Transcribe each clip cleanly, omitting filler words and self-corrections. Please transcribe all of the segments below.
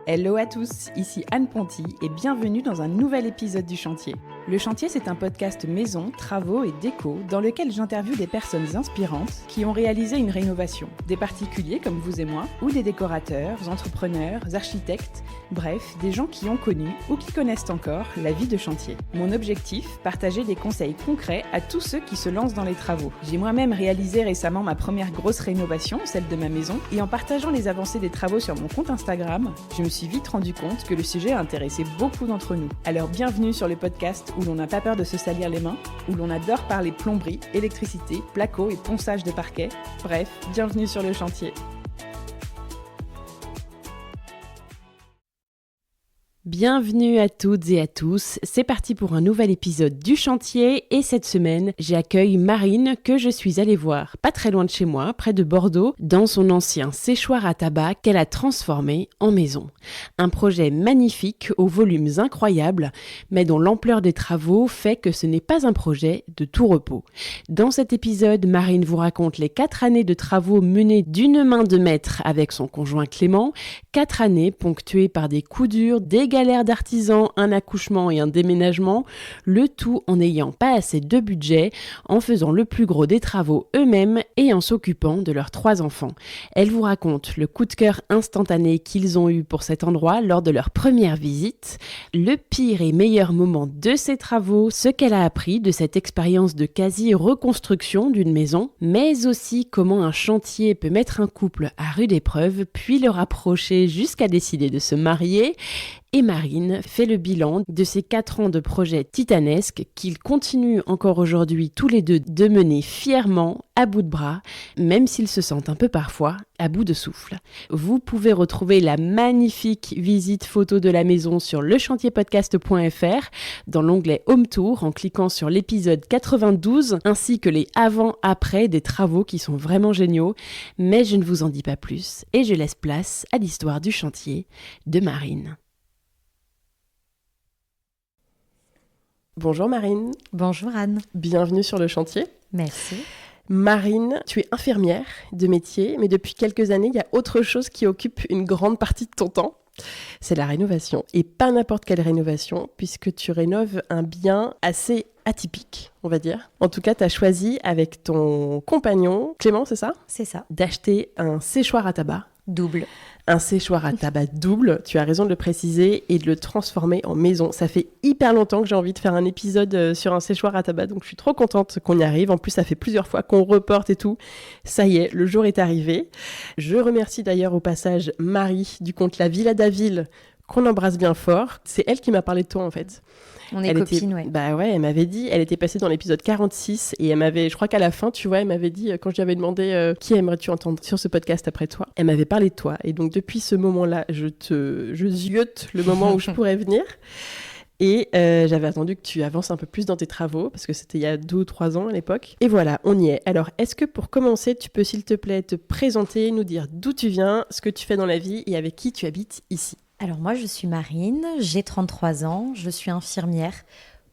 Hello à tous, ici Anne Ponty et bienvenue dans un nouvel épisode du Chantier. Le Chantier, c'est un podcast maison, travaux et déco dans lequel j'interviewe des personnes inspirantes qui ont réalisé une rénovation. Des particuliers comme vous et moi, ou des décorateurs, entrepreneurs, architectes, bref, des gens qui ont connu ou qui connaissent encore la vie de chantier. Mon objectif, partager des conseils concrets à tous ceux qui se lancent dans les travaux. J'ai moi-même réalisé récemment ma première grosse rénovation, celle de ma maison, et en partageant les avancées des travaux sur mon compte Instagram, je me suis vite rendu compte que le sujet a intéressé beaucoup d'entre nous. Alors bienvenue sur le podcast où l'on n'a pas peur de se salir les mains, où l'on adore parler plomberie, électricité, placo et ponçage de parquet. Bref, bienvenue sur le chantier. Bienvenue à toutes et à tous, c'est parti pour un nouvel épisode du Chantier et cette semaine, j'accueille Marine que je suis allée voir pas très loin de chez moi, près de Bordeaux, dans son ancien séchoir à tabac qu'elle a transformé en maison. Un projet magnifique aux volumes incroyables, mais dont l'ampleur des travaux fait que ce n'est pas un projet de tout repos. Dans cet épisode, Marine vous raconte les 4 années de travaux menés d'une main de maître avec son conjoint Clément, 4 années ponctuées par des coups durs, des galères d'artisans, un accouchement et un déménagement, le tout en n'ayant pas assez de budget, en faisant le plus gros des travaux eux-mêmes et en s'occupant de leurs 3 enfants. Elle vous raconte le coup de cœur instantané qu'ils ont eu pour cet endroit lors de leur première visite, le pire et meilleur moment de ces travaux, ce qu'elle a appris de cette expérience de quasi-reconstruction d'une maison, mais aussi comment un chantier peut mettre un couple à rude épreuve, puis le rapprocher jusqu'à décider de se marier. Et Marine fait le bilan de ces 4 ans de projet titanesque qu'ils continuent encore aujourd'hui tous les deux de mener fièrement, à bout de bras, même s'ils se sentent un peu parfois à bout de souffle. Vous pouvez retrouver la magnifique visite photo de la maison sur lechantierpodcast.fr dans l'onglet Home Tour en cliquant sur l'épisode 92 ainsi que les avant-après des travaux qui sont vraiment géniaux. Mais je ne vous en dis pas plus et je laisse place à l'histoire du chantier de Marine. Bonjour Marine. Bonjour Anne. Bienvenue sur le chantier. Merci. Marine, tu es infirmière de métier, mais depuis quelques années, il y a autre chose qui occupe une grande partie de ton temps. C'est la rénovation. Et pas n'importe quelle rénovation, puisque tu rénoves un bien assez atypique, on va dire. En tout cas, tu as choisi avec ton compagnon, Clément, c'est ça ? C'est ça. D'acheter un séchoir à tabac. Double. Un séchoir à tabac double, tu as raison de le préciser, et de le transformer en maison. Ça fait hyper longtemps que j'ai envie de faire un épisode sur un séchoir à tabac, donc je suis trop contente qu'on y arrive. En plus, ça fait plusieurs fois qu'on reporte et tout. Ça y est, le jour est arrivé. Je remercie d'ailleurs au passage Marie du compte La Villa d'Aville, qu'on embrasse bien fort. C'est elle qui m'a parlé de toi en fait. On est copines, ouais. Bah ouais, elle m'avait dit, elle était passée dans l'épisode 46 et elle m'avait, je crois qu'à la fin, tu vois, elle m'avait dit, quand je lui avais demandé qui aimerais-tu entendre sur ce podcast après toi, elle m'avait parlé de toi. Et donc depuis ce moment-là, je ziote le moment où je pourrais venir. Et j'avais attendu que tu avances un peu plus dans tes travaux, parce que c'était il y a 2 ou 3 ans à l'époque. Et voilà, on y est. Alors, est-ce que pour commencer, tu peux s'il te plaît te présenter, nous dire d'où tu viens, ce que tu fais dans la vie et avec qui tu habites ici ? Alors moi, je suis Marine, j'ai 33 ans, je suis infirmière,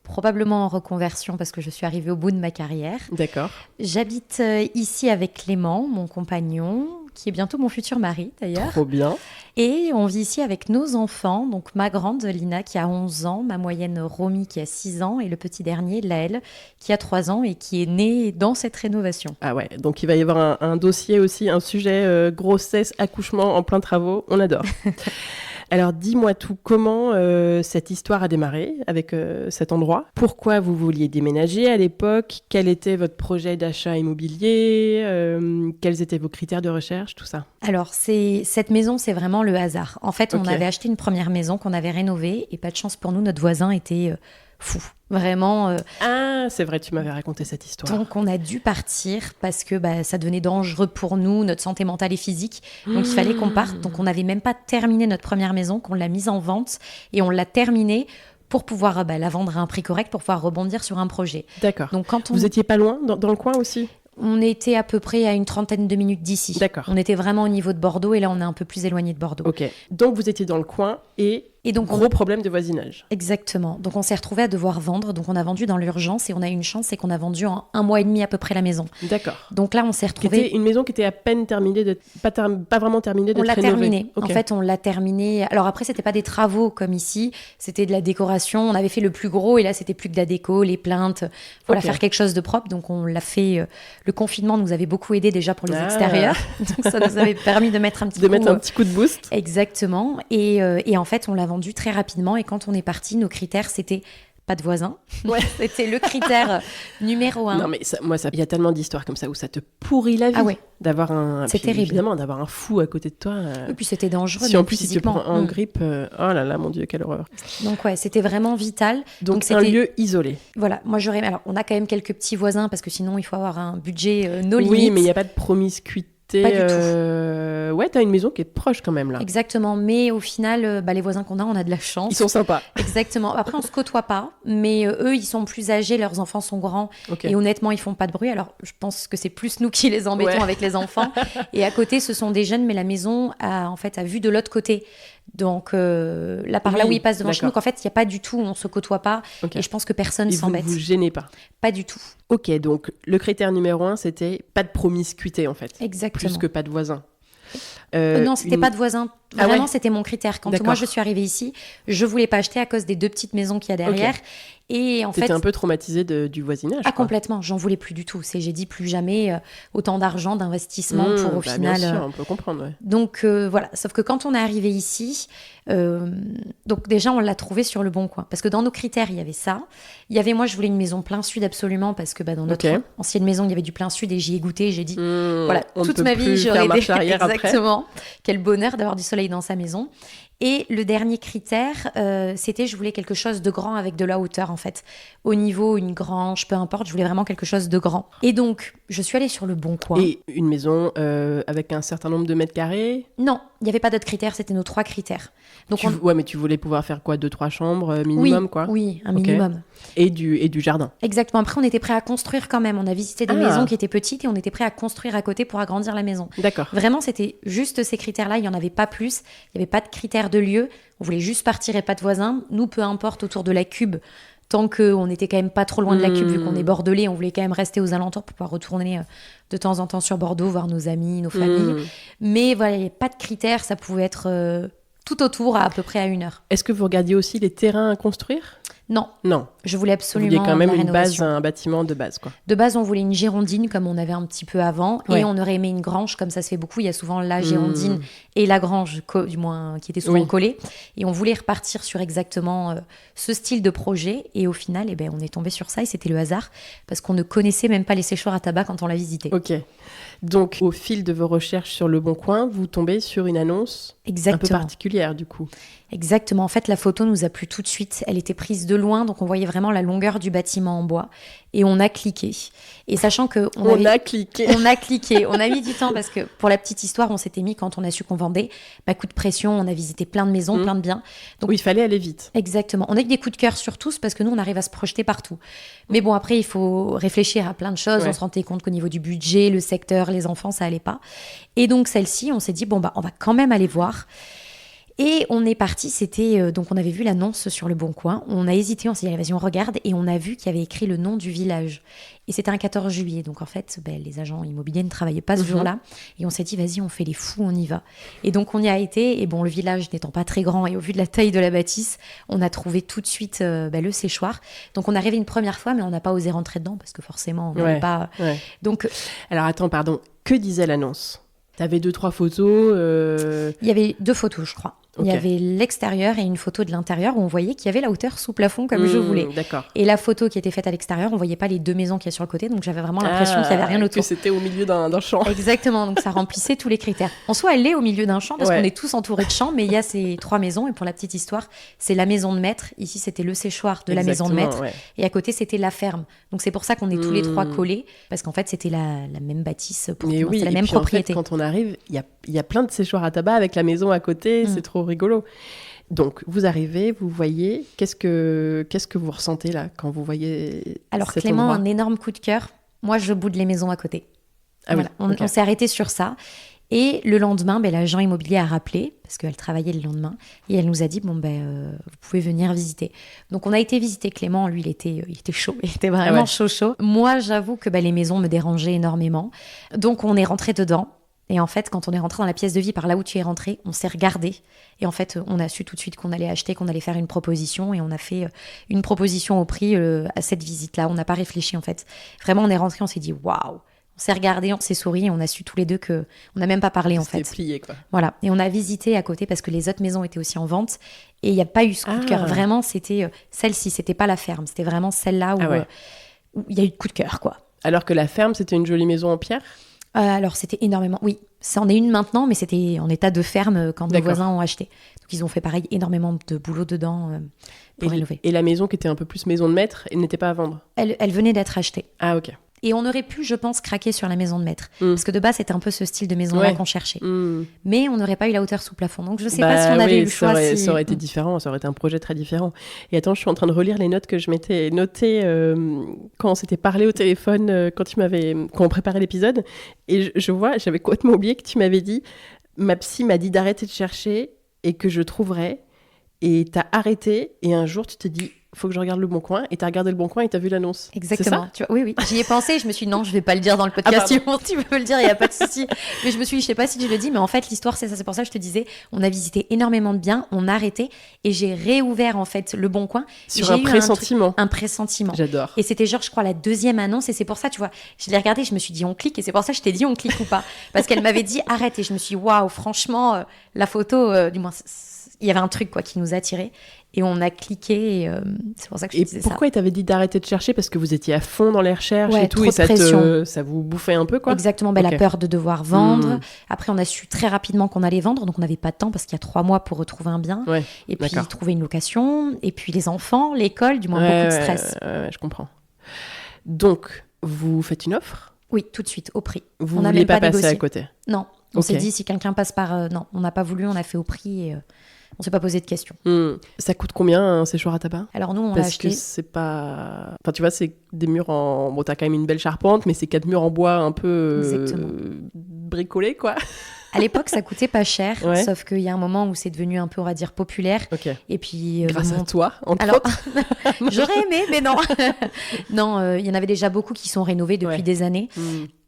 probablement en reconversion parce que je suis arrivée au bout de ma carrière. D'accord. J'habite ici avec Clément, mon compagnon, qui est bientôt mon futur mari d'ailleurs. Trop bien. Et on vit ici avec nos enfants, donc ma grande Lina qui a 11 ans, ma moyenne Romy qui a 6 ans et le petit dernier Laël qui a 3 ans et qui est né dans cette rénovation. Ah ouais, donc il va y avoir un dossier aussi, un sujet grossesse, accouchement en plein travaux, on adore. Alors dis-moi tout, comment cette histoire a démarré avec cet endroit ? Pourquoi vous vouliez déménager à l'époque ? Quel était votre projet d'achat immobilier ? Quels étaient vos critères de recherche ? Tout ça. Alors cette maison, c'est vraiment le hasard. En fait, on avait acheté une première maison qu'on avait rénovée et pas de chance pour nous, notre voisin était fou. Vraiment. Ah, c'est vrai, tu m'avais raconté cette histoire. Donc, on a dû partir parce que ça devenait dangereux pour nous, notre santé mentale et physique. Donc, il fallait qu'on parte. Donc, on n'avait même pas terminé notre première maison, qu'on l'a mise en vente et on l'a terminée pour pouvoir la vendre à un prix correct, pour pouvoir rebondir sur un projet. D'accord. Donc, Vous étiez pas loin, dans le coin aussi ? On était à peu près à une 30aine de minutes d'ici. D'accord. On était vraiment au niveau de Bordeaux et là, on est un peu plus éloigné de Bordeaux. Ok. Donc, vous étiez dans le coin et Et donc, Gros problème de voisinage. Exactement. Donc on s'est retrouvés à devoir vendre. Donc on a vendu dans l'urgence et on a eu une chance, c'est qu'on a vendu en 1 mois et demi à peu près la maison. D'accord. Donc là, on s'est retrouvés... C'était une maison qui était à peine terminée, pas vraiment terminée d'être rénovée. On l'a terminée. Okay. En fait, on l'a terminée. Alors après, c'était pas des travaux comme ici. C'était de la décoration. On avait fait le plus gros et là, c'était plus que de la déco, les plaintes. Voilà, faire quelque chose de propre. Donc on l'a fait. Le confinement nous avait beaucoup aidé déjà pour les extérieurs. Donc ça nous avait permis de mettre un petit coup de boost. Exactement. Et en fait, on l'a vendu très rapidement. Et quand on est parti, nos critères, c'était pas de voisins. Ouais. C'était le critère numéro 1. Non, mais il y a tellement d'histoires comme ça où ça te pourrit la vie. Ah ouais. D'avoir c'est terrible. Évidemment, d'avoir un fou à côté de toi. Et puis c'était dangereux. Si en plus il te prend en grippe, oh là là, mon Dieu, quelle horreur. Donc ouais, c'était vraiment vital. Donc c'est un lieu isolé. Voilà, moi alors on a quand même quelques petits voisins parce que sinon il faut avoir un budget no limite. Oui, mais il n'y a pas de promiscuité. Pas du tout. Ouais, t'as une maison qui est proche quand même là. Exactement, mais au final, les voisins qu'on a, on a de la chance. Ils sont sympas. Exactement. Après, on se côtoie pas, mais eux, ils sont plus âgés, leurs enfants sont grands, et honnêtement, ils font pas de bruit. Alors, je pense que c'est plus nous qui les embêtons avec les enfants. Et à côté, ce sont des jeunes, mais la maison a vue de l'autre côté. Donc là, là où ils passent devant chez nous, donc en fait, il n'y a pas du tout, on se côtoie pas, et je pense que personne s'embête. Vous vous gênez pas. Pas du tout. Ok, donc le critère numéro 1, c'était pas de promiscuité en fait. Exactement. Plus que pas de voisins. Non, c'était pas de voisins. Vraiment, c'était mon critère. Quand moi je suis arrivée ici, je voulais pas acheter à cause des 2 petites maisons qu'il y a derrière. Et en fait, t'étais un peu traumatisée du voisinage. Ah, complètement. J'en voulais plus du tout. J'ai dit plus jamais autant d'argent, d'investissement pour au final. Bien sûr, on peut comprendre. Ouais. Donc voilà. Sauf que quand on est arrivé ici, donc déjà on l'a trouvé sur le bon coin. Parce que dans nos critères, il y avait ça. Il y avait moi, je voulais une maison plein sud absolument parce que dans notre ancienne maison, il y avait du plein sud et j'y ai goûté. J'ai dit voilà, toute ma vie, j'aurais marche arrière exactement. Quel bonheur d'avoir du soleil dans sa maison. Et le dernier critère, c'était je voulais quelque chose de grand avec de la hauteur en fait. Au niveau, une grange, peu importe, je voulais vraiment quelque chose de grand. Et donc, je suis allée sur le bon coin. Et une maison avec un certain nombre de mètres carrés ? Non, il n'y avait pas d'autres critères, c'était nos 3 critères. Donc Ouais, mais tu voulais pouvoir faire quoi, 2-3 chambres minimum, quoi ? Oui, un minimum. Et du jardin. Exactement. Après, on était prêt à construire quand même. On a visité des maisons qui étaient petites et on était prêt à construire à côté pour agrandir la maison. D'accord. Vraiment, c'était juste ces critères-là. Il n'y en avait pas plus. Il n'y avait pas de critères de lieu. On voulait juste partir et pas de voisins. Nous, peu importe, autour de la Cube, tant qu'on n'était quand même pas trop loin de la Cube, vu qu'on est bordelais, on voulait quand même rester aux alentours pour pouvoir retourner de temps en temps sur Bordeaux, voir nos amis, nos familles. Mais voilà, il n'y avait pas de critères. Ça pouvait être tout autour, à peu près à 1 heure. Est-ce que vous regardiez aussi les terrains à construire ? Non. Je voulais absolument vous vouliez quand même une base, un bâtiment de base, quoi. De base, on voulait une girondine comme on avait un petit peu avant, et on aurait aimé une grange comme ça se fait beaucoup. Il y a souvent la girondine et la grange, du moins qui étaient souvent collées. Et on voulait repartir sur exactement ce style de projet. Et au final, on est tombé sur ça et c'était le hasard parce qu'on ne connaissait même pas les séchoirs à tabac quand on l'a visité. Ok. Donc, au fil de vos recherches sur Le Bon Coin, vous tombez sur une annonce un peu particulière, du coup. Exactement. En fait, la photo nous a plu tout de suite. Elle était prise de loin, donc on voyait vraiment la longueur du bâtiment en bois. Et on a cliqué. Et sachant que... On a cliqué. On a mis du temps parce que, pour la petite histoire, on s'était mis, quand on a su qu'on vendait, coup de pression, on a visité plein de maisons, plein de biens. Donc, oui, il fallait aller vite. Exactement. On a eu des coups de cœur sur tous parce que nous, on arrive à se projeter partout. Mais bon, après, il faut réfléchir à plein de choses. On se rendait compte qu'au niveau du budget, le secteur, les enfants, ça allait pas. Et donc, celle-ci, on s'est dit, on va quand même aller voir. Et on est parti, donc on avait vu l'annonce sur Le Bon Coin, on a hésité, on s'est dit allez, vas-y on regarde, et on a vu qu'il y avait écrit le nom du village. Et c'était un 14 juillet, donc en fait les agents immobiliers ne travaillaient pas ce jour-là, et on s'est dit vas-y on fait les fous, on y va. Et donc on y a été, et le village n'étant pas très grand, et au vu de la taille de la bâtisse, on a trouvé tout de suite le séchoir. Donc on est arrivé une première fois, mais on n'a pas osé rentrer dedans, parce que forcément on n'avait pas... Donc... Alors attends, pardon, que disait l'annonce ? T'avais 2-3 photos Il y avait 2 photos, je crois. Okay. Il y avait l'extérieur et une photo de l'intérieur où on voyait qu'il y avait la hauteur sous plafond comme je voulais. D'accord. Et la photo qui était faite à l'extérieur, on voyait pas les 2 maisons qu'il y a sur le côté, donc j'avais vraiment l'impression qu'il y avait rien autour. Que c'était au milieu d'un champ. Exactement, donc ça remplissait tous les critères. En soi, elle est au milieu d'un champ parce qu'on est tous entourés de champs, mais il y a ces 3 maisons. Et pour la petite histoire, c'est la maison de maître. Ici, c'était le séchoir de la maison de maître. Et à côté, c'était la ferme. Donc c'est pour ça qu'on est tous les 3 collés, parce qu'en fait, c'était la même bâtisse, c'est la même propriété. En fait, quand on arrive, il y a plein de séchoirs à tabac avec la maison à côté, c'est trop rigolo. Donc, vous arrivez, vous voyez, qu'est-ce que vous ressentez là quand vous voyez Alors, cet Clément, endroit ? un énorme coup de cœur. Moi, je boude les maisons à côté. Ah voilà. Oui, on s'est arrêté sur ça. Et le lendemain, l'agent immobilier a rappelé, parce qu'elle travaillait le lendemain, et elle nous a dit, vous pouvez venir visiter. Donc on a été visiter Clément, lui il était chaud, il était vraiment chaud. Moi j'avoue que les maisons me dérangeaient énormément. Donc on est rentré dedans. Et en fait, quand on est rentré dans la pièce de vie par là où tu es rentré, on s'est regardé. Et en fait, on a su tout de suite qu'on allait acheter, qu'on allait faire une proposition. Et on a fait une proposition au prix à cette visite-là. On n'a pas réfléchi en fait. Vraiment, on est rentré, on s'est dit waouh. On s'est regardé, on s'est souri et on a su tous les deux que on n'a même pas parlé en fait. C'était plié quoi. Voilà. Et on a visité à côté parce que les autres maisons étaient aussi en vente. Et il n'y a pas eu ce coup de cœur. Vraiment, c'était celle-ci. C'était pas la ferme. C'était vraiment celle-là où il y a eu de coup de cœur quoi. Alors que la ferme, c'était une jolie maison en pierre. Alors, c'était énormément... Oui, ça en est une maintenant, mais c'était en état de ferme quand nos voisins ont acheté. Donc, ils ont fait pareil, énormément de boulot dedans pour rénover. Et la maison qui était un peu plus maison de maître, elle n'était pas à vendre. Elle venait d'être achetée. Ah, ok. Et on aurait pu, je pense, craquer sur la maison de maître. Parce que de base, c'était un peu ce style de maison-là qu'on cherchait. Mais on n'aurait pas eu la hauteur sous plafond. Donc, je ne sais pas si on avait eu le choix. Ça aurait été différent. Ça aurait été un projet très différent. Et attends, je suis en train de relire les notes que je m'étais notées quand on s'était parlé au téléphone, quand on préparait l'épisode. Et je vois, j'avais complètement oublié que tu m'avais dit, ma psy m'a dit d'arrêter de chercher et que je trouverais. Et t'as arrêté. Et un jour, tu te dis... faut que je regarde Le Bon Coin, et t'as regardé Le Bon Coin et t'as vu l'annonce. Exactement. Tu vois, oui. J'y ai pensé, je me suis dit non, je vais pas le dire dans le podcast, tu peux le dire, il y a pas de souci. Mais je me suis dit, je sais pas si tu le dis, mais en fait, l'histoire, c'est ça, c'est pour ça que je te disais, on a visité énormément de biens, on a arrêté, et j'ai réouvert, en fait, Le Bon Coin. Sur un pressentiment. Un pressentiment. J'adore. Et c'était genre, je crois, la deuxième annonce, et c'est pour ça, tu vois, je l'ai regardé, je me suis dit, on clique, et c'est pour ça que je t'ai dit, on clique ou pas. Parce qu'elle m'avait dit, arrête, et je me suis dit, waouh, franchement, la photo, du moins, il y avait un truc, quoi, qui nous attirait. Et on a cliqué, et c'est pour ça que je te disais ça. Et pourquoi il t'avait dit d'arrêter de chercher ? Parce que vous étiez à fond dans les recherches et tout, et ça vous bouffait un peu, quoi. Exactement, la peur de devoir vendre. Après, on a su très rapidement qu'on allait vendre, donc on n'avait pas de temps, parce qu'il y a 3 mois pour retrouver un bien. Et puis, trouver une location, et puis les enfants, l'école, du moins beaucoup de stress. Je comprends. Donc, vous faites une offre ? Oui, tout de suite, au prix. Vous ne voulez pas passer à côté ? Non, on s'est dit, si quelqu'un passe par... non, on n'a pas voulu, on a fait au prix, et... on s'est pas posé de questions. Ça coûte combien un séchoir à tabac ? Alors nous, on l'a acheté... Parce que c'est pas... Enfin, tu vois, c'est des murs en... Bon, t'as quand même une belle charpente, mais c'est 4 murs en bois un peu bricolés, quoi. À l'époque, ça coûtait pas cher, sauf qu'il y a un moment où c'est devenu un peu, on va dire, populaire. Et puis... grâce à toi, entre autres. J'aurais aimé, mais non. Non, il y en avait déjà beaucoup qui sont rénovés depuis des années.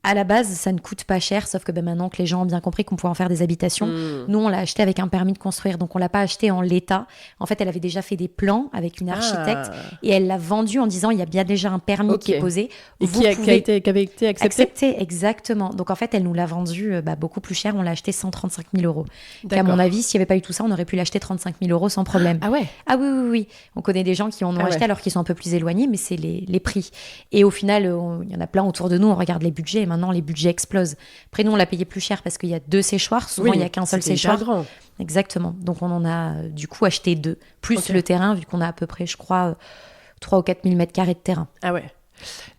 À la base, ça ne coûte pas cher, sauf que maintenant que les gens ont bien compris qu'on pouvait en faire des habitations, nous, on l'a acheté avec un permis de construire. Donc, on l'a pas acheté en l'état. En fait, elle avait déjà fait des plans avec une architecte et elle l'a vendu en disant, il y a bien déjà un permis qui est posé. Et qui avait été accepté. Exactement. Donc, en fait, elle nous l'a vendu beaucoup plus cher. On l'a acheté 135 000 €. À mon avis, s'il n'y avait pas eu tout ça, on aurait pu l'acheter 35 000 € sans problème. Ah ouais. Ah oui. On connaît des gens qui en ont acheté alors qu'ils sont un peu plus éloignés, mais c'est les prix. Et au final, il y en a plein autour de nous. On regarde les budgets et maintenant, les budgets explosent. Après, nous, on l'a payé plus cher parce qu'il y a 2 séchoirs. Souvent, il n'y a qu'un seul séchoir. Grand. Exactement. Donc, on en a du coup acheté 2. Plus le terrain, vu qu'on a à peu près, je crois, 3 ou 4 000 m² de terrain. Ah ouais.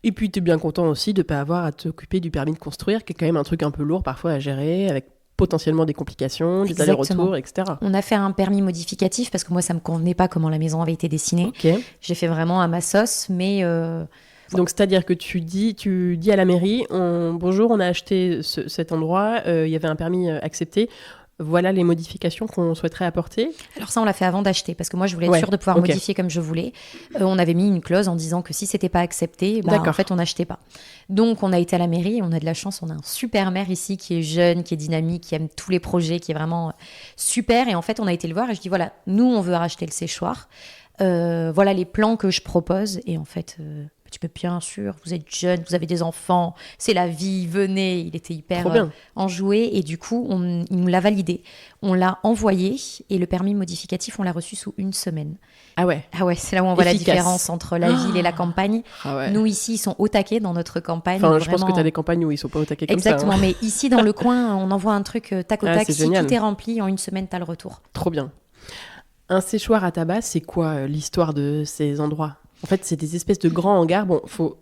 Et puis, tu es bien content aussi de ne pas avoir à t'occuper du permis de construire, qui est quand même un truc un peu lourd parfois à gérer, avec potentiellement des complications, des allers-retours, etc. On a fait un permis modificatif parce que moi, ça ne me convenait pas comment la maison avait été dessinée. J'ai fait vraiment à ma sauce, mais... Donc, c'est-à-dire que tu dis à la mairie, bonjour, on a acheté cet endroit, il y avait un permis accepté, voilà les modifications qu'on souhaiterait apporter. Alors ça, on l'a fait avant d'acheter, parce que moi, je voulais être sûre de pouvoir modifier comme je voulais. On avait mis une clause en disant que si c'était pas accepté, en fait, on n'achetait pas. Donc, on a été à la mairie, on a de la chance, on a un super maire ici qui est jeune, qui est dynamique, qui aime tous les projets, qui est vraiment super. Et en fait, on a été le voir et je dis, voilà, nous, on veut racheter le séchoir. Voilà les plans que je propose. Et en fait... tu peux bien sûr, vous êtes jeune, vous avez des enfants, c'est la vie, venez. Il était hyper enjoué et du coup, il nous l'a validé. On l'a envoyé et le permis modificatif, on l'a reçu sous 1 semaine. Ah ouais, c'est là où on voit la différence entre la ville et la campagne. Nous, ici, ils sont au taquet dans notre campagne. Enfin, je pense que tu as des campagnes où ils sont pas au taquet comme ça. Exactement, mais ici, dans le coin, on envoie un truc tac au tac. Si génial. Tout est rempli, en 1 semaine, tu as le retour. Trop bien. Un séchoir à tabac, c'est quoi l'histoire de ces endroits ? En fait, c'est des espèces de grands hangars. Bon, faut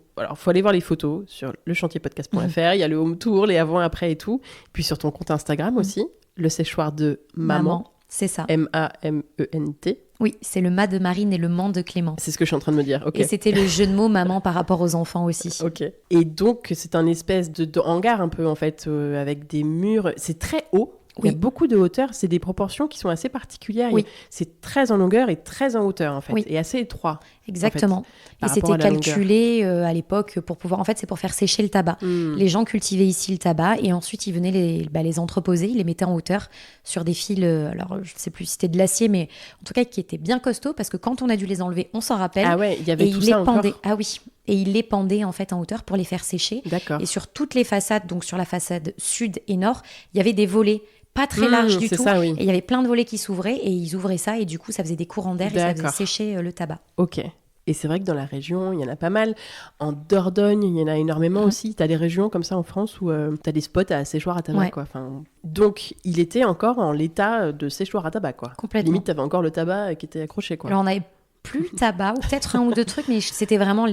aller voir les photos sur lechantierpodcast.fr. Il y a le home tour, les avant, après et tout. Puis sur ton compte Instagram aussi, le séchoir de maman. C'est ça. M-A-M-E-N-T. Oui, c'est le mât de Marine et le mât de Clément. C'est ce que je suis en train de me dire, ok. Et c'était le jeu de mots maman par rapport aux enfants aussi. Ok. Et donc, c'est un espèce de hangar un peu, en fait, avec des murs. C'est très haut. Il y a beaucoup de hauteur. C'est des proportions qui sont assez particulières. Oui. C'est très en longueur et très en hauteur, en fait. Oui. Et assez étroit. Exactement. En fait, et c'était calculé à l'époque pour pouvoir... En fait, c'est pour faire sécher le tabac. Les gens cultivaient ici le tabac et ensuite, ils venaient les entreposer. Ils les mettaient en hauteur sur des fils... alors, je ne sais plus si c'était de l'acier, mais en tout cas, qui étaient bien costauds parce que quand on a dû les enlever, on s'en rappelle. Ah ouais, il y avait tout ça pendaient. encore. Ah oui. Et ils les pendaient en fait en hauteur pour les faire sécher. D'accord. Et sur toutes les façades, donc sur la façade sud et nord, il y avait des volets pas très large du tout. Ça, oui. Et il y avait plein de volets qui s'ouvraient et ils ouvraient ça et du coup, ça faisait des courants d'air et ça faisait sécher le tabac. Ok. Et c'est vrai que dans la région, il y en a pas mal. En Dordogne, il y en a énormément aussi. Tu as des régions comme ça en France où tu as des spots à séchoir à tabac. Quoi. Enfin, donc, il était encore en l'état de séchoir à tabac. Quoi. Complètement. Limite, tu avais encore le tabac qui était accroché. Quoi. Alors, on avait plus le tabac, ou peut-être un ou deux trucs, mais c'était vraiment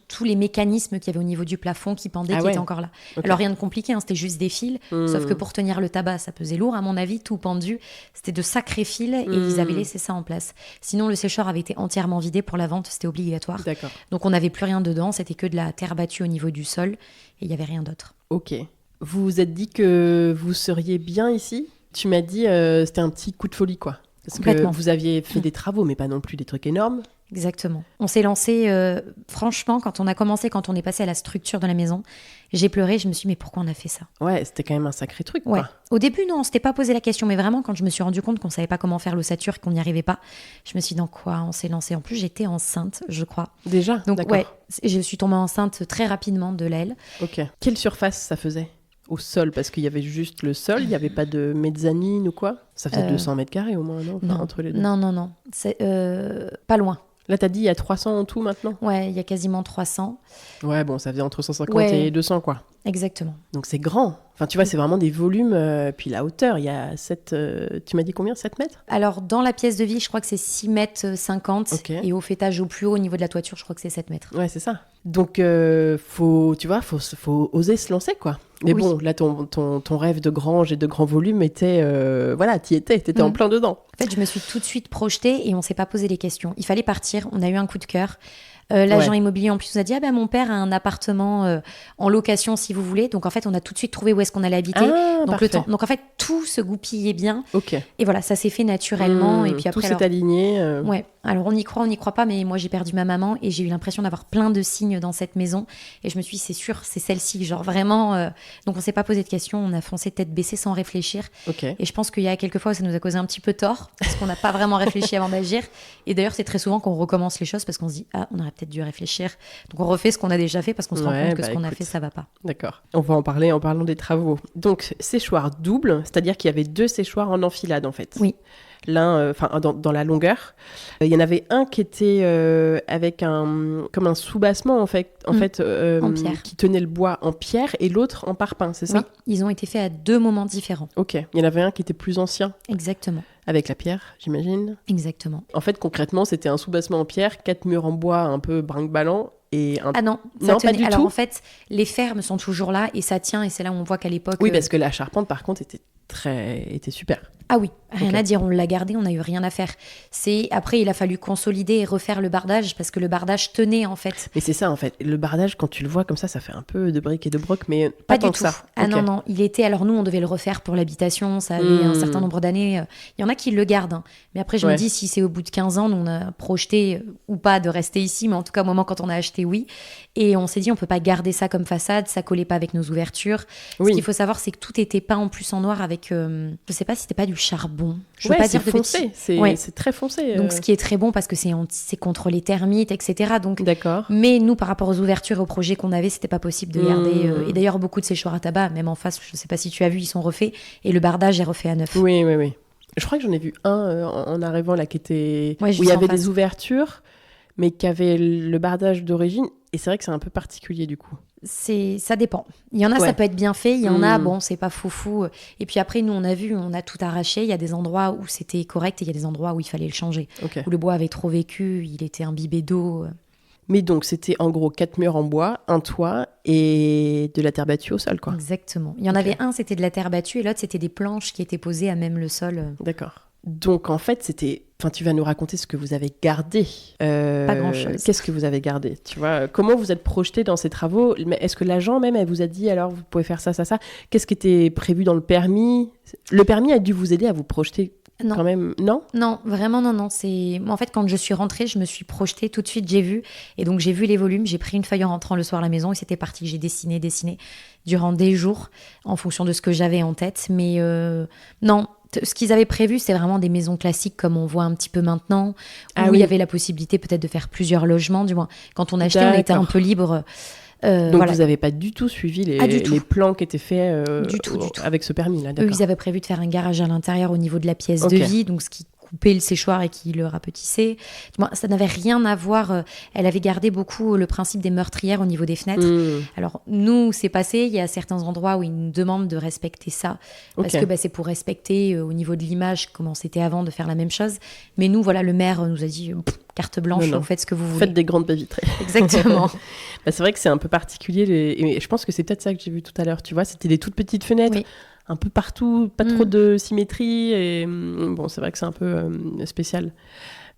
tous les mécanismes qu'il y avait au niveau du plafond qui pendaient, qui étaient encore là. Okay. Alors rien de compliqué, hein, c'était juste des fils, sauf que pour tenir le tabac, ça pesait lourd, à mon avis, tout pendu. C'était de sacrés fils et ils avaient laissé ça en place. Sinon, le sécheur avait été entièrement vidé pour la vente, c'était obligatoire. D'accord. Donc on n'avait plus rien dedans, c'était que de la terre battue au niveau du sol et il n'y avait rien d'autre. Ok. Vous vous êtes dit que vous seriez bien ici ? Tu m'as dit c'était un petit coup de folie, quoi. Parce que vous aviez fait des travaux, mais pas non plus des trucs énormes. Exactement. On s'est lancé, franchement, quand on est passé à la structure de la maison, j'ai pleuré, je me suis dit, mais pourquoi on a fait ça ? Ouais, c'était quand même un sacré truc, quoi. Ouais. Au début, non, on ne s'était pas posé la question, mais vraiment, quand je me suis rendu compte qu'on ne savait pas comment faire l'ossature, qu'on n'y arrivait pas, je me suis dit, dans quoi on s'est lancé ? En plus, j'étais enceinte, je crois. Déjà ? Donc, d'accord. Ouais, je suis tombée enceinte très rapidement de l'aile. Ok. Quelle surface ça faisait ? Au sol, parce qu'il y avait juste le sol, il n'y avait pas de mezzanine ou quoi ? Ça faisait 200 mètres carrés au moins, non, non, entre les deux. Non. C'est pas loin. Là, t'as dit il y a 300 en tout maintenant ? Ouais, il y a quasiment 300. Ouais, bon, ça faisait entre 150 et 200, quoi. Exactement. Donc c'est grand. Enfin, tu vois, c'est vraiment des volumes. Puis la hauteur, il y a 7... tu m'as dit combien ? 7 mètres ? Alors, dans la pièce de vie, je crois que c'est 6 mètres 50. Okay. Et au fêtage au plus haut, au niveau de la toiture, je crois que c'est 7 mètres. Ouais, c'est ça. Donc, faut oser se lancer, quoi. Mais bon, là, ton rêve de grange et de grand volume était... voilà, t'étais en plein dedans. En fait, je me suis tout de suite projetée et on s'est pas posé les questions. Il fallait partir, on a eu un coup de cœur. L'agent immobilier en plus nous a dit mon père a un appartement en location si vous voulez, donc en fait on a tout de suite trouvé où est-ce qu'on allait habiter. Donc en fait tout se goupillait bien. Okay. Et voilà, ça s'est fait naturellement et puis après tout s'est aligné. Ouais. Alors on y croit pas, mais moi j'ai perdu ma maman et j'ai eu l'impression d'avoir plein de signes dans cette maison et je me suis dit c'est sûr c'est celle-ci, genre vraiment. Donc on s'est pas posé de questions, on a foncé tête baissée sans réfléchir. Okay. Et je pense qu'il y a quelques fois où ça nous a causé un petit peu tort parce qu'on n'a pas vraiment réfléchi avant d'agir. Et d'ailleurs c'est très souvent qu'on recommence les choses parce qu'on se dit on aurait peut-être dû réfléchir. Donc on refait ce qu'on a déjà fait parce qu'on se rend compte que ce qu'on a fait ça va pas. D'accord. On va en parler en parlant des travaux. Donc séchoir double, c'est-à-dire qu'il y avait 2 séchoirs en enfilade en fait. Oui. L'un, dans la longueur. Il y en avait un qui était avec comme un soubassement en fait en pierre. qui tenait le bois en pierre et l'autre en parpaing, c'est ça ? Oui, ils ont été faits à 2 moments différents. Ok. Il y en avait un qui était plus ancien. Exactement. Avec la pierre, j'imagine. Exactement. En fait, concrètement, c'était un soubassement en pierre, 4 murs en bois un peu brinque-ballant. Ah non, pas du Alors tout. En fait, les fermes sont toujours là et ça tient et c'est là où on voit qu'à l'époque... Oui, parce que la charpente, par contre, était super. Ah oui, rien à dire, on l'a gardé, on n'a eu rien à faire. Après, il a fallu consolider et refaire le bardage parce que le bardage tenait en fait. Mais c'est ça en fait, le bardage quand tu le vois comme ça fait un peu de briques et de broc, mais pas tant du que tout. ça. Ah okay. Non, il était... Alors nous, on devait le refaire pour l'habitation, ça avait un certain nombre d'années. Il y en a qui le gardent, hein. Mais après je me dis, si c'est au bout de 15 ans, nous on a projeté ou pas de rester ici, mais en tout cas au moment quand on a acheté, oui. Et on s'est dit, on peut pas garder ça comme façade, ça collait pas avec nos ouvertures. Oui. Ce qu'il faut savoir, c'est que tout était peint en plus en noir avec, je sais pas si c'était pas du charbon. Je veux ouais, pas c'est dire foncé, c'est très foncé. Donc ce qui est très bon parce que c'est contre les termites, etc. Donc, d'accord. Mais nous, par rapport aux ouvertures et aux projets qu'on avait, c'était pas possible de garder. Et d'ailleurs, beaucoup de séchoirs à tabac, même en face, je sais pas si tu as vu, ils sont refaits et le bardage est refait à neuf. Oui. Je crois que j'en ai vu un en arrivant là qui était où il y avait des ouvertures, mais qui avait le bardage d'origine. Et c'est vrai que c'est un peu particulier du coup. Ça dépend. Il y en a, ça peut être bien fait. Il y en a, bon, c'est pas foufou. Et puis après, nous, on a tout arraché. Il y a des endroits où c'était correct et il y a des endroits où il fallait le changer. Okay. Où le bois avait trop vécu, il était imbibé d'eau. Mais donc, c'était en gros 4 murs en bois, un toit et de la terre battue au sol, quoi. Exactement. Il y en avait un, c'était de la terre battue, et l'autre, c'était des planches qui étaient posées à même le sol. D'accord. Donc, en fait, c'était... Enfin, tu vas nous raconter ce que vous avez gardé. Pas grand-chose. Qu'est-ce que vous avez gardé? Tu vois, comment vous êtes projeté dans ces travaux? Est-ce que l'agent même, elle vous a dit, alors, vous pouvez faire ça, ça, ça? Qu'est-ce qui était prévu dans le permis? Le permis a dû vous aider à vous projeter Non. quand même, non? Non, vraiment, non. En fait, quand je suis rentrée, je me suis projetée tout de suite, j'ai vu. Et donc, j'ai vu les volumes. J'ai pris une feuille en rentrant le soir à la maison et c'était parti. J'ai dessiné durant des jours en fonction de ce que j'avais en tête. Mais non, ce qu'ils avaient prévu, c'est vraiment des maisons classiques comme on voit un petit peu maintenant, où il y avait la possibilité peut-être de faire plusieurs logements. Du moins, quand on achetait, on était un peu libre. Donc vous n'avez pas du tout suivi les plans qui étaient faits du tout. avec ce permis-là, d'accord. Eux, ils avaient prévu de faire un garage à l'intérieur au niveau de la pièce de vie, donc ce qui coupait le séchoir et qui le rapetissait. Ça n'avait rien à voir. Elle avait gardé beaucoup le principe des meurtrières au niveau des fenêtres. Alors nous, c'est passé. Il y a certains endroits où ils nous demandent de respecter ça parce que c'est pour respecter au niveau de l'image comment c'était avant de faire la même chose. Mais nous, voilà, le maire nous a dit carte blanche, vous faites ce que vous voulez. Faites des grandes baies vitrées. Exactement. C'est vrai que c'est un peu particulier. Et je pense que c'est peut-être ça que j'ai vu tout à l'heure. Tu vois, c'était des toutes petites fenêtres. Oui. Un peu partout, pas trop de symétrie. Et bon, c'est vrai que c'est un peu spécial.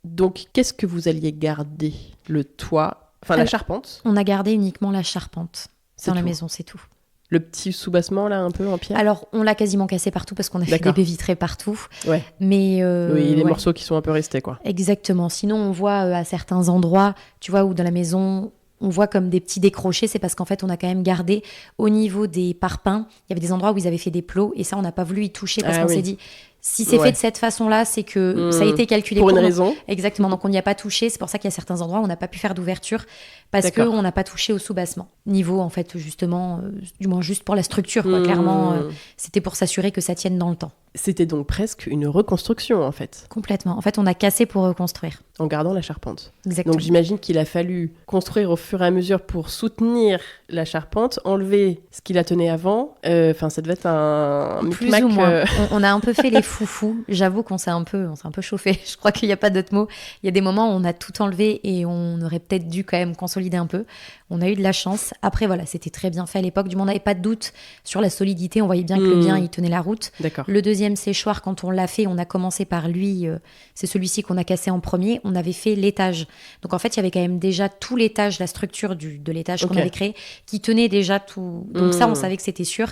Donc, qu'est-ce que vous alliez garder? Le toit, enfin la charpente? On a gardé uniquement la charpente dans la maison, c'est tout. Le petit soubassement, là, un peu en pierre? Alors, on l'a quasiment cassé partout parce qu'on a fait des baies vitrées partout. Ouais. Mais oui, les morceaux qui sont un peu restés, quoi. Exactement. Sinon, on voit à certains endroits, tu vois, où dans la maison... On voit comme des petits décrochés, c'est parce qu'en fait, on a quand même gardé au niveau des parpaings. Il y avait des endroits où ils avaient fait des plots et ça, on n'a pas voulu y toucher parce qu'on s'est dit, si c'est fait de cette façon-là, c'est que ça a été calculé pour une raison. Exactement, donc on n'y a pas touché. C'est pour ça qu'il y a certains endroits où on n'a pas pu faire d'ouverture parce qu'on n'a pas touché au soubassement. Niveau, en fait, justement, du moins juste pour la structure, quoi. Clairement, c'était pour s'assurer que ça tienne dans le temps. C'était donc presque une reconstruction, en fait. Complètement. En fait, on a cassé pour reconstruire. En gardant la charpente. Exactement. Donc j'imagine qu'il a fallu construire au fur et à mesure pour soutenir la charpente, enlever ce qui la tenait avant. Enfin, ça devait être un plus ou moins. On a un peu fait les foufous. J'avoue qu'on s'est un peu chauffé. Je crois qu'il n'y a pas d'autre mot. Il y a des moments où on a tout enlevé et on aurait peut-être dû quand même consolider un peu. On a eu de la chance. Après, voilà, c'était très bien fait à l'époque. Du moins, on n'avait pas de doute sur la solidité. On voyait bien que le bien, il tenait la route. D'accord. Le deuxième séchoir, quand on l'a fait, on a commencé par lui. C'est celui-ci qu'on a cassé en premier. On avait fait l'étage. Donc, en fait, il y avait quand même déjà tout l'étage, la structure de l'étage qu'on avait créé, qui tenait déjà tout. Donc, ça, on savait que c'était sûr.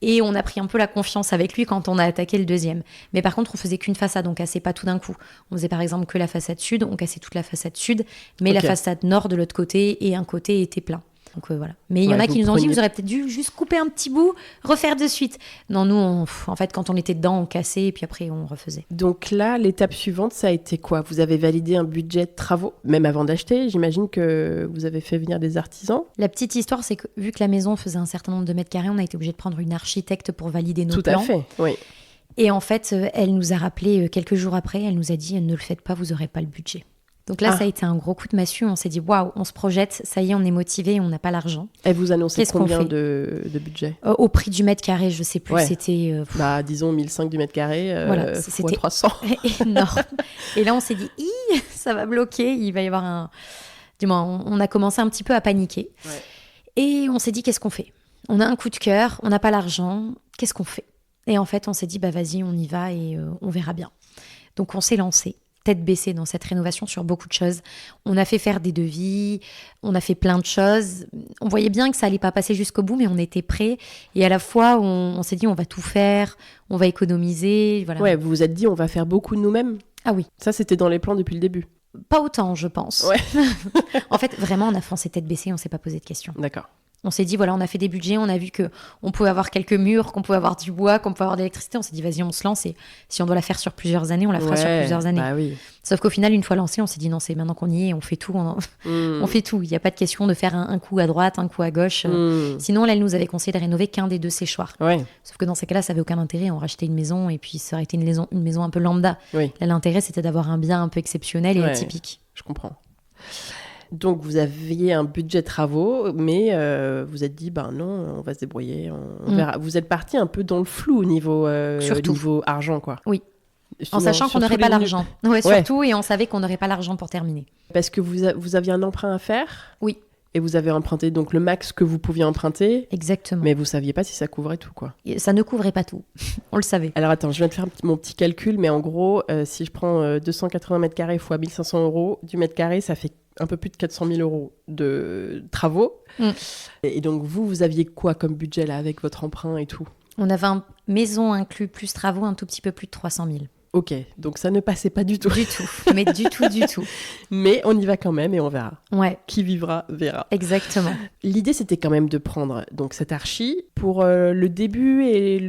Et on a pris un peu la confiance avec lui quand on a attaqué le deuxième. Mais par contre, on faisait qu'une façade, on cassait pas tout d'un coup. On faisait par exemple que la façade sud, on cassait toute la façade sud, mais la façade nord de l'autre côté et un côté était plein. Donc voilà. Mais il y en a qui nous ont dit, vous aurez peut-être dû juste couper un petit bout, refaire de suite. Non, nous, en fait, quand on était dedans, on cassait et puis après, on refaisait. Donc là, l'étape suivante, ça a été quoi? Vous avez validé un budget de travaux, même avant d'acheter. J'imagine que vous avez fait venir des artisans. La petite histoire, c'est que vu que la maison faisait un certain nombre de mètres carrés, on a été obligé de prendre une architecte pour valider nos plans. Tout à fait, oui. Et en fait, elle nous a rappelé quelques jours après, elle nous a dit, ne le faites pas, vous n'aurez pas le budget. Donc là, ça a été un gros coup de massue. On s'est dit, waouh, on se projette, ça y est, on est motivé, on n'a pas l'argent. Elle vous annonçait combien de budget? Au prix du mètre carré, je ne sais plus. C'était. Disons 1005 du mètre carré, voilà, c'était 300. Énorme. Et là, on s'est dit, ça va bloquer, il va y avoir un. Du moins, on a commencé un petit peu à paniquer. Ouais. Et on s'est dit, qu'est-ce qu'on fait? On a un coup de cœur, on n'a pas l'argent, qu'est-ce qu'on fait? Et en fait, on s'est dit, vas-y, on y va et on verra bien. Donc, on s'est lancé. Tête baissée dans cette rénovation sur beaucoup de choses. On a fait faire des devis, on a fait plein de choses. On voyait bien que ça allait pas passer jusqu'au bout, mais on était prêts. Et à la fois, on s'est dit, on va tout faire, on va économiser. Voilà. Ouais, vous vous êtes dit, on va faire beaucoup de nous-mêmes? Ah oui. Ça, c'était dans les plans depuis le début? Pas autant, je pense. Ouais. En fait, vraiment, on a foncé tête baissée, on s'est pas posé de questions. D'accord. On s'est dit, voilà, on a fait des budgets, on a vu qu'on pouvait avoir quelques murs, qu'on pouvait avoir du bois, qu'on pouvait avoir de l'électricité. On s'est dit, vas-y, on se lance et si on doit la faire sur plusieurs années, on la fera sur plusieurs années. Bah oui. Sauf qu'au final, une fois lancé, on s'est dit, non, c'est maintenant qu'on y est, on fait tout. On fait tout. Il n'y a pas de question de faire un coup à droite, un coup à gauche. Sinon, là, elle nous avait conseillé de rénover qu'un des deux séchoirs. Ouais. Sauf que dans ces cas-là, ça n'avait aucun intérêt. On rachetait une maison et puis ça aurait été une maison un peu lambda. Oui. Là, l'intérêt, c'était d'avoir un bien un peu exceptionnel et atypique. Je comprends. Donc, vous aviez un budget travaux, mais vous êtes dit, non, on va se débrouiller, on verra. Vous êtes parti un peu dans le flou au niveau argent, quoi. Oui. En sachant qu'on n'aurait pas l'argent. Ouais, surtout, et on savait qu'on n'aurait pas l'argent pour terminer. Parce que vous aviez un emprunt à faire ? Oui. Et vous avez emprunté donc le max que vous pouviez emprunter. Exactement. Mais vous saviez pas si ça couvrait tout, quoi. Et ça ne couvrait pas tout. On le savait. Alors attends, je viens de faire mon petit calcul, mais en gros, si je prends 280 mètres carrés fois 1500 euros du mètre carré, ça fait un peu plus de 400 000 euros de travaux. Et donc vous aviez quoi comme budget là avec votre emprunt et tout ? On avait une maison inclus plus travaux, un tout petit peu plus de 300 000. Ok, donc ça ne passait pas du tout. Du tout, mais du tout. Mais on y va quand même et on verra. Ouais. Qui vivra, verra. Exactement. L'idée, c'était quand même de prendre donc cette archi pour le début et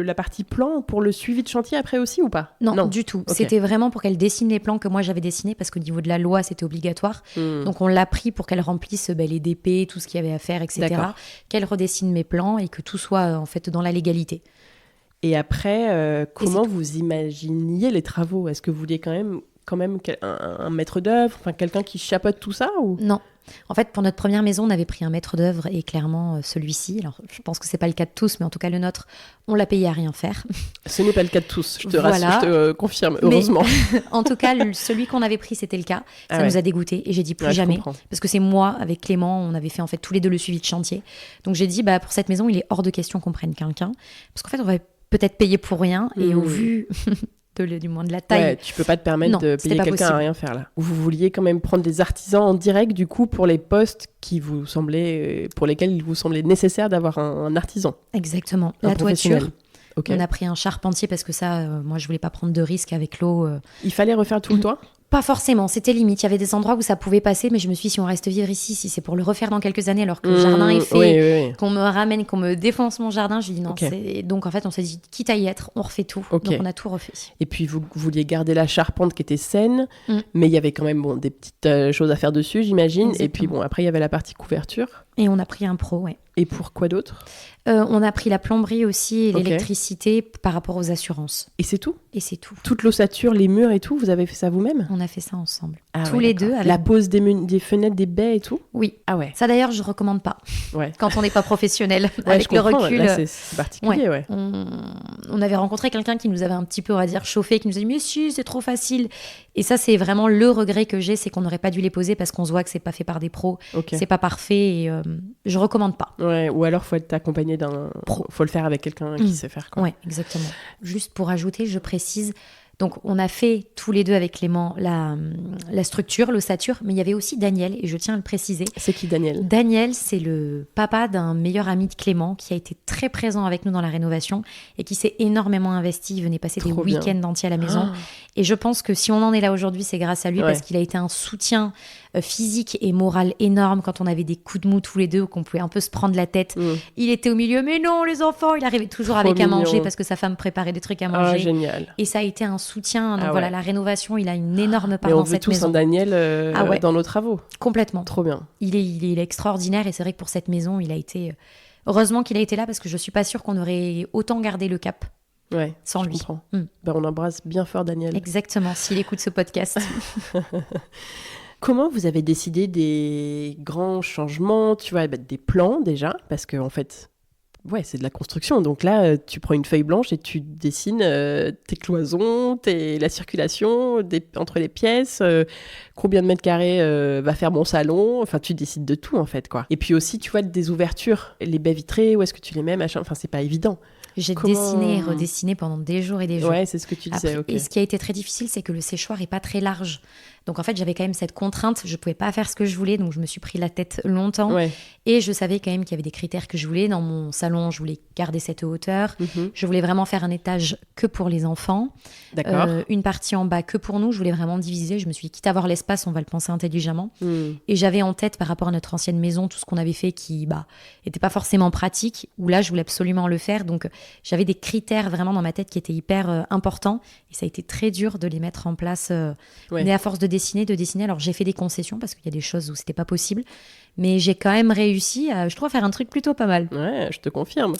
la partie plan, pour le suivi de chantier après aussi ou pas ? Non, du tout. Okay. C'était vraiment pour qu'elle dessine les plans que moi j'avais dessinés, parce qu'au niveau de la loi, c'était obligatoire. Donc on l'a pris pour qu'elle remplisse les DP, tout ce qu'il y avait à faire, etc. D'accord. Qu'elle redessine mes plans et que tout soit en fait dans la légalité. Et après, comment vous imaginiez les travaux ? Est-ce que vous vouliez quand même un maître d'œuvre, enfin quelqu'un qui chapeaute tout ça ou... Non. En fait, pour notre première maison, on avait pris un maître d'œuvre et clairement celui-ci, alors je pense que c'est pas le cas de tous, mais en tout cas le nôtre, on l'a payé à rien faire. Ce n'est pas le cas de tous, je te rassure, je te confirme, heureusement. Mais, en tout cas, celui qu'on avait pris, c'était le cas. Ça nous a dégoûté et j'ai dit plus jamais. Parce que c'est moi, avec Clément, on avait fait en fait tous les deux le suivi de chantier. Donc j'ai dit, pour cette maison, il est hors de question qu'on prenne quelqu'un. Parce qu'en fait, on va peut-être payer pour rien et au vu du moins de la taille. Ouais, tu peux pas te permettre de payer quelqu'un à rien faire là. Vous vouliez quand même prendre des artisans en direct du coup pour les postes pour lesquels il vous semblait nécessaire d'avoir un artisan. Exactement. La toiture. Okay. On a pris un charpentier parce que ça, moi je voulais pas prendre de risques avec l'eau. Il fallait refaire tout le toit ? Pas forcément, c'était limite. Il y avait des endroits où ça pouvait passer, mais je me suis dit, si on reste vivre ici, si c'est pour le refaire dans quelques années, alors que le jardin est fait, qu'on me ramène, qu'on me défonce mon jardin, je dis non. Donc en fait, on s'est dit, quitte à y être, on refait tout. Donc on a tout refait. Et puis vous vouliez garder la charpente qui était saine, mais il y avait quand même des petites choses à faire dessus, j'imagine. Exactement. Et puis après, il y avait la partie couverture. Et on a pris un pro, ouais. Et pour quoi d'autre ? On a pris la plomberie aussi et l'électricité par rapport aux assurances. Et c'est tout ? Et c'est tout. Toute l'ossature, les murs et tout, vous avez fait ça vous-même ? On a fait ça ensemble. Tous les deux. Avec... La pose des fenêtres, des baies et tout ? Oui. Ah ouais. Ça d'ailleurs, je recommande pas. Ouais. Quand on n'est pas professionnel. Avec le recul. Là, c'est particulier, ouais. On avait rencontré quelqu'un qui nous avait un petit peu, on va dire, chauffé, qui nous a dit, mais si, c'est trop facile. Et ça, c'est vraiment le regret que j'ai, c'est qu'on n'aurait pas dû les poser parce qu'on se voit que c'est pas fait par des pros. C'est pas parfait et je recommande pas. Ouais, ou alors faut être accompagné d'un pro. Faut le faire avec quelqu'un qui sait faire, quoi. Ouais, exactement. Juste pour ajouter, je précise, donc on a fait tous les deux avec Clément la structure, l'ossature, mais il y avait aussi Daniel, et je tiens à le préciser. C'est qui Daniel ? Daniel, c'est le papa d'un meilleur ami de Clément qui a été très présent avec nous dans la rénovation et qui s'est énormément investi. Il venait passer des week-ends entiers à la maison. Et je pense que si on en est là aujourd'hui, c'est grâce à lui parce qu'il a été un soutien physique et moral énorme quand on avait des coups de mou tous les deux, qu'on pouvait un peu se prendre la tête. Il était au milieu, mais non, les enfants, il arrivait toujours avec à manger parce que sa femme préparait des trucs à manger. Ah, génial. Et ça a été un soutien. Donc voilà, la rénovation, il a une énorme part dans cette maison. Mais on veut tous un Daniel dans nos travaux. Complètement. Trop bien. Il est extraordinaire et c'est vrai que pour cette maison, il a été... Heureusement qu'il a été là parce que je suis pas sûre qu'on aurait autant gardé le cap. Ouais, sans lui. Comprends. On embrasse bien fort Daniel. Exactement, s'il écoute ce podcast. Comment vous avez décidé des grands changements, tu vois, des plans déjà, parce que en fait, c'est de la construction. Donc là, tu prends une feuille blanche et tu dessines tes cloisons, la circulation entre les pièces, combien de mètres carrés va faire mon salon. Enfin, tu décides de tout en fait, quoi. Et puis aussi, tu vois, des ouvertures, les baies vitrées, où est-ce que tu les mets, machin. Enfin, c'est pas évident. J'ai dessiné et redessiné pendant des jours et des jours. Ouais, c'est ce que tu disais. Et ce qui a été très difficile, c'est que le séchoir est pas très large. Donc en fait, j'avais quand même cette contrainte. Je pouvais pas faire ce que je voulais, donc je me suis pris la tête longtemps. Ouais. Et je savais quand même qu'il y avait des critères que je voulais. Dans mon salon, je voulais garder cette hauteur. Je voulais vraiment faire un étage que pour les enfants. D'accord. Une partie en bas que pour nous. Je voulais vraiment diviser. Je me suis dit, quitte à avoir l'espace, on va le penser intelligemment. Et j'avais en tête, par rapport à notre ancienne maison, tout ce qu'on avait fait qui était pas forcément pratique. Où là, je voulais absolument le faire. Donc j'avais des critères vraiment dans ma tête qui étaient hyper importants. Et ça a été très dur de les mettre en place. Mais à force de dessiner. Alors j'ai fait des concessions parce qu'il y a des choses où c'était pas possible. Mais j'ai quand même réussi je trouve, à faire un truc plutôt pas mal. Ouais, je te confirme.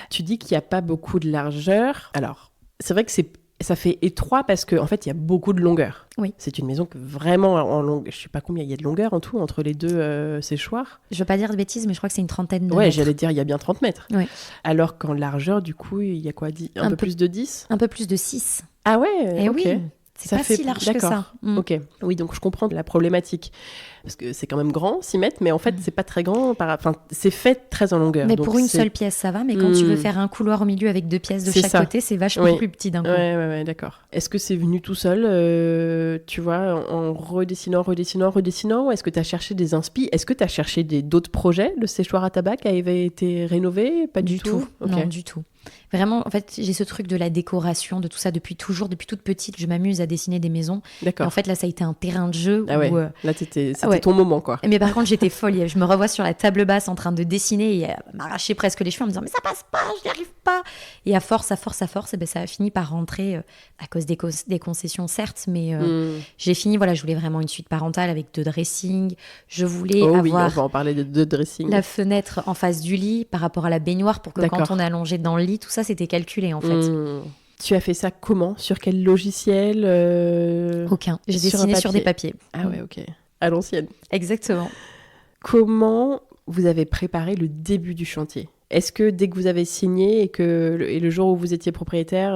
Tu dis qu'il n'y a pas beaucoup de largeur. Alors, c'est vrai que ça fait étroit parce qu'en fait, il y a beaucoup de longueur. Oui. C'est une maison que vraiment en longueur. Je ne sais pas combien il y a de longueur en tout entre les deux séchoirs. Je ne veux pas dire de bêtises, mais je crois que c'est une trentaine de mètres. Ouais, j'allais dire, il y a bien 30 mètres. Oui. Alors qu'en largeur, du coup, il y a quoi ? Un peu plus de 10 ? Un peu plus de 6. Ah ouais, Et ok. oui, c'est Ça pas fait- si large d'accord. que ça. Ok, oui, donc je comprends la problématique. Parce que c'est quand même grand, 6 mètres, mais en fait, c'est pas très grand. Enfin, c'est fait très en longueur. Mais donc pour une c'est... seule pièce, ça va. Mais quand tu veux Hmm. faire un couloir au milieu avec 2 pièces de C'est chaque ça. côté, c'est vachement Oui. plus petit d'un coup. Ouais, d'accord. Est-ce que c'est venu tout seul, tu vois, en redessinant, ou est-ce que tu as cherché des inspi? Est-ce que tu as cherché d'autres projets? Le séchoir à tabac avait été rénové? Pas du tout. Ok. Non, du tout. Vraiment, en fait, j'ai ce truc de la décoration, de tout ça depuis toujours, depuis toute petite. Je m'amuse à dessiner des maisons. Et D'accord. en fait, là, ça a été un terrain de jeu Ah ouais, où, là, c'était ouais. ton moment, quoi. mais par contre, j'étais folle. Je me revois sur la table basse en train de dessiner et m'arracher presque les cheveux en me disant mais ça passe pas, je n'y arrive pas. Et à force, et ben, ça a fini par rentrer à cause des concessions, certes, mais j'ai fini, voilà, je voulais vraiment une suite parentale avec 2 dressings. Je voulais Oh oui, on avoir va en parler de dressing. la fenêtre en face du lit par rapport à la baignoire pour que D'accord. quand on est allongé dans le lit, tout ça, c'était calculé en fait. Tu as fait ça comment? Sur quel logiciel? Aucun. J'ai Sur un dessiné sur des papier. papiers. Ah ouais, ok. À l'ancienne. Exactement. Comment vous avez préparé le début du chantier? Est-ce que dès que vous avez signé et le jour où vous étiez propriétaire,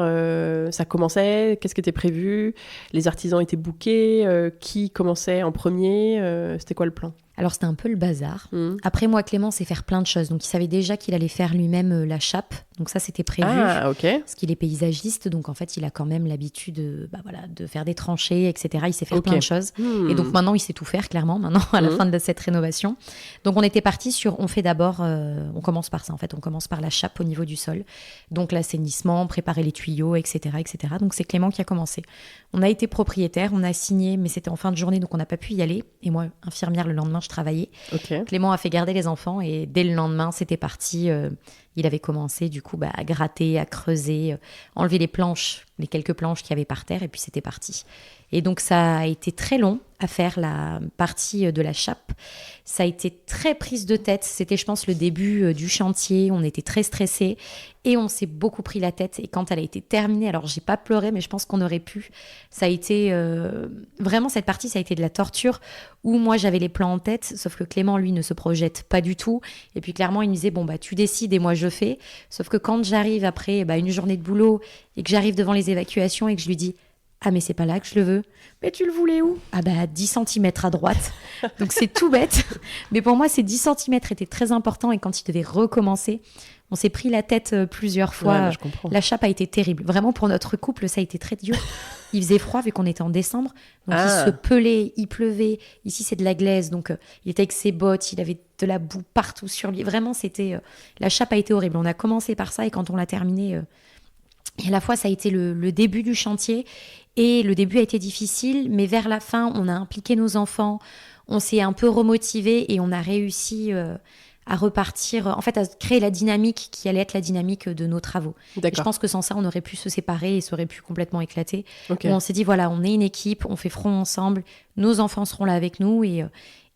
ça commençait? Qu'est-ce qui était prévu? Les artisans étaient bookés? Qui commençait en premier? C'était quoi le plan? Alors, c'était un peu le bazar. Après, moi, Clément sait faire plein de choses. Donc, il savait déjà qu'il allait faire lui-même la chape. Donc, ça, c'était prévu. Ah, ok. Parce qu'il est paysagiste. Donc, en fait, il a quand même l'habitude de faire des tranchées, etc. Il sait faire plein de choses. Et donc, maintenant, il sait tout faire, clairement, maintenant, à la fin de cette rénovation. Donc, on était parti sur... On fait d'abord... on commence par ça, en fait. On commence par la chape au niveau du sol. Donc, l'assainissement, préparer les tuyaux, etc., etc. Donc, c'est Clément qui a commencé. On a été propriétaire, on a signé, mais c'était en fin de journée, donc on n'a pas pu y aller. Et moi, infirmière, le lendemain, je travaillais. Ok. Clément a fait garder les enfants et dès le lendemain, c'était parti. Il avait commencé du coup à gratter, à creuser, enlever les planches, les quelques planches qu'il y avait par terre, et puis c'était parti. Et donc ça a été très long à faire la partie de la chape. Ça a été très prise de tête. C'était, je pense, le début du chantier. On était très stressés et on s'est beaucoup pris la tête. Et quand elle a été terminée, alors j'ai pas pleuré, mais je pense qu'on aurait pu. Ça a été vraiment cette partie, ça a été de la torture où moi j'avais les plans en tête, sauf que Clément lui ne se projette pas du tout. Et puis clairement il me disait bon bah tu décides et moi je fais. Sauf que quand j'arrive après une journée de boulot et que j'arrive devant les évacuations et que je lui dis ah mais c'est pas là que je le veux. Mais tu le voulais où? Ah bah 10 cm à droite. Donc c'est tout bête. Mais pour moi ces 10 cm étaient très importants et quand il devait recommencer, on s'est pris la tête plusieurs fois. Ouais, je comprends. La chape a été terrible. Vraiment pour notre couple ça a été très dur. Il faisait froid vu qu'on était en décembre. Donc il se pelait, il pleuvait. Ici c'est de la glaise. Donc il était avec ses bottes, il avait de la boue partout sur lui. Vraiment c'était... la chape a été horrible. On a commencé par ça et quand on l'a terminé... Et à la fois, ça a été le début du chantier et le début a été difficile, mais vers la fin, on a impliqué nos enfants, on s'est un peu remotivé et on a réussi à repartir, en fait, à créer la dynamique qui allait être la dynamique de nos travaux. Et je pense que sans ça, on aurait pu se séparer et ça aurait pu complètement éclater. Okay. On s'est dit, voilà, on est une équipe, on fait front ensemble, nos enfants seront là avec nous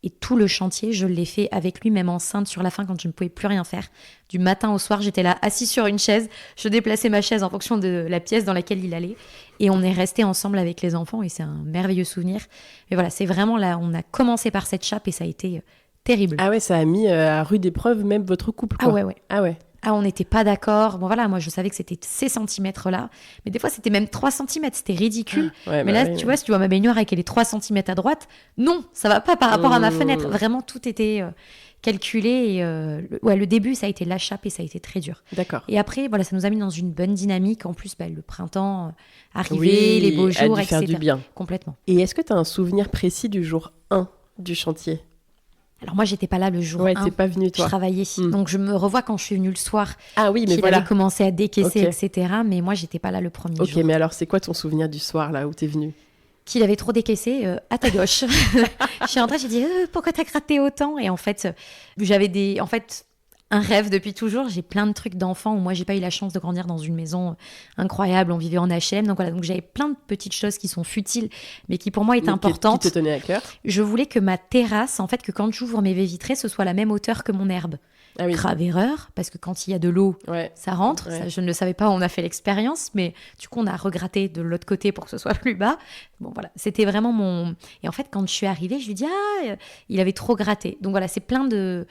et tout le chantier, je l'ai fait avec lui, même enceinte sur la fin quand je ne pouvais plus rien faire. Du matin au soir, j'étais là, assise sur une chaise. Je déplaçais ma chaise en fonction de la pièce dans laquelle il allait. Et on est restés ensemble avec les enfants et c'est un merveilleux souvenir. Mais voilà, c'est vraiment là, on a commencé par cette chape et ça a été terrible. Ah ouais, ça a mis à rude épreuve même votre couple, quoi. Ah ouais. Ah, on n'était pas d'accord. Bon, voilà, moi, je savais que c'était ces centimètres-là. Mais des fois, c'était même 3 centimètres. C'était ridicule. Ouais, mais là, tu vois, si tu vois ma baignoire avec les 3 centimètres à droite, non, ça va pas par rapport à ma fenêtre. Vraiment, tout était calculé. Et le début, ça a été la chape et ça a été très dur. D'accord. Et après, voilà, ça nous a mis dans une bonne dynamique. En plus, le printemps arrivait, les beaux jours, a dû faire du bien. Complètement. Et est-ce que tu as un souvenir précis du jour 1 du chantier? Alors moi, j'étais pas là le jour 1. Ouais, t'es pas venue, toi. Je travaillais. Donc je me revois quand je suis venue le soir. Ah oui, mais qu'il avait commencé à décaisser, etc. Mais moi, j'étais pas là le premier jour. Ok, mais alors c'est quoi ton souvenir du soir, là, où t'es venue? Qu'il avait trop décaissé à ta gauche. Je suis rentrée, j'ai dit pourquoi t'as gratté autant? Et en fait, j'avais un rêve depuis toujours. J'ai plein de trucs d'enfants où moi, j'ai pas eu la chance de grandir dans une maison incroyable. On vivait en HLM. Donc voilà, donc j'avais plein de petites choses qui sont futiles, mais qui pour moi étaient importantes. Qui te tenaient à cœur? Je voulais que ma terrasse, en fait, que quand j'ouvre mes baies vitrées, ce soit la même hauteur que mon herbe. Ah oui. Grave erreur, parce que quand il y a de l'eau, ça rentre. Ouais. Ça, je ne le savais pas, on a fait l'expérience, mais du coup, on a regratté de l'autre côté pour que ce soit plus bas. Bon, voilà, c'était vraiment mon... Et en fait, quand je suis arrivée, je lui dis « Ah, il avait trop gratté ». Donc voilà, c'est plein de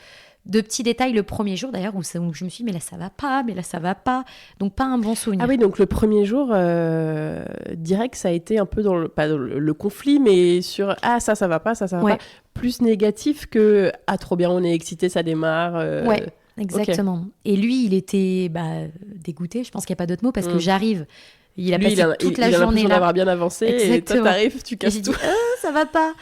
de petits détails le premier jour d'ailleurs où je me suis dit mais là ça va pas, donc pas un bon souvenir. Ah oui, donc le premier jour, direct, ça a été un peu pas dans le conflit, mais sur ça va pas, ça va pas. Plus négatif que trop bien, on est excité, ça démarre. Ouais, exactement. Okay. Et lui, il était dégoûté, je pense qu'il n'y a pas d'autre mot, parce que j'arrive. Il a passé toute la journée là. D'avoir bien avancé. Exactement. Et toi, t'arrives, tu casses tout. Ça va pas.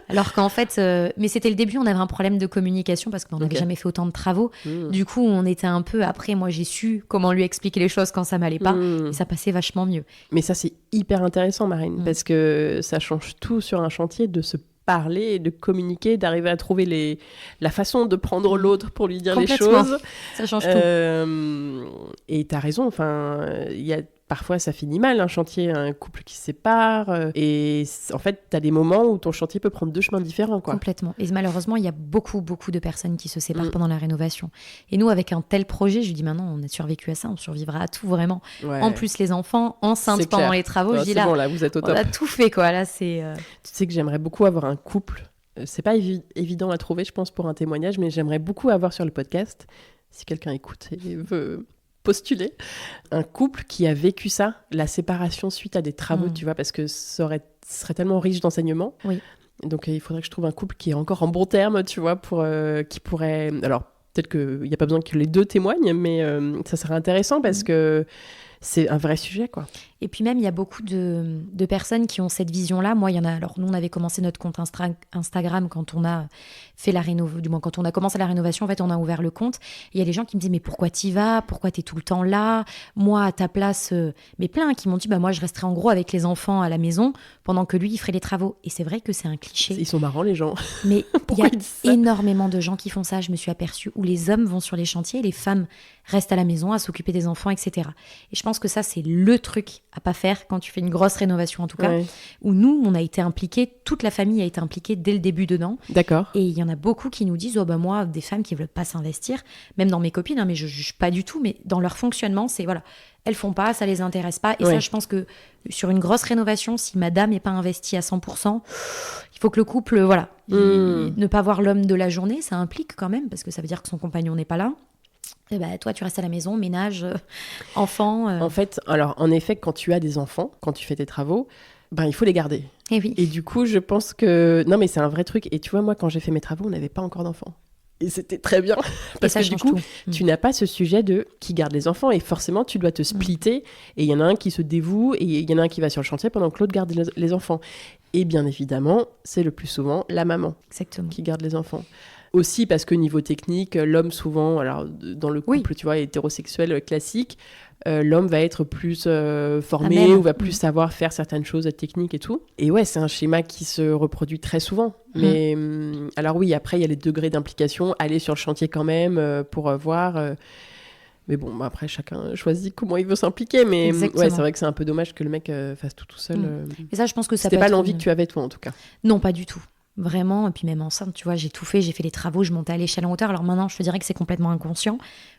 Alors qu'en fait, mais c'était le début, on avait un problème de communication parce qu'on n'avait jamais fait autant de travaux. Du coup, on était un peu. Après, moi, j'ai su comment lui expliquer les choses quand ça m'allait pas. Et ça passait vachement mieux. Mais ça, c'est hyper intéressant, Marine, parce que ça change tout sur un chantier de se parler, de communiquer, d'arriver à trouver la façon de prendre l'autre pour lui dire les choses. Ça change tout. Et t'as raison, parfois, ça finit mal, un chantier, un couple qui se sépare. Et en fait, tu as des moments où ton chantier peut prendre deux chemins différents. Quoi. Complètement. Et malheureusement, il y a beaucoup de personnes qui se séparent pendant la rénovation. Et nous, avec un tel projet, je lui dis maintenant, on a survécu à ça, on survivra à tout, vraiment. Ouais. En plus, les enfants, enceintes pendant les travaux, je dis là, bon, là, vous êtes au top. On a tout fait, quoi. Là, c'est... Tu sais que j'aimerais beaucoup avoir un couple. C'est pas évident à trouver, je pense, pour un témoignage, mais j'aimerais beaucoup avoir sur le podcast, si quelqu'un écoute et veut... postuler, un couple qui a vécu ça, la séparation suite à des travaux, tu vois, parce que ça serait tellement riche d'enseignements. Oui. Donc, il faudrait que je trouve un couple qui est encore en bon terme, tu vois, qui pourrait... Alors, peut-être qu'il n'y a pas besoin que les deux témoignent, mais ça serait intéressant parce que c'est un vrai sujet, quoi. Et puis même, il y a beaucoup de personnes qui ont cette vision-là. Moi, il y en a... Alors, nous, on avait commencé notre compte Instagram quand on a fait la rénovation. Du moins, quand on a commencé la rénovation, en fait, on a ouvert le compte. Et il y a des gens qui me disent, mais pourquoi t'y vas ? Pourquoi t'es tout le temps là ? Moi, à ta place... Mais plein qui m'ont dit, moi, je resterai en gros avec les enfants à la maison pendant que lui, il ferait les travaux. Et c'est vrai que c'est un cliché. Ils sont marrants, les gens. Mais il y a énormément de gens qui font ça, je me suis aperçue, où les hommes vont sur les chantiers et les femmes restent à la maison à s'occuper des enfants, etc. Et je pense que ça, c'est le truc à pas faire quand tu fais une grosse rénovation, en tout cas, où nous, on a été impliqués, toute la famille a été impliquée dès le début dedans. D'accord. Et il y en a beaucoup qui nous disent, moi, des femmes qui veulent pas s'investir, même dans mes copines, mais je juge pas du tout, mais dans leur fonctionnement, c'est voilà, elles font pas, ça les intéresse pas. Et ça, je pense que sur une grosse rénovation, si madame n'est pas investie à 100%, il faut que le couple, ne pas voir l'homme de la journée, ça implique quand même, parce que ça veut dire que son compagnon n'est pas là. Et toi, tu restes à la maison, ménage, enfants. En fait, alors, en effet, quand tu as des enfants, quand tu fais tes travaux, il faut les garder. Et oui. Et du coup, je pense que... Non, mais c'est un vrai truc. Et tu vois, moi, quand j'ai fait mes travaux, on n'avait pas encore d'enfants. Et c'était très bien. Parce que du coup, tu n'as pas ce sujet de qui garde les enfants. Et forcément, tu dois te splitter. Et il y en a un qui se dévoue. Et il y en a un qui va sur le chantier pendant que l'autre garde les enfants. Et bien évidemment, c'est le plus souvent la maman qui garde les enfants. Aussi parce que niveau technique, l'homme souvent, alors dans le couple, tu vois, hétérosexuel classique, l'homme va être plus formé ou va plus savoir faire certaines choses techniques et tout. Et ouais, c'est un schéma qui se reproduit très souvent. Mais alors oui, après, il y a les degrés d'implication, aller sur le chantier quand même pour voir... Mais bon, après, chacun choisit comment il veut s'impliquer. Mais ouais, c'est vrai que c'est un peu dommage que le mec fasse tout seul. Et ça, je pense que ça c'était pas l'envie que tu avais, toi, en tout cas. Non, pas du tout. Vraiment, et puis même enceinte, tu vois, j'ai tout fait, j'ai fait les travaux, je montais à l'échelle en hauteur. Alors maintenant, je te dirais que c'est complètement inconscient.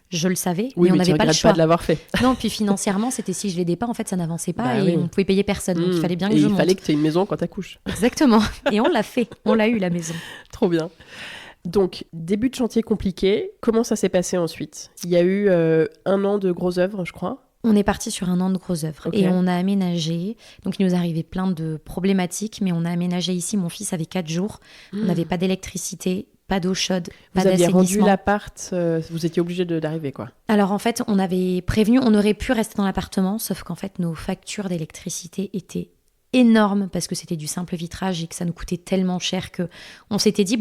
Je le savais, mais on n'avait pas le choix. Pas de l'avoir fait. Non, puis financièrement, c'était si je l'aidais pas, en fait, ça n'avançait pas et on pouvait payer personne. Donc il fallait bien que je monte. Il fallait que tu aies une maison quand tu accouches. Exactement. Et on l'a fait. On l'a eu, la maison. Trop bien. Donc, début de chantier compliqué. Comment ça s'est passé ensuite ? Il y a eu 1 an de grosses œuvres, je crois. On est parti sur 1 an de grosses œuvres et on a aménagé. Donc, il nous arrivait plein de problématiques, mais on a aménagé ici. Mon fils avait 4 jours. On n'avait pas d'électricité, pas d'eau chaude, pas d'assainissement. Vous aviez rendu l'appart, vous étiez obligé d'arriver, quoi. Alors, en fait, on avait prévenu, on aurait pu rester dans l'appartement, sauf qu'en fait, nos factures d'électricité étaient énormes parce que c'était du simple vitrage et que ça nous coûtait tellement cher que on s'était dit,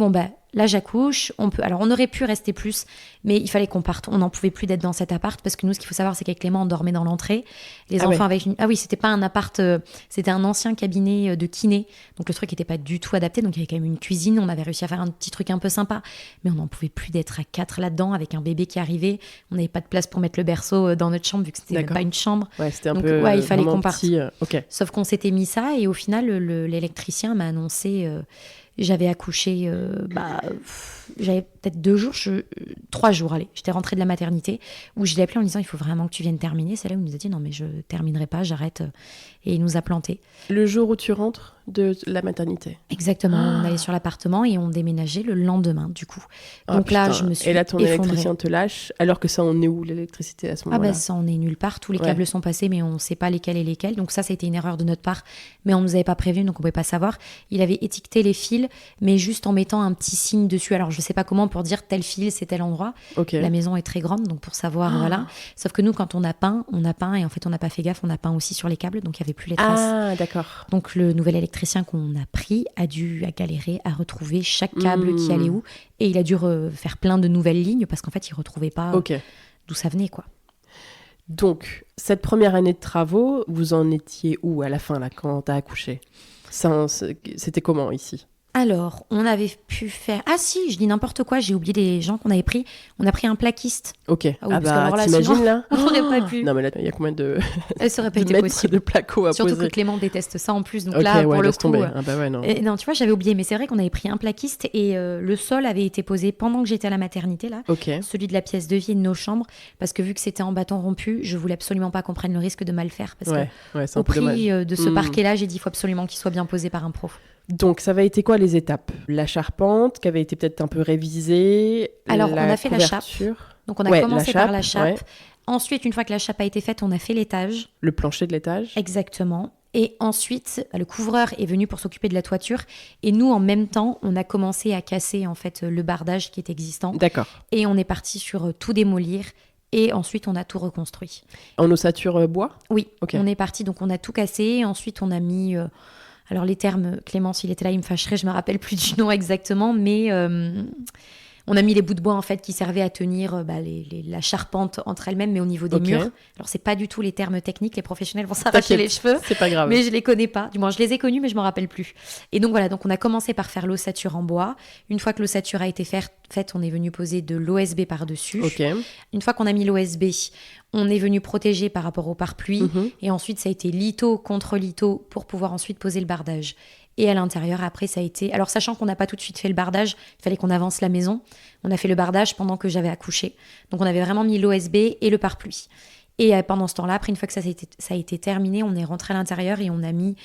là j'accouche, alors on aurait pu rester plus, mais il fallait qu'on parte, on n'en pouvait plus d'être dans cet appart parce que nous, ce qu'il faut savoir, c'est qu'avec Clément, on dormait dans l'entrée, les enfants avec une... Ah oui, c'était pas un appart, c'était un ancien cabinet de kiné, donc le truc n'était pas du tout adapté, donc il y avait quand même une cuisine, on avait réussi à faire un petit truc un peu sympa, mais on n'en pouvait plus d'être à 4 là-dedans avec un bébé qui arrivait, on n'avait pas de place pour mettre le berceau dans notre chambre vu que c'était même pas une chambre. Ouais, c'était un peu il fallait qu'on parte. Okay. Sauf qu'on s'était mis ça et au final l'électricien m'a annoncé j'avais accouché, j'avais peut-être 3 jours, allez. J'étais rentrée de la maternité où je l'ai appelé en disant il faut vraiment que tu viennes terminer. C'est là où il nous a dit non mais je terminerai pas, j'arrête. Et il nous a planté. Le jour où tu rentres de la maternité. Exactement, on allait sur l'appartement et on déménageait le lendemain du coup. Donc là je me suis Et là ton effondrée. électricien te lâche, alors que ça on est où l'électricité à ce moment-là? Ça on est nulle part, tous les câbles sont passés mais on ne sait pas lesquels et lesquels. Donc ça a été une erreur de notre part, mais on ne nous avait pas prévenu donc on ne pouvait pas savoir. Il avait étiqueté les fils mais juste en mettant un petit signe dessus. Alors je ne sais pas comment pour dire tel fil c'est tel endroit. La maison est très grande donc pour savoir voilà. Sauf que nous quand on a peint et en fait on n'a pas fait gaffe, on a peint aussi sur les câbles donc il n'y avait plus les traces. Ah d'accord. Donc le nouvel électricien qu'on a pris a galéré à retrouver chaque câble qui allait où et il a dû faire plein de nouvelles lignes parce qu'en fait il ne retrouvait pas d'où ça venait quoi. Donc cette première année de travaux, vous en étiez où à la fin là quand t'as accouché? C'était comment ici? Alors, on avait pu faire... Ah si, je dis n'importe quoi, j'ai oublié des gens qu'on avait pris. On a pris un plaquiste. Ok. Ah t'imagines là? On n'aurait pas pu. Non mais là, il y a combien de... Ça aurait pas été possible. de placo à Surtout poser. Que Clément déteste ça en plus. Donc là, pour le coup... non. Non, tu vois, j'avais oublié. Mais c'est vrai qu'on avait pris un plaquiste et le sol avait été posé pendant que j'étais à la maternité, là. Celui de la pièce de vie et de nos chambres. Parce que vu que c'était en bâton rompu, je voulais absolument pas qu'on prenne le risque de mal faire. Parce que au prix de ce parquet-là, j'ai dit il faut absolument qu'il soit bien posé par un pro. Donc, ça va été quoi les étapes? La charpente, qui avait été peut-être un peu révisée. Alors, on a fait la chape. Donc, on a commencé par la chape. Ouais. Ensuite, une fois que la chape a été faite, on a fait l'étage. Le plancher de l'étage. Exactement. Et ensuite, le couvreur est venu pour s'occuper de la toiture. Et nous, en même temps, on a commencé à casser en fait le bardage qui est existant. D'accord. Et on est parti sur tout démolir. Et ensuite, on a tout reconstruit. En ossature bois? Oui. On est parti. Donc, on a tout cassé. Ensuite, on a mis... Alors les termes, Clémence, il était là, il me fâcherait, je me rappelle plus du nom exactement, mais on a mis les bouts de bois en fait qui servaient à tenir la charpente entre elles-mêmes, mais au niveau des murs. Alors c'est pas du tout les termes techniques, les professionnels vont s'arracher les cheveux. C'est pas grave. Mais je les connais pas. Du moins, je les ai connus, mais je m'en rappelle plus. Et donc voilà, donc on a commencé par faire l'ossature en bois. Une fois que l'ossature a été faite, on est venu poser de l'OSB par-dessus. Une fois qu'on a mis l'OSB, on est venu protéger par rapport au pare-pluie. Et ensuite, ça a été litho contre litho pour pouvoir ensuite poser le bardage. Et à l'intérieur, après, ça a été... Alors, sachant qu'on n'a pas tout de suite fait le bardage, il fallait qu'on avance la maison. On a fait le bardage pendant que j'avais accouché. Donc, on avait vraiment mis l'OSB et le pare-pluie. Et pendant ce temps-là, après, une fois que ça a été terminé, on est rentré à l'intérieur et on a mis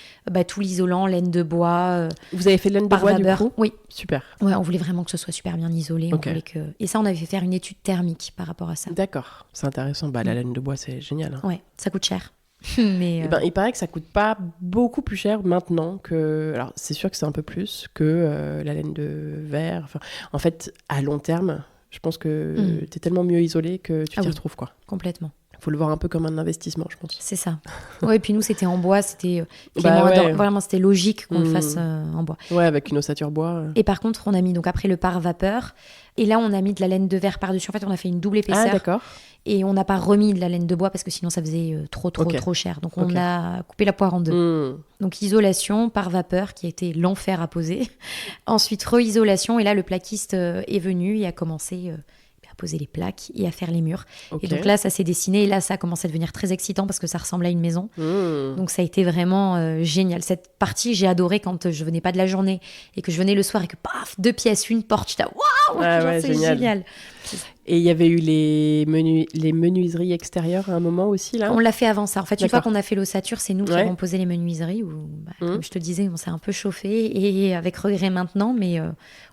tout l'isolant, laine de bois. Vous avez fait de laine de bois, du coup? Oui. Super. Ouais, on voulait vraiment que ce soit super bien isolé. On voulait que... Et ça, on avait fait faire une étude thermique par rapport à ça. D'accord. C'est intéressant. La laine de bois, c'est génial. Hein. Ouais, ça coûte cher. Mais il paraît que ça coûte pas beaucoup plus cher maintenant que... Alors, c'est sûr que c'est un peu plus que la laine de verre. Enfin, en fait, à long terme, je pense que t'es tellement mieux isolé que tu t'y retrouves, quoi. Complètement. Faut le voir un peu comme un investissement, je pense. C'est ça. Ouais, et puis nous, c'était en bois. C'était vraiment, c'était logique qu'on le fasse en bois. Ouais, avec une ossature bois. Et par contre, on a mis donc après le pare-vapeur. Et là, on a mis de la laine de verre par-dessus. En fait, on a fait une double épaisseur. Ah, d'accord. Et on n'a pas remis de la laine de bois parce que sinon, ça faisait trop cher. Donc, on a coupé la poire en deux. Donc, isolation par vapeur qui a été l'enfer à poser. Ensuite, re-isolation. Et là, le plaquiste est venu et a commencé... à poser les plaques et à faire les murs. Et donc là, ça s'est dessiné et là, ça a commencé à devenir très excitant parce que ça ressemble à une maison. Donc ça a été vraiment génial. Cette partie, j'ai adoré quand je venais pas de la journée et que je venais le soir et que paf, 2 pièces, une porte, j'étais waouh, c'est génial. Et il y avait eu les menuiseries extérieures à un moment aussi, là? On l'a fait avant ça. En fait, une fois qu'on a fait l'ossature, c'est nous qui avons posé les menuiseries. Où, comme je te disais, on s'est un peu chauffé et avec regret maintenant, mais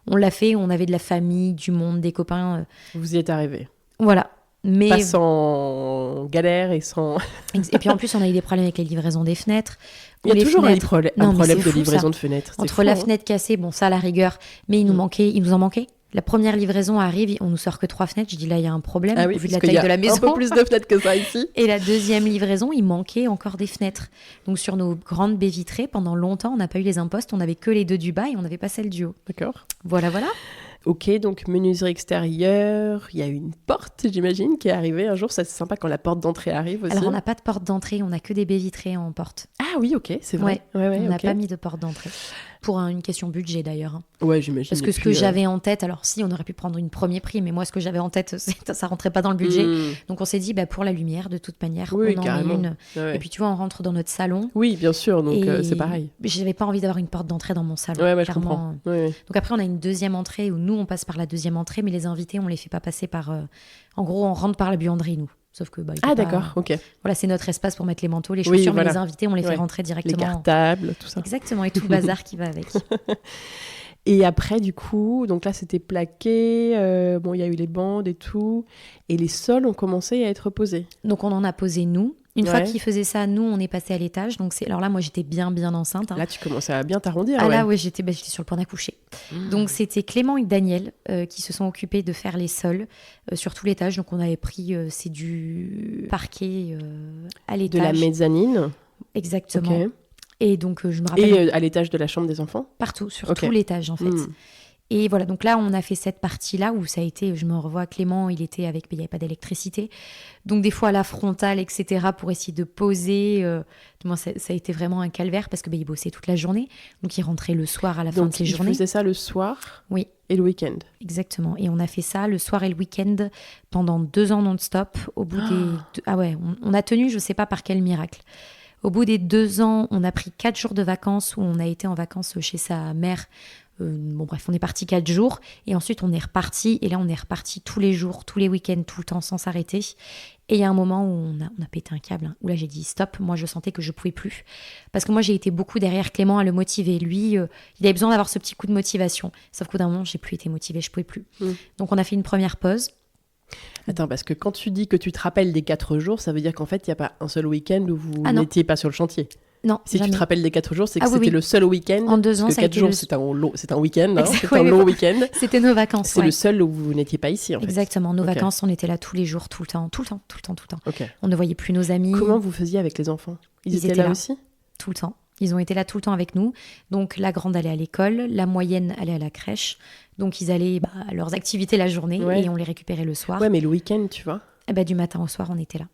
on l'a fait. On avait de la famille, du monde, des copains. Vous y êtes arrivés. Voilà. Mais... Pas sans galère et sans... Et puis en plus, on a eu des problèmes avec les livraisons des fenêtres. Il y a toujours un problème de livraison de fenêtres. Entre la fenêtre cassée, bon, ça à la rigueur, mais il nous en manquait. La première livraison arrive, on nous sort que 3 fenêtres. Je dis là, il y a un problème au vu de la taille de la maison. Un peu plus de fenêtres que ça ici. Et la deuxième livraison, il manquait encore des fenêtres. Donc sur nos grandes baies vitrées, pendant longtemps, on n'a pas eu les impostes. On n'avait que les 2 du bas et on n'avait pas celle du haut. D'accord. Voilà. Ok, donc menuiserie extérieure, il y a une porte, j'imagine, qui est arrivée un jour. Ça, c'est sympa quand la porte d'entrée arrive aussi. Alors, on n'a pas de porte d'entrée, on n'a que des baies vitrées en porte. Ah oui, ok, c'est vrai. Ouais, on n'a pas mis de porte d'entrée. pour une question budget d'ailleurs. Hein. Ouais, j'imagine. Parce que ce que j'avais en tête, alors si, on aurait pu prendre une premier prix, mais moi, ce que j'avais en tête, ça rentrait pas dans le budget. Donc, on s'est dit, pour la lumière, de toute manière, oui, on en carrément. met une. Ouais. Et puis, tu vois, on rentre dans notre salon. Oui, bien sûr, donc c'est pareil. J'avais pas envie d'avoir une porte d'entrée dans mon salon. Ouais, je comprends. Ouais. Donc, après, on a une deuxième entrée où nous, on passe par la deuxième entrée, mais les invités, on les fait pas passer par... En gros, on rentre par la buanderie, nous. Sauf que d'accord, ok. Voilà, c'est notre espace pour mettre les manteaux, les chaussures, mais les invités, on les fait rentrer directement. Les cartables, tout ça. Exactement, et tout le bazar qui va avec. Et après, du coup, donc là, c'était plaqué. Il y a eu les bandes et tout. Et les sols ont commencé à être posés. Donc, on en a posé, nous. Une fois qu'ils faisaient ça, nous, on est passé à l'étage. Donc, alors là, moi, j'étais bien enceinte. Hein. Là, tu commençais à bien t'arrondir. Ah là, ouais, j'étais sur le point d'accoucher. Donc, c'était Clément et Daniel qui se sont occupés de faire les sols sur tout l'étage. Donc, on avait pris, c'est du parquet à l'étage. De la mezzanine. Exactement. Okay. Et donc, je me rappelle... Et à l'étage de la chambre des enfants ? Partout, sur tout l'étage, en fait. Et voilà, donc là, on a fait cette partie-là où ça a été, je me revois, Clément, il était avec, mais il n'y avait pas d'électricité. Donc, des fois, à la frontale, etc., pour essayer de poser. Moi, ça a été vraiment un calvaire parce qu'il bossait toute la journée. Donc, il rentrait le soir à la fin de ses journées. Donc, il faisait ça le soir ? Oui. Et le week-end ? Exactement. Et on a fait ça le soir et le week-end pendant 2 ans non-stop. Au bout des... Ah ouais, on a tenu, je ne sais pas par quel miracle. Au bout des 2 ans, on a pris 4 jours de vacances où on a été en vacances chez sa mère. On est parti 4 jours et ensuite on est reparti. Et là, on est reparti tous les jours, tous les week-ends, tout le temps, sans s'arrêter. Et il y a un moment où on a pété un câble, où là, j'ai dit stop. Moi, je sentais que je pouvais plus. Parce que moi, j'ai été beaucoup derrière Clément à le motiver. Lui, il avait besoin d'avoir ce petit coup de motivation. Sauf qu'au d'un moment, j'ai plus été motivée, je pouvais plus. Donc, on a fait une première pause. Attends, parce que quand tu dis que tu te rappelles des 4 jours, ça veut dire qu'en fait, il n'y a pas un seul week-end où vous n'étiez pas sur le chantier. Non, si jamais. Tu te rappelles des 4 jours, c'est que c'était le seul week-end. En 2 ans, parce que 4 jours, c'est un week-end. Hein, c'est un long week-end. C'était nos vacances. C'est le seul où vous n'étiez pas ici, en fait. Exactement. Nos vacances, on était là tous les jours, tout le temps. Okay. On ne voyait plus nos amis. Comment vous faisiez avec les enfants ? Ils étaient là aussi ? Tout le temps. Ils ont été là tout le temps avec nous. Donc, la grande allait à l'école, la moyenne allait à la crèche. Donc, ils allaient à leurs activités la journée et on les récupérait le soir. Ouais, mais le week-end, tu vois ? Du matin au soir, on était là.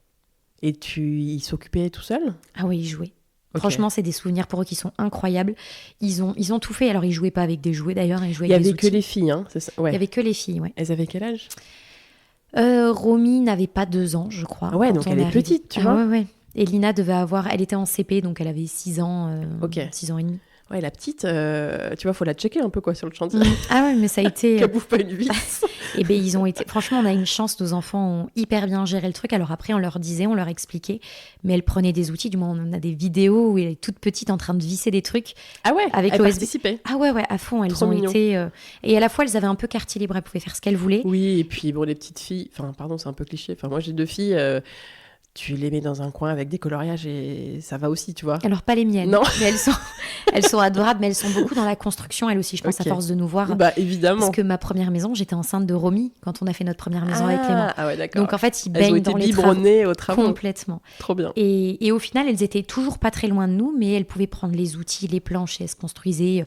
Et ils s'occupaient tout seuls ? Ah oui, ils jouaient. Okay. Franchement, c'est des souvenirs pour eux qui sont incroyables. Ils ont tout fait. Alors, ils jouaient pas avec des jouets d'ailleurs. Ils jouaient avec des outils. Il y avait que les filles, hein, c'est ça ? Ouais. Il y avait que les filles, ouais. Elles avaient quel âge ? Romy n'avait pas 2 ans, je crois. Ah ouais, donc elle est petite, tu vois. Ouais. Et Lina devait avoir... Elle était en CP, donc elle avait 6 ans, 6 ans et demi. Ouais, la petite, tu vois, faut la checker un peu sur le chantier. Ah ouais, mais ça a été... Qu'elle bouffe pas une vis. Et ils ont été... Franchement, on a une chance, nos enfants ont hyper bien géré le truc. Alors après, on leur disait, on leur expliquait, mais elles prenaient des outils. Du moins, on a des vidéos où elle est toute petite en train de visser des trucs. Ah ouais, avec elles participaient. Ah ouais, à fond. Elles ont été... Et à la fois, elles avaient un peu quartier libre, elles pouvaient faire ce qu'elles voulaient. Oui, et puis les petites filles... Enfin, pardon, c'est un peu cliché. Enfin, moi, j'ai 2 filles... Tu les mets dans un coin avec des coloriages et ça va aussi, tu vois. Alors, pas les miennes. Non. Mais elles sont adorables, mais elles sont beaucoup dans la construction, elles aussi, je pense, à force de nous voir. Évidemment. Parce que ma première maison, j'étais enceinte de Romy quand on a fait notre première maison avec Clément. Ah ouais, d'accord. Donc, en fait, ils baignent dans les travaux. Elles ont été biberonnées aux travaux. Complètement. Trop bien. Et au final, elles étaient toujours pas très loin de nous, mais elles pouvaient prendre les outils, les planches, et elles se construisaient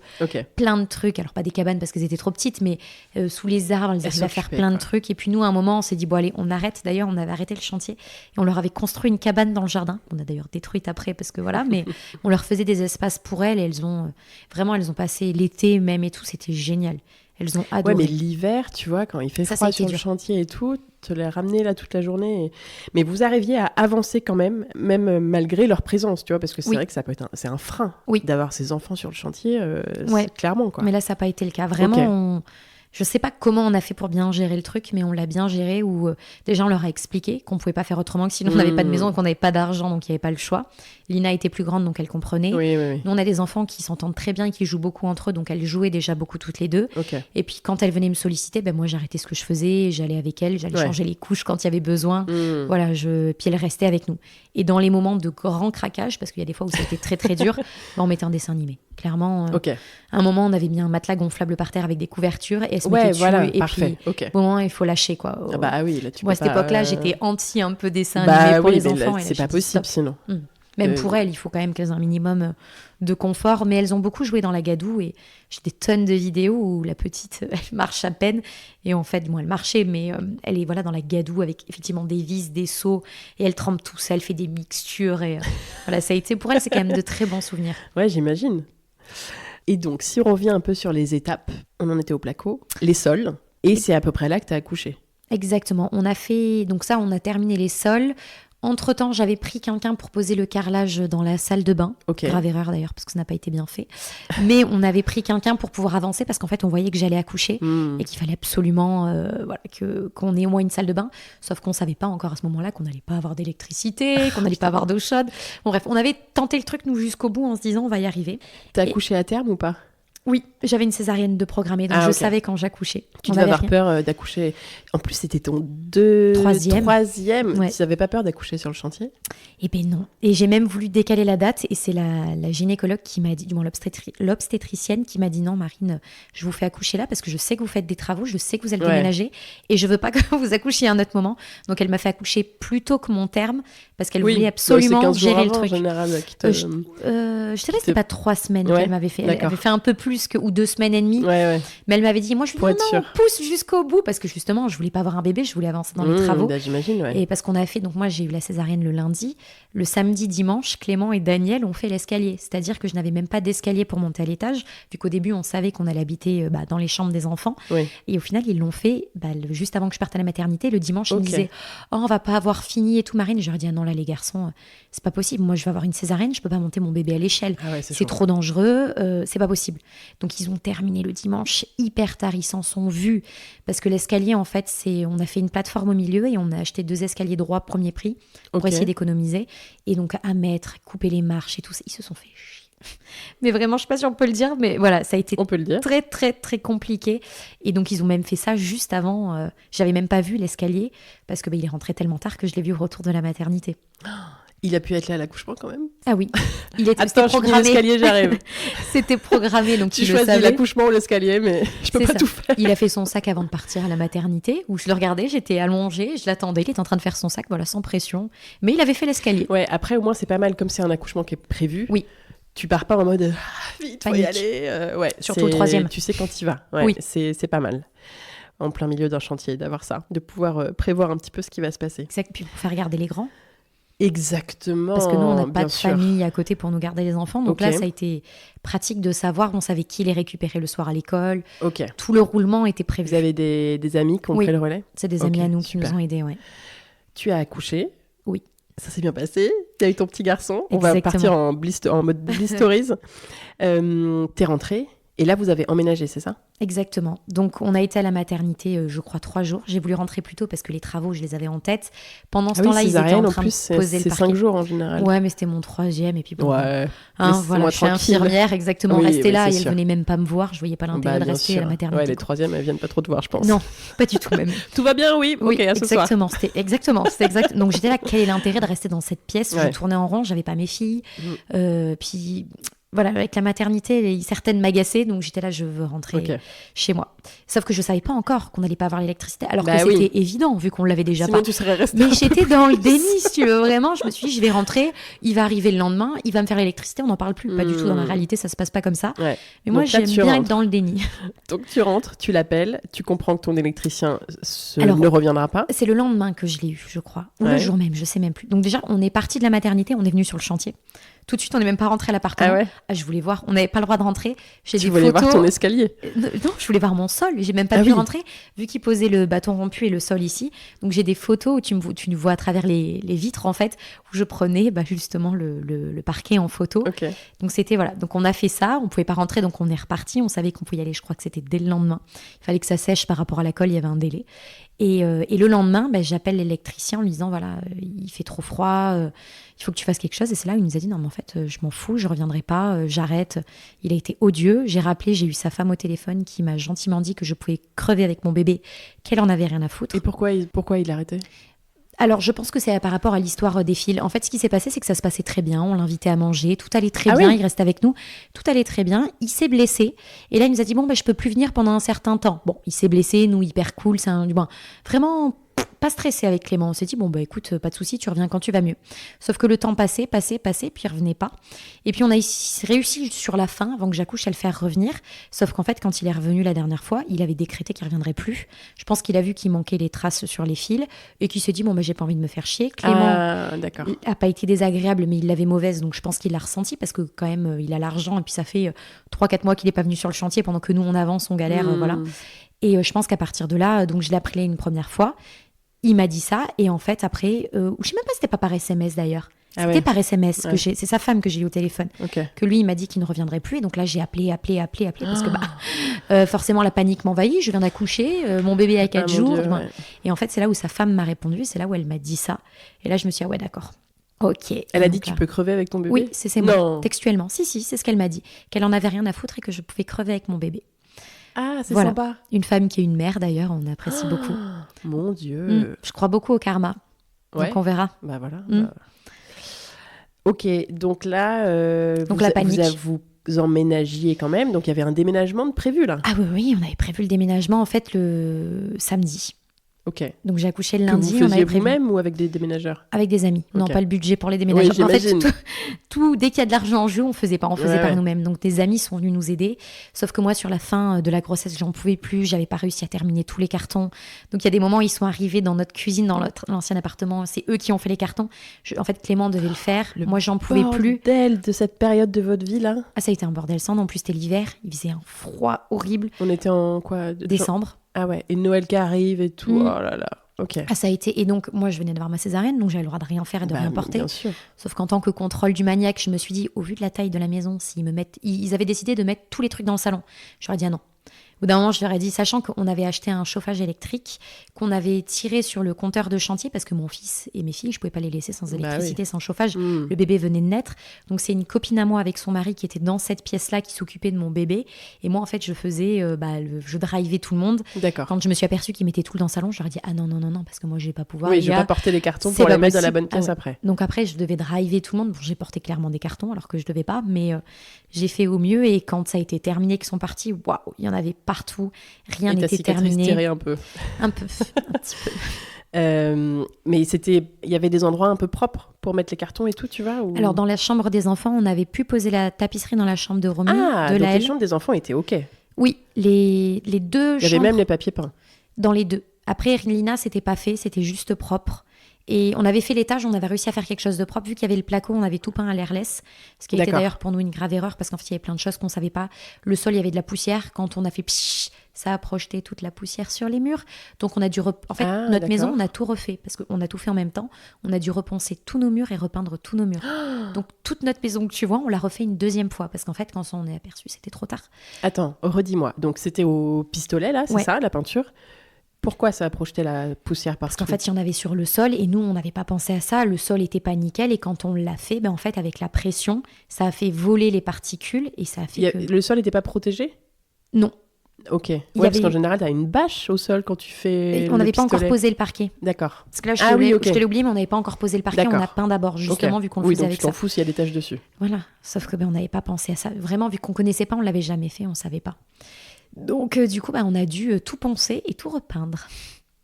plein de trucs. Alors, pas des cabanes parce qu'elles étaient trop petites, mais sous les arbres, elles arrivaient à faire plein de trucs. Et puis, nous, à un moment, on s'est dit, bon, allez, on arrête. D'ailleurs, on avait arrêté le chantier et on leur avait construit une cabane dans le jardin. On a d'ailleurs détruite après parce que voilà, mais on leur faisait des espaces pour elles et elles ont passé l'été même et tout, c'était génial. Elles ont adoré. Ouais, mais l'hiver, tu vois, quand il fait froid sur le chantier et tout, te les ramener là toute la journée. Mais vous arriviez à avancer quand même malgré leur présence, tu vois, parce que c'est vrai que ça peut être c'est un frein d'avoir ces enfants sur le chantier, clairement, quoi. Mais là, ça n'a pas été le cas. Vraiment, je sais pas comment on a fait pour bien gérer le truc, mais on l'a bien géré où déjà on leur a expliqué qu'on pouvait pas faire autrement, que sinon on n'avait pas de maison et qu'on n'avait pas d'argent, donc il n'y avait pas le choix. Lina était plus grande, donc elle comprenait. Oui. Nous, on a des enfants qui s'entendent très bien, qui jouent beaucoup entre eux, donc elles jouaient déjà beaucoup toutes les deux. Et puis quand elles venaient me solliciter, moi j'arrêtais ce que je faisais, j'allais avec elles, j'allais changer les couches quand il y avait besoin. Voilà, puis elles restaient avec nous. Et dans les moments de grand craquage, parce qu'il y a des fois où ça a été très très dur, on mettait un dessin animé. Clairement, à un moment, on avait mis un matelas gonflable par terre avec des couvertures et elles se mettaient dessus. Et parfait. puis, au moment, il faut lâcher, quoi. Ah bah oui, là, tu peux moi, à cette pas, époque-là, j'étais anti un peu dessin animé pour les enfants. Là, c'est pas possible, sinon. Même pour elles, il faut quand même qu'elles aient un minimum de confort. Mais elles ont beaucoup joué dans la gadoue et j'ai des tonnes de vidéos où la petite, elle marche à peine. Et en fait, elle marchait, mais elle est dans la gadoue avec effectivement des vis, des seaux. Et elle trempe tout ça, elle fait des mixtures. Et voilà, ça a été, pour elle, c'est quand même de très bons souvenirs. Ouais, j'imagine. Et donc, si on revient un peu sur les étapes, on en était au placo, les sols, et c'est à peu près là que tu as accouché. Exactement. On a terminé les sols. Entre-temps, j'avais pris quelqu'un pour poser le carrelage dans la salle de bain. Ok. Grave erreur d'ailleurs, parce que ça n'a pas été bien fait. Mais on avait pris quelqu'un pour pouvoir avancer, parce qu'en fait, on voyait que j'allais accoucher et qu'il fallait absolument qu'on ait au moins une salle de bain. Sauf qu'on ne savait pas encore à ce moment-là qu'on n'allait pas avoir d'électricité, qu'on n'allait pas avoir d'eau chaude. Bon, bref, on avait tenté le truc, nous, jusqu'au bout, en se disant, on va y arriver. T'as accouché à terme ou pas? Oui, j'avais une césarienne de programmée, donc je savais quand j'accouchais. Tu devais avoir peur d'accoucher. En plus, c'était ton troisième. Ouais. Tu n'avais pas peur d'accoucher sur le chantier? Eh bien non. Et j'ai même voulu décaler la date. Et c'est la gynécologue qui m'a dit, du moins l'obstétricienne qui m'a dit non, Marine, je vous fais accoucher là parce que je sais que vous faites des travaux, je sais que vous allez déménager et je veux pas que vous accouchiez à un autre moment. Donc elle m'a fait accoucher plus tôt que mon terme parce qu'elle voulait absolument gérer le truc. En général, je dirais que c'était pas 3 semaines qu'elle m'avait fait. Elle avait fait un peu plus ou 2 semaines et demie. Mais elle m'avait dit, moi je lui dis non, on pousse jusqu'au bout parce que justement, je voulais pas avoir un bébé, je voulais avancer dans les travaux. J'imagine, Et parce qu'on a fait, donc moi j'ai eu la césarienne le lundi. Le samedi, dimanche, Clément et Daniel ont fait l'escalier. C'est-à-dire que je n'avais même pas d'escalier pour monter à l'étage, vu qu'au début, on savait qu'on allait habiter dans les chambres des enfants. Oui. Et au final, ils l'ont fait juste avant que je parte à la maternité. Le dimanche, ils me disaient « Oh, on va pas avoir fini et tout, Marine ». Je leur ai dit « Ah non, là, les garçons, c'est pas possible. Moi, je vais avoir une césarienne, je peux pas monter mon bébé à l'échelle. C'est trop dangereux, c'est pas possible. » Donc, ils ont terminé le dimanche hyper tard. Ils s'en sont vus. Parce que l'escalier, en fait, on a fait une plateforme au milieu et on a acheté 2 escaliers droits premier prix pour essayer d'économiser. Et donc, à mettre, couper les marches et tout, ils se sont fait chier. Mais vraiment, je sais pas si on peut le dire, mais voilà, ça a été très, très, très compliqué. Et donc, ils ont même fait ça juste avant. J'avais même pas vu l'escalier parce que il est rentré tellement tard que je l'ai vu au retour de la maternité. Il a pu être là à l'accouchement quand même. Ah oui, il était Attends, programmé. L'escalier, j'arrive. C'était programmé, donc tu choisis l'accouchement ou l'escalier, mais je peux pas tout faire. Il a fait son sac avant de partir à la maternité, où je le regardais, j'étais allongée, je l'attendais, il était en train de faire son sac, voilà, sans pression. Mais il avait fait l'escalier. Ouais, après au moins c'est pas mal, comme c'est un accouchement qui est prévu. Oui. Tu pars pas en mode vite, faut y aller. Surtout le 3e. Tu sais quand tu y vas. Ouais, oui. C'est pas mal. En plein milieu d'un chantier, d'avoir ça, de pouvoir prévoir un petit peu ce qui va se passer. Exact. Puis pour faire regarder les grands. Exactement. Parce que nous, on n'a pas de famille à côté pour nous garder les enfants. Donc là, ça a été pratique de savoir. On savait qui les récupérer le soir à l'école. Tout le roulement était prévu. Vous avez des amis qui ont pris le relais? C'est des amis à nous qui nous ont aidés. Ouais. Tu as accouché? Oui. Ça s'est bien passé? Tu as eu ton petit garçon? On va partir en mode blisterise. T'es rentrée? Et là, vous avez emménagé, c'est ça? Exactement. Donc, on a été à la maternité, je crois, 3 jours. J'ai voulu rentrer plus tôt parce que les travaux, je les avais en tête. Pendant ce temps-là, ils étaient en train de poser le parquet. C'est 5 jours en général. Ouais, mais c'était mon 3e. Et puis bon, voilà, je suis infirmière, exactement. Rester là, et elle venait même pas me voir. Je voyais pas l'intérêt de rester à la maternité. Ouais, les 3e, elles viennent pas trop te voir, je pense. Non, pas du tout même. Tout va bien, oui. Oui, à ce exactement. soir. C'était exactement. Donc j'étais là, quel est l'intérêt de rester dans cette pièce? Je tournais en rond, j'avais pas mes filles. Puis voilà, avec la maternité, certaines m'agaçaient, donc j'étais là, je veux rentrer chez moi. Sauf que je savais pas encore qu'on n'allait pas avoir l'électricité, alors que c'était évident, vu qu'on l'avait déjà. Sinon, tu serais restée. Mais j'étais dans le déni, si tu veux, vraiment. Je me suis dit, je vais rentrer, il va arriver le lendemain, il va me faire l'électricité, on n'en parle plus. Pas du tout, dans la réalité, ça se passe pas comme ça. Ouais. Mais moi, j'aime bien être dans le déni. Donc tu rentres, tu l'appelles, tu comprends que ton électricien ne reviendra pas. C'est le lendemain que je l'ai eu, je crois. Ou le jour même, je sais même plus. Donc déjà, on est parti de la maternité, on est venu sur le chantier. Tout de suite, on n'est même pas rentré à l'appartement. Je voulais voir. On n'avait pas le droit de rentrer. Tu voulais voir ton escalier? Non, je voulais voir mon sol. J'ai même pas pu rentrer, vu qu'il posait le bâton rompu et le sol ici. Donc j'ai des photos où tu me vois à travers les vitres, en fait, où je prenais justement le parquet en photo. Donc c'était voilà. Donc on a fait ça. On pouvait pas rentrer, donc on est reparti. On savait qu'on pouvait y aller. Je crois que c'était dès le lendemain. Il fallait que ça sèche par rapport à la colle. Il y avait un délai. Et le lendemain, j'appelle l'électricien en lui disant voilà, il fait trop froid, il faut que tu fasses quelque chose. Et c'est là où il nous a dit non, mais en fait, je m'en fous, je reviendrai pas, j'arrête. Il a été odieux. J'ai rappelé, j'ai eu sa femme au téléphone qui m'a gentiment dit que je pouvais crever avec mon bébé, qu'elle en avait rien à foutre. Et pourquoi il a arrêté? Alors, je pense que c'est par rapport à l'histoire des fils. En fait, ce qui s'est passé, c'est que ça se passait très bien. On l'invitait à manger, tout allait très bien. Il restait avec nous, tout allait très bien. Il s'est blessé. Et là, il nous a dit, je peux plus venir pendant un certain temps. Bon, il s'est blessé, nous, hyper cool. C'est vraiment pas stressé avec Clément. On s'est dit, bon, bah écoute, pas de souci, tu reviens quand tu vas mieux. Sauf que le temps passait, puis il revenait pas. Et puis on a réussi sur la fin, avant que j'accouche, à le faire revenir. Sauf qu'en fait, quand il est revenu la dernière fois, il avait décrété qu'il reviendrait plus. Je pense qu'il a vu qu'il manquait les traces sur les fils et qu'il s'est dit, bon, bah j'ai pas envie de me faire chier. Clément a pas été désagréable, mais il l'avait mauvaise, donc je pense qu'il l'a ressenti parce que quand même, il a l'argent et puis ça fait 3-4 mois qu'il est pas venu sur le chantier pendant que nous on avance, on galère, voilà. Et je pense qu'à partir de là, donc je l'ai appelé une première fois. Il m'a dit ça et en fait après, je sais même pas si c'était pas par SMS d'ailleurs. C'était par SMS, c'est sa femme que j'ai eu au téléphone, que lui il m'a dit qu'il ne reviendrait plus. Et donc là j'ai appelé parce que forcément la panique m'envahit, je viens d'accoucher, mon bébé a 4 jours. Dieu, Et en fait c'est là où sa femme m'a répondu, c'est là où elle m'a dit ça. Et là je me suis dit, ah ouais d'accord. Ok. Elle a dit tu peux crever avec ton bébé? Oui, c'est moi, textuellement. Si, c'est ce qu'elle m'a dit. Qu'elle en avait rien à foutre et que je pouvais crever avec mon bébé. Ah, c'est sympa. Une femme qui est une mère d'ailleurs, on apprécie beaucoup. Mon Dieu. Je crois beaucoup au karma. Donc on verra. Bah voilà. Ok, donc là, la panique. vous emménagiez quand même, donc il y avait un déménagement de prévu là. Ah oui, on avait prévu le déménagement en fait le samedi. Ok. Donc j'ai accouché le lundi. Que vous faisiez vous-même ou avec des déménageurs? Avec des amis. Okay. Non, pas le budget pour les déménageurs. Oui, en fait, dès qu'il y a de l'argent en jeu, on faisait par nous-mêmes. Donc des amis sont venus nous aider. Sauf que moi, sur la fin de la grossesse, j'en pouvais plus. J'avais pas réussi à terminer tous les cartons. Donc il y a des moments où ils sont arrivés dans notre cuisine, dans l'ancien appartement. C'est eux qui ont fait les cartons. En fait, Clément devait le faire. Moi, j'en pouvais plus. Le bordel de cette période de votre vie là. Ah, ça a été un bordel sans. En plus, c'était l'hiver. Il faisait un froid horrible. On était en quoi? Décembre. Ah ouais. Et Noël qui arrive et tout. Oh là là. Okay. Ah, ça a été. Et donc, moi, je venais d'avoir ma césarienne, donc j'avais le droit de rien faire et de rien porter. Bien sûr. Sauf qu'en tant que contrôle du maniaque, je me suis dit, au vu de la taille de la maison, ils avaient décidé de mettre tous les trucs dans le salon. J'aurais dit, ah non. Au bout d'un moment, je leur ai dit, sachant qu'on avait acheté un chauffage électrique, qu'on avait tiré sur le compteur de chantier, parce que mon fils et mes filles, je pouvais pas les laisser sans électricité, sans chauffage. Le bébé venait de naître. Donc, c'est une copine à moi avec son mari qui était dans cette pièce-là, qui s'occupait de mon bébé. Et moi, en fait, je faisais, je drivais tout le monde. D'accord. Quand je me suis aperçue qu'ils mettaient tout dans le salon, je leur ai dit, ah non, parce que moi, je vais pas pouvoir. Oui, je vais pas porter les cartons pour les mettre dans la bonne pièce après. Donc après, je devais driver tout le monde. Bon, j'ai porté clairement des cartons, alors que je devais pas, mais j'ai fait au mieux. Et quand ça a été terminé, qu'ils sont partis, waouh, il y en avait partout. Rien n'était terminé. Tiré un peu. Un petit peu. Mais il y avait des endroits un peu propres pour mettre les cartons et tout, tu vois ou... Alors, dans la chambre des enfants, on avait pu poser la tapisserie dans la chambre de Romy. Ah, donc les chambres des enfants étaient OK. Oui, les deux chambres. Il y avait même les papiers peints. Dans les deux. Après, Lina, c'était pas fait, c'était juste propre. Et on avait fait l'étage, on avait réussi à faire quelque chose de propre. Vu qu'il y avait le placo, on avait tout peint à l'airless. Ce qui était d'ailleurs pour nous une grave erreur, parce qu'en fait, il y avait plein de choses qu'on savait pas. Le sol, il y avait de la poussière. Quand on a fait pshhh, ça a projeté toute la poussière sur les murs. Donc on a dû notre maison, on a tout refait parce qu'on a tout fait en même temps. On a dû reponcer tous nos murs et repeindre tous nos murs. Donc toute notre maison que tu vois, on l'a refait une deuxième fois parce qu'en fait, quand on est aperçu, c'était trop tard. Attends, redis-moi. Donc c'était au pistolet là, c'est ça, la peinture? Pourquoi ça a projeté la poussière partout? Parce qu'en fait, il y en avait sur le sol et nous, on n'avait pas pensé à ça. Le sol était pas nickel et quand on l'a fait, en fait, avec la pression, ça a fait voler les particules et ça a fait Le sol n'était pas protégé? Non. Ok. Parce qu'en général, tu as une bâche au sol quand tu fais. On n'avait pas encore posé le parquet. D'accord. Parce que là, je te l'ai oublié, mais on n'avait pas encore posé le parquet. On a peint d'abord, justement, vu qu'on le faisait avec ça. Oui, donc tu t'en fous s'il y a des taches dessus. Voilà. Sauf que on n'avait pas pensé à ça. Vraiment, vu qu'on connaissait pas, on l'avait jamais fait, on savait pas. Donc, du coup, on a dû tout poncer et tout repeindre.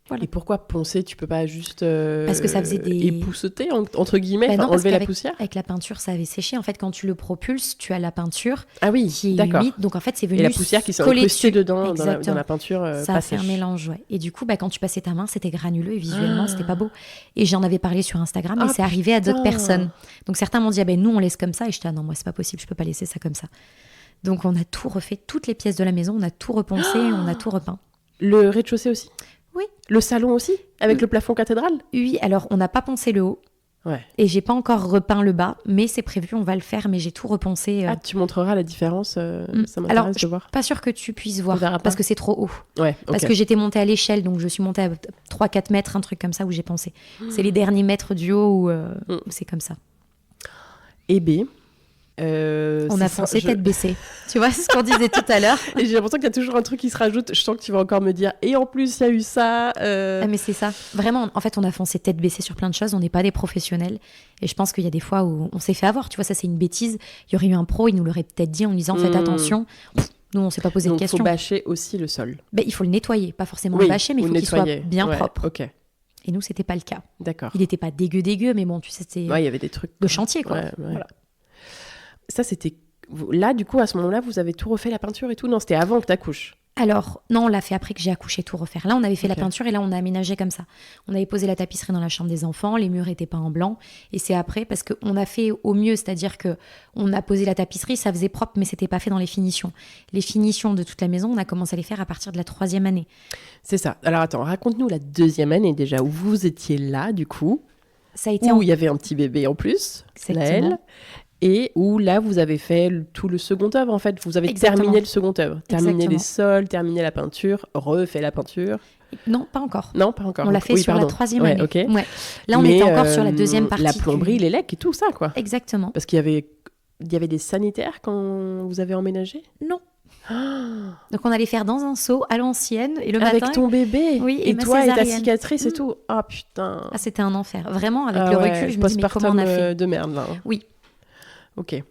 Voilà. Et pourquoi poncer? Tu peux pas juste parce que ça faisait épousseter entre guillemets, enlever la poussière? Avec la peinture, ça avait séché. En fait, quand tu le propulses, tu as la peinture qui est d'accord. humide. Donc en fait, c'est venu et la poussière qui s'est incrustée dedans dans la peinture. Ça a fait un mélange, ouais. Et du coup, quand tu passais ta main, c'était granuleux et visuellement, c'était pas beau. Et j'en avais parlé sur Instagram, et c'est arrivé à d'autres personnes. Donc certains m'ont dit, nous on laisse comme ça, et j'étais non, moi c'est pas possible, je peux pas laisser ça comme ça. Donc on a tout refait, toutes les pièces de la maison, on a tout reponcé, on a tout repeint. Le rez-de-chaussée aussi? Oui. Le salon aussi? Avec le plafond cathédrale? Oui, alors on n'a pas poncé le haut. Ouais. Et j'ai pas encore repeint le bas, mais c'est prévu, on va le faire, mais j'ai tout reponcé. Ah, tu montreras la différence, ça m'intéresse alors, de voir. Je suis pas sûre que tu puisses voir, parce que c'est trop haut. Ouais, okay. Parce que j'étais montée à l'échelle, donc je suis montée à 3-4 mètres, un truc comme ça, où j'ai pensé. C'est les derniers mètres du haut où c'est comme ça. Et B, on a foncé tête baissée. Tu vois, c'est ce qu'on disait tout à l'heure. Et j'ai l'impression qu'il y a toujours un truc qui se rajoute. Je sens que tu vas encore me dire. Et en plus, il y a eu ça. Ah, mais c'est ça. Vraiment, en fait, on a foncé tête baissée sur plein de choses. On n'est pas des professionnels. Et je pense qu'il y a des fois où on s'est fait avoir. Tu vois, ça, c'est une bêtise. Il y aurait eu un pro, il nous l'aurait peut-être dit en nous disant faites attention. Nous, on ne s'est pas posé de questions. Il faut bâcher aussi le sol. Il faut le nettoyer. Pas forcément le bâcher, mais il faut qu'il soit bien propre. Ok. Et nous, c'était pas le cas. D'accord. Il n'était pas dégueu, mais bon, tu sais, c'était il y avait des trucs de chantier, quoi. Ouais. Voilà. Ça, c'était... Là, du coup, à ce moment-là, vous avez tout refait, la peinture et tout? Non, c'était avant que t'accouches. Alors, non, on l'a fait après que j'ai accouché, tout refaire. Là, on avait fait la peinture et là, on a aménagé comme ça. On avait posé la tapisserie dans la chambre des enfants, les murs étaient peints en blanc. Et c'est après, parce qu'on a fait au mieux, c'est-à-dire qu'on a posé la tapisserie, ça faisait propre, mais c'était pas fait dans les finitions. Les finitions de toute la maison, on a commencé à les faire à partir de la 3e année. C'est ça. Alors, attends, raconte-nous la 2e année déjà, où vous étiez là, du coup. Ça a été où il y avait un petit bébé en plus, Naël. Et où là, vous avez fait tout le second œuvre, en fait. Vous avez terminé le second œuvre. Terminé les sols, terminé la peinture, refait la peinture. Non, pas encore. Non, pas encore. On l'a fait sur la 3e année. Okay. Ouais. Là, on était encore sur la 2e partie. La plomberie, les lecs et tout ça, quoi. Exactement. Parce qu'il y avait des sanitaires quand vous avez emménagé? Non. Donc on allait faire dans un seau à l'ancienne et le matin avec ton bébé et toi césarienne. Et ta cicatrice et tout. Ah putain. Ah, c'était un enfer. Vraiment, avec le recul, je me dis mais comment on a fait de merde là. Oui. Ok.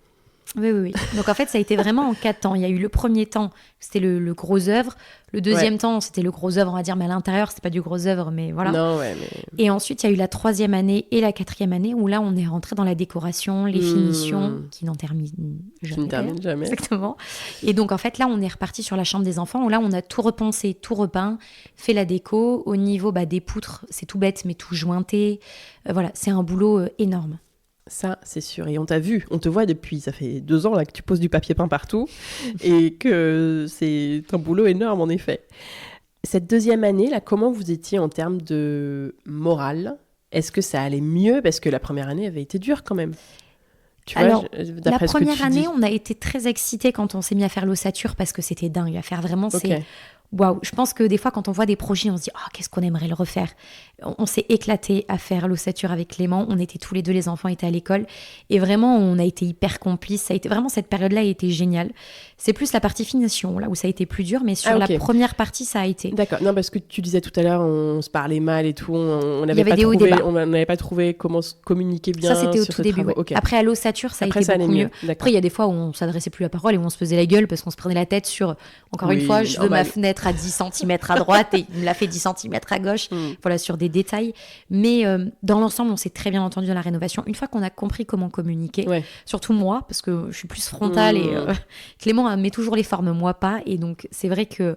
Oui. Donc en fait, ça a été vraiment en 4 temps. Il y a eu le premier temps, c'était le gros œuvre. Le deuxième temps, c'était le gros œuvre, on va dire, mais à l'intérieur, c'était pas du gros œuvre, mais voilà. Non, ouais, mais... Et ensuite, il y a eu la 3e année et la 4e année où là, on est rentré dans la décoration, les finitions, qui n'en terminent jamais. Exactement. Et donc en fait, là, on est reparti sur la chambre des enfants où là, on a tout repensé, tout repeint, fait la déco. Au niveau des poutres, c'est tout bête, mais tout jointé. Voilà, c'est un boulot énorme. Ça, c'est sûr. Et on t'a vu, on te voit depuis, ça fait 2 ans là, que tu poses du papier peint partout et que c'est un boulot énorme, en effet. Cette 2e année, là, comment vous étiez en termes de morale? Est-ce que ça allait mieux? Parce que la première année avait été dure quand même. Alors, la première année, on a été très excités quand on s'est mis à faire l'ossature parce que c'était dingue. À faire vraiment, c'est... Waouh, je pense que des fois, quand on voit des projets, on se dit « Oh, qu'est-ce qu'on aimerait le refaire ?» On s'est éclaté à faire l'ossature avec Clément. On était tous les deux, les enfants étaient à l'école. Et vraiment, on a été hyper complices. Ça a été, vraiment, cette période-là a été géniale. C'est plus la partie finition, là où ça a été plus dur. Mais sur la première partie, ça a été. D'accord. Non, parce que tu disais tout à l'heure, on se parlait mal et tout. On n'avait pas trouvé comment se communiquer bien. Ça, c'était au tout début. Ouais. Okay. Après, à l'ossature, ça a été beaucoup mieux. Après, il y a des fois où on s'adressait plus la parole et où on se faisait la gueule parce qu'on se prenait la tête sur, encore une fois, je veux ma fenêtre à 10 cm à droite et il me l'a fait 10 cm à gauche. Voilà, sur des détails. Mais dans l'ensemble, on s'est très bien entendu dans la rénovation. Une fois qu'on a compris comment communiquer, surtout moi, parce que je suis plus frontale et Clément met toujours les formes, moi pas. Et donc, c'est vrai que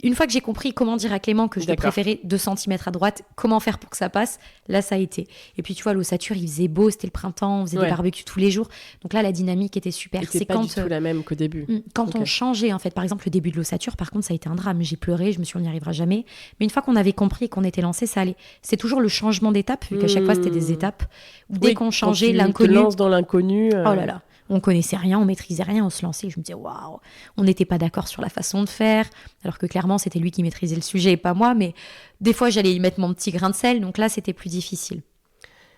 une fois que j'ai compris comment dire à Clément que je le préférais 2 cm à droite, comment faire pour que ça passe, là, ça a été. Et puis, tu vois, l'ossature, il faisait beau, c'était le printemps, on faisait des barbecues tous les jours. Donc là, la dynamique était super. C'est pas du tout la même qu'au début. Quand on changeait, en fait, par exemple, le début de l'ossature, par contre, ça a été un drame. J'ai pleuré, je me suis dit, on n'y arrivera jamais. Mais une fois qu'on avait compris et qu'on était lancé, ça allait. C'est toujours le changement d'étape, vu qu'à chaque fois, c'était des étapes. Dès qu'on changeait, l'inconnu. Tu te lances dans l'inconnu. Oh là là. On connaissait rien, on maîtrisait rien, on se lançait. Je me disais, waouh, on n'était pas d'accord sur la façon de faire. Alors que clairement, c'était lui qui maîtrisait le sujet et pas moi. Mais des fois, j'allais y mettre mon petit grain de sel. Donc là, c'était plus difficile.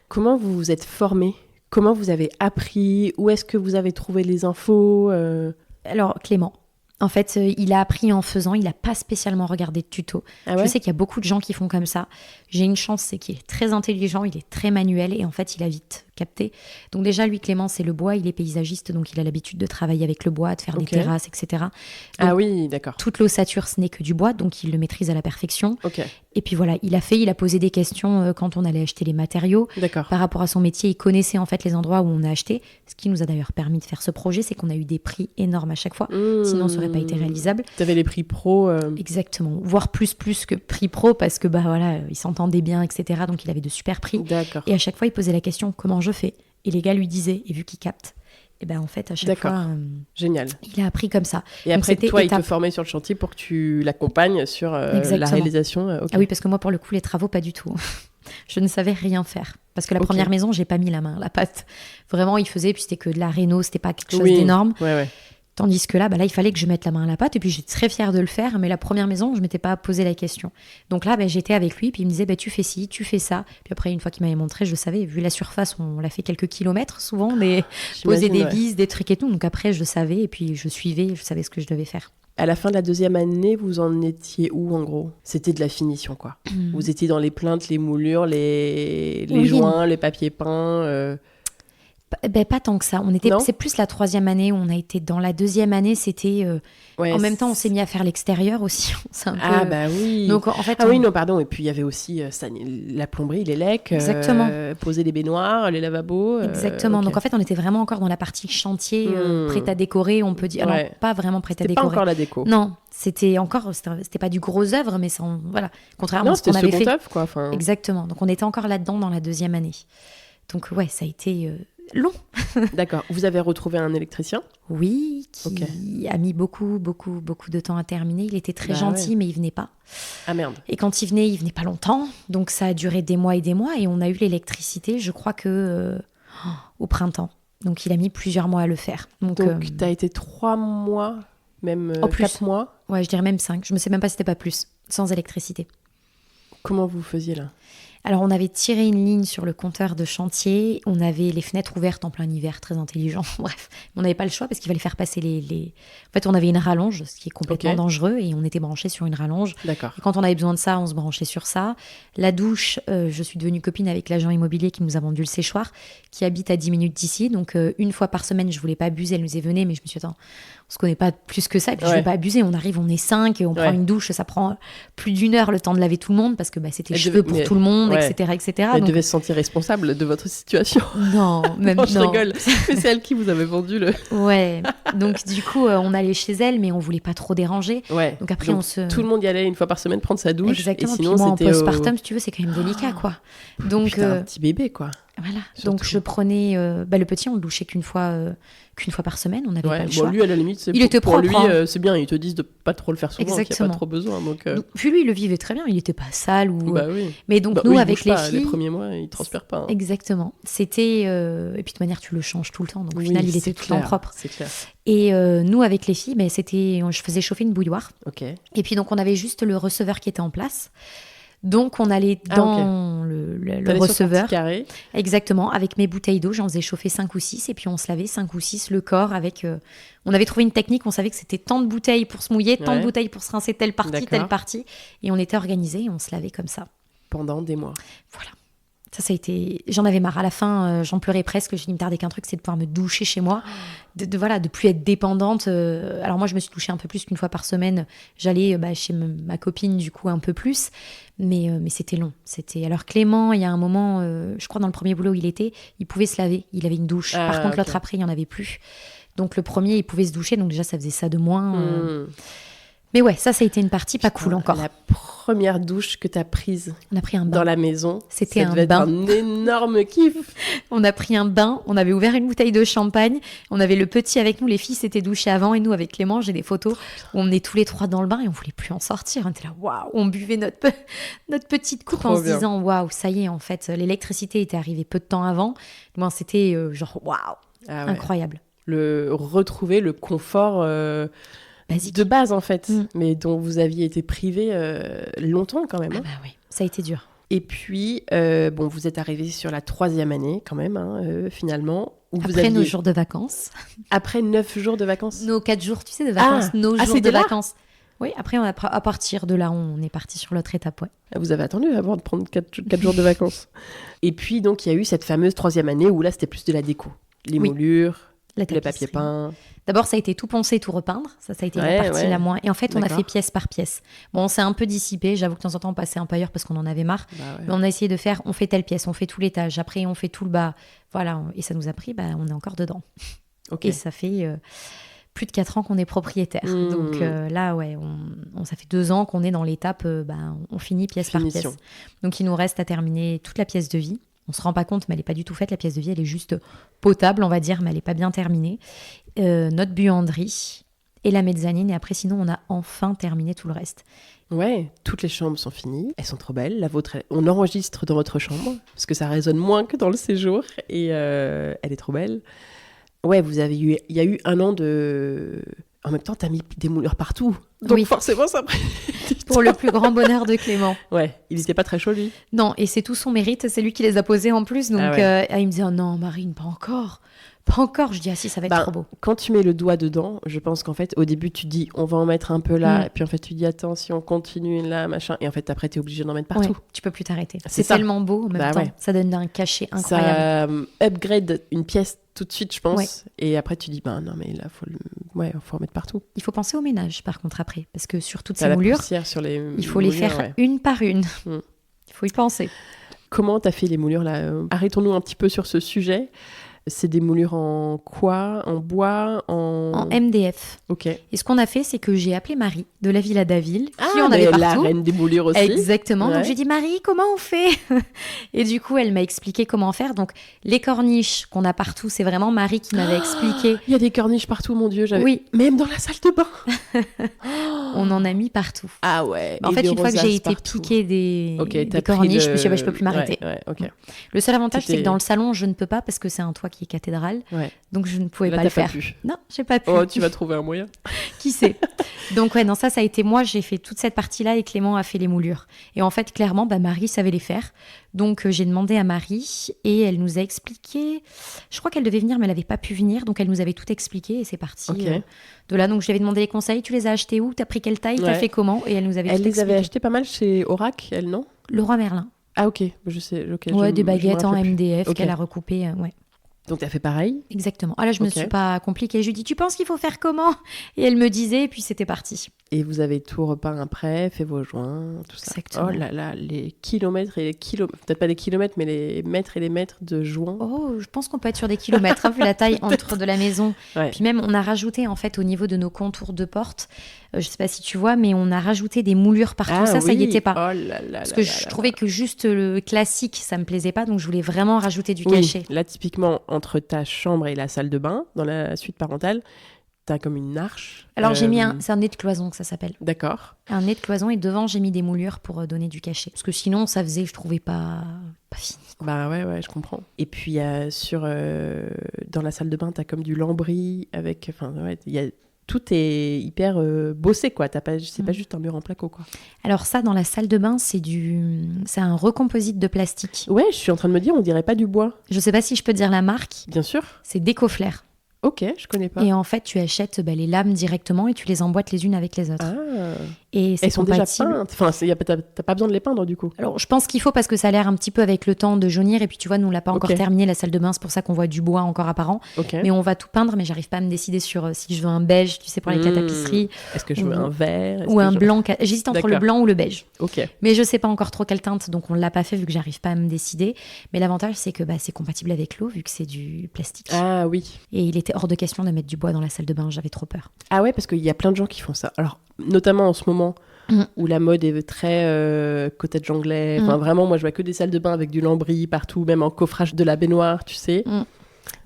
Comment vous vous êtes formé? Comment vous avez appris? Où est-ce que vous avez trouvé les infos? Alors, Clément. En fait, il a appris en faisant, il n'a pas spécialement regardé de tuto. Je sais qu'il y a beaucoup de gens qui font comme ça. J'ai une chance, c'est qu'il est très intelligent, il est très manuel et en fait, il a vite capté. Donc déjà, lui, Clément, c'est le bois, il est paysagiste, donc il a l'habitude de travailler avec le bois, de faire des terrasses, etc. Donc, oui, d'accord. Toute l'ossature, ce n'est que du bois, donc il le maîtrise à la perfection. Okay. Et puis voilà, il a posé des questions quand on allait acheter les matériaux. D'accord. Par rapport à son métier, il connaissait en fait les endroits où on a acheté. Ce qui nous a d'ailleurs permis de faire ce projet, c'est qu'on a eu des prix énormes à chaque fois. Sinon, ça n'aurait pas été réalisable. Tu avais les prix pro. Exactement, voire plus que prix pro parce que voilà, il s'entendait bien, etc. Donc il avait de super prix. D'accord. Et à chaque fois, il posait la question comment je fais. Et les gars lui disaient, et vu qu'il capte, et ben en fait à chaque fois génial, il a appris comme ça. Et donc, après toi il te formait sur le chantier pour que tu l'accompagnes sur la réalisation. Ah oui, parce que moi pour le coup les travaux pas du tout. Je ne savais rien faire parce que la première maison j'ai pas mis la main à la pâte. Vraiment il faisait, puis c'était que de la réno, c'était pas quelque chose d'énorme. Tandis que là, il fallait que je mette la main à la pâte et puis j'étais très fière de le faire. Mais la première maison, je ne m'étais pas posé la question. Donc là, j'étais avec lui puis il me disait tu fais ci, tu fais ça. Puis après, une fois qu'il m'avait montré, je savais. Vu la surface, on l'a fait quelques kilomètres souvent, poser des vis, des trucs et tout. Donc après, je savais et puis je suivais, je savais ce que je devais faire. À la fin de la 2e année, vous en étiez où en gros? C'était de la finition quoi. Vous étiez dans les plinthes, les moulures, les joints, les papiers peints. Pas tant que ça. Non. C'est plus la 3e année où on a été. Dans la 2e année, c'était... Ouais, en même temps, on s'est mis à faire l'extérieur aussi. C'est un peu... Ah bah oui. Donc en fait, oui, non, pardon. Et puis il y avait aussi la plomberie, les lecs, Exactement. poser les baignoires, les lavabos. Exactement. ok. Donc en fait, on était vraiment encore dans la partie chantier, Hmm. prête à décorer, on peut dire. Ouais. Alors, pas vraiment prête à C'était pas décorer. encore la déco. Non, c'était pas du gros œuvre, mais voilà. Contrairement Non, à ce qu'on c'était avait second fait. œuvre, quoi. Enfin, Exactement. Donc on était encore là-dedans dans la 2e année. Donc ouais, ça a été long. d'accord. Vous avez retrouvé un électricien? Oui, qui Ok. a mis beaucoup de temps à terminer. Il était très Bah gentil, ouais. mais il venait pas. Ah merde. Et quand il venait pas longtemps. Donc ça a duré des mois, et on a eu l'électricité, je crois que au printemps. Donc il a mis plusieurs mois à le faire. Donc t'as été 3 mois, même En plus. 4 mois. ouais, je dirais même 5. Je me sais même pas si c'était pas plus, sans électricité. Comment vous faisiez là? Alors, on avait tiré une ligne sur le compteur de chantier. On avait les fenêtres ouvertes en plein hiver, très intelligent. Bref, on n'avait pas le choix parce qu'il fallait faire passer les... En fait, on avait une rallonge, ce qui est complètement Ok. dangereux, et on était branchés sur une rallonge. D'accord. Et quand on avait besoin de ça, on se branchait sur ça. La douche, je suis devenue copine avec l'agent immobilier qui nous a vendu le séchoir, qui habite à 10 minutes d'ici. Donc, une fois par semaine, je voulais pas abuser. Elle nous disait, venez, mais je me suis dit, attends, on se connaît pas plus que ça. Et puis, je Ouais. vais pas abuser. On arrive, on est 5, et on prend Ouais. une douche. Ça prend plus d'1 heure le temps de laver tout le monde parce que c'était Elle cheveux devait- pour mais- tout le monde, ouais. etc., etc. Elle Donc, devait se sentir responsable de votre situation. non, même Non, je non. rigole. Mais c'est elle qui vous avait vendu le. Ouais. Donc, du coup, on allait chez elle, mais on voulait pas trop déranger. Ouais. Donc, après, on se. Tout le monde y allait une fois par semaine prendre sa douche. Exactement. Et Puis sinon, moi, en c'était. postpartum, si tu veux, c'est quand même délicat, quoi. Donc, Putain, un petit bébé, quoi. voilà. Surtout. Donc, je prenais. Le petit, on le douchait qu'une fois par semaine. On n'avait Ouais. pas le Bon, choix. lui, à la limite, c'est Il était pour propre, lui, hein. c'est bien. Ils te disent de pas trop le faire souvent, qu'il n'y a Exactement. pas trop besoin. Donc, Puis lui, il le vivait très bien. Il n'était pas sale ou. bah oui. Mais donc, Bah, nous, eux, ils avec bougent les pas. filles. Les premiers mois, ils transpirent pas. hein. Exactement. C'était. Et puis, de toute manière, tu le changes tout le temps. Donc, au Oui, final, il c'est était tout le temps clair, propre. C'est clair. Et nous, avec les filles, je faisais chauffer une bouilloire. Ok. Et puis, donc, on avait juste le receveur qui était en place. Donc, on allait Ah, dans le T'allais sur ton receveur. petit carré. Exactement, avec mes bouteilles d'eau. J'en faisais chauffer 5 ou 6. Et puis, on se lavait 5 ou 6 le corps avec... on avait trouvé une technique. On savait que c'était tant de bouteilles pour se mouiller, tant de Ouais. bouteilles pour se rincer, telle partie, D'accord. telle partie. Et on était organisés et on se lavait comme ça. Pendant des mois. Voilà. Ça a été... J'en avais marre. À la fin, j'en pleurais presque. Je dis, il me tardait qu'un truc, c'est de pouvoir me doucher chez moi. De plus être dépendante. Alors moi, je me suis douchée un peu plus qu'une fois par semaine. J'allais chez ma copine, du coup, un peu plus. Mais c'était long. Alors Clément, il y a un moment, je crois dans le premier boulot où il était, il pouvait se laver. Il avait une douche. Ah, Par contre, ok. l'autre après, il n'y en avait plus. Donc le premier, il pouvait se doucher. Donc déjà, ça faisait ça de moins. Mais ouais, ça a été une partie pas cool encore. La première douche que t'as prise On a pris un bain. dans la maison, C'était ça un devait être bain. un énorme kiff. On a pris un bain, on avait ouvert une bouteille de champagne, on avait le petit avec nous, les filles s'étaient douchées avant et nous avec Clément, j'ai des photos où on est tous les 3 dans le bain et on voulait plus en sortir. On était là, waouh, on buvait notre petite coupe Trop en se bien. disant, waouh, ça y est, en fait, l'électricité était arrivée peu de temps avant. Bon, c'était genre, waouh, Ah ouais. incroyable. Retrouver le confort Basique. de base en fait, Mm. mais dont vous aviez été privé longtemps quand même. Ah hein. bah oui, ça a été dur. Et puis, vous êtes arrivé sur la 3e année quand même, finalement. Où vous Après nos aviez- jours de vacances, Après 9 jours de vacances. nos 4 jours, tu sais, de vacances, Ah, nos ah, jours c'est de de là vacances. Oui, après, à partir de là, on est parti sur l'autre étape, ouais. Ah, vous avez attendu avant de prendre 4 jours de vacances. Et puis, donc, il y a eu cette fameuse 3e année où là, c'était plus de la déco. Les Oui. moulures, La les papiers tapisserie. peints. D'abord, ça a été tout poncer, tout repeindre. Ça a été Ouais, la partie ouais. la moins. Et en fait, on a D'accord. fait pièce par pièce. Bon, on s'est un peu dissipé. J'avoue que de temps en temps, on passait un pailleur parce qu'on en avait marre. Bah ouais. Mais on a essayé de faire, on fait telle pièce, on fait tout l'étage. Après, on fait tout le bas. Voilà. Et ça nous a pris, on est encore dedans. Ok. Et ça fait plus de 4 ans qu'on est propriétaire. Mmh. Donc là, ouais, ça fait 2 ans qu'on est dans l'étape, on finit pièce Finition. par pièce. Donc il nous reste à terminer toute la pièce de vie. On se rend pas compte, mais elle n'est pas du tout faite. La pièce de vie, elle est juste potable, on va dire, mais elle n'est pas bien terminée. Notre buanderie et la mezzanine. Et après, sinon, on a enfin terminé tout le reste. Ouais, toutes les chambres sont finies. Elles sont trop belles. La vôtre, on enregistre dans votre chambre parce que ça résonne moins que dans le séjour et elle est trop belle. Ouais, il y a eu 1 an de. En même temps, t'as mis des moulures partout. Donc Oui. forcément, ça. Pour le plus grand bonheur de Clément. Ouais, il n'était pas très chaud lui. Non, et c'est tout son mérite. C'est lui qui les a posés en plus. Donc Ah ouais. il me disait, oh non, Marine, pas encore. Pas encore, je dis, ah si, ça va être trop beau. Quand tu mets le doigt dedans, je pense qu'en fait, au début, tu dis, on va en mettre un peu là, et puis en fait, tu dis, attends, si on continue là, machin, et en fait, après, t'es obligé d'en mettre partout. Ouais, tu peux plus t'arrêter. C'est C'est ça. tellement beau en même temps. Ouais. Ça donne un cachet incroyable. Ça upgrade une pièce tout de suite, je pense, Ouais. et après, tu dis, non, mais là, faut en mettre partout. Il faut penser au ménage, par contre, après. Parce que sur toutes T'as ces la moulures, poussière sur les il faut les moulures, faire ouais. une par une. Mm. Il faut y penser. Comment t'as fait les moulures là Arrêtons-nous un petit peu sur ce sujet. C'est des moulures en quoi? En bois? En MDF. Ok. Et ce qu'on a fait, c'est que j'ai appelé Marie de la Villa d'Aville, qui en mais avait la partout. reine des moulures aussi. Exactement. Ouais. Donc j'ai dit, Marie, comment on fait? Et du coup, elle m'a expliqué comment faire. Donc les corniches qu'on a partout, c'est vraiment Marie qui m'avait expliqué. Il y a des corniches partout, mon Dieu. Oui, Même dans la salle de bain. on en a mis partout. Ah ouais. En et fait, des une fois que j'ai rosaces été partout. piquée des Ok, t'as des pris corniches, je le- me suis dit, je peux plus m'arrêter. Ouais, ok. Le seul avantage, c'est C'était- que dans le salon, je ne peux pas parce que c'est un toit qui est cathédrale. Ouais. Donc je ne pouvais Là, pas t'as le faire. pu. Non, j'ai pas pu. Oh, tu vas trouver un moyen. Qui sait? Donc ouais, non, ça a été moi, j'ai fait toute cette partie-là et Clément a fait les moulures. Et en fait, clairement, Marie savait les faire. Donc j'ai demandé à Marie et elle nous a expliqué. Je crois qu'elle devait venir, mais elle n'avait pas pu venir. Donc elle nous avait tout expliqué et c'est parti Ok. de là. Donc je lui avais demandé les conseils. Tu les as achetés où? T'as pris quelle taille? T'as Ouais. fait comment? Et elle nous avait Elle tout les avait expliqué. achetées pas mal chez Orac, elle, non? Leroy Merlin. Ah ok, je sais. Ok, Ouais, des je me baguettes en rappelle plus. MDF Ok. qu'elle a recoupées. Ouais. Donc t'as fait pareil. Exactement. Ah là, je me Ok. suis pas compliquée. Je lui dis, tu penses qu'il faut faire comment? Et elle me disait, et puis c'était parti. Et vous avez tout repeint après, fait vos joints, tout ça. Exactement. Oh là là, les kilomètres et les kilomètres, peut-être pas des kilomètres, mais les mètres et les mètres de joints. Oh, je pense qu'on peut être sur des kilomètres, hein, vu la taille entre de la maison. Ouais. Puis même, on a rajouté, en fait, au niveau de nos contours de porte, je sais pas si tu vois, mais on a rajouté des moulures partout. Ça y était pas. Oh là là Parce là que là je là trouvais là. que juste le classique, ça me plaisait pas. Donc, je voulais vraiment rajouter du Oui, cachet. là, typiquement, entre ta chambre et la salle de bain, dans la suite parentale, t'as comme une arche. Alors, j'ai mis c'est un nez de cloison que ça s'appelle. D'accord. Un nez de cloison et devant, j'ai mis des moulures pour donner du cachet. Parce que sinon, ça faisait, je trouvais pas fini. Bah ouais, je comprends. Et puis, dans la salle de bain, t'as comme du lambris avec... Enfin, ouais, tout est hyper bossé, quoi. C'est pas juste un mur en placo, quoi. Alors ça, dans la salle de bain, c'est un recomposite de plastique. Ouais, je suis en train de me dire, on dirait pas du bois. Je sais pas si je peux dire la marque. Bien sûr. C'est Décoflair. Ok, je connais pas. Et en fait, tu achètes les lames directement et tu les emboîtes les unes avec les autres. Ah. Et c'est Elles sont déjà compatible. peintes. Enfin, t'as pas besoin de les peindre, du coup. Alors, je pense qu'il faut parce que ça a l'air un petit peu avec le temps de jaunir. Et puis, tu vois, nous, on l'a pas encore Ok. terminé, la salle de bain. C'est pour ça qu'on voit du bois encore apparent. Ok. Mais on va tout peindre. Mais j'arrive pas à me décider sur si je veux un beige, tu sais, pour la tapisserie. Est-ce que je veux un vert? Est-ce Ou que un je- blanc. J'hésite entre le D'accord. blanc ou le beige. Ok. Mais je sais pas encore trop quelle teinte. Donc, on l'a pas fait vu que j'arrive pas à me décider. Mais l'avantage, c'est que c'est compatible avec l'eau vu que c'est du plastique. Ah oui. Et il était hors de question de mettre du bois dans la salle de bain. J'avais trop peur. Ah ouais, parce qu'il y a plein de gens qui font ça. Alors, notamment en ce moment où la mode est très cottage anglais. Enfin, vraiment, moi, je vois que des salles de bain avec du lambris partout, même en coffrage de la baignoire, tu sais.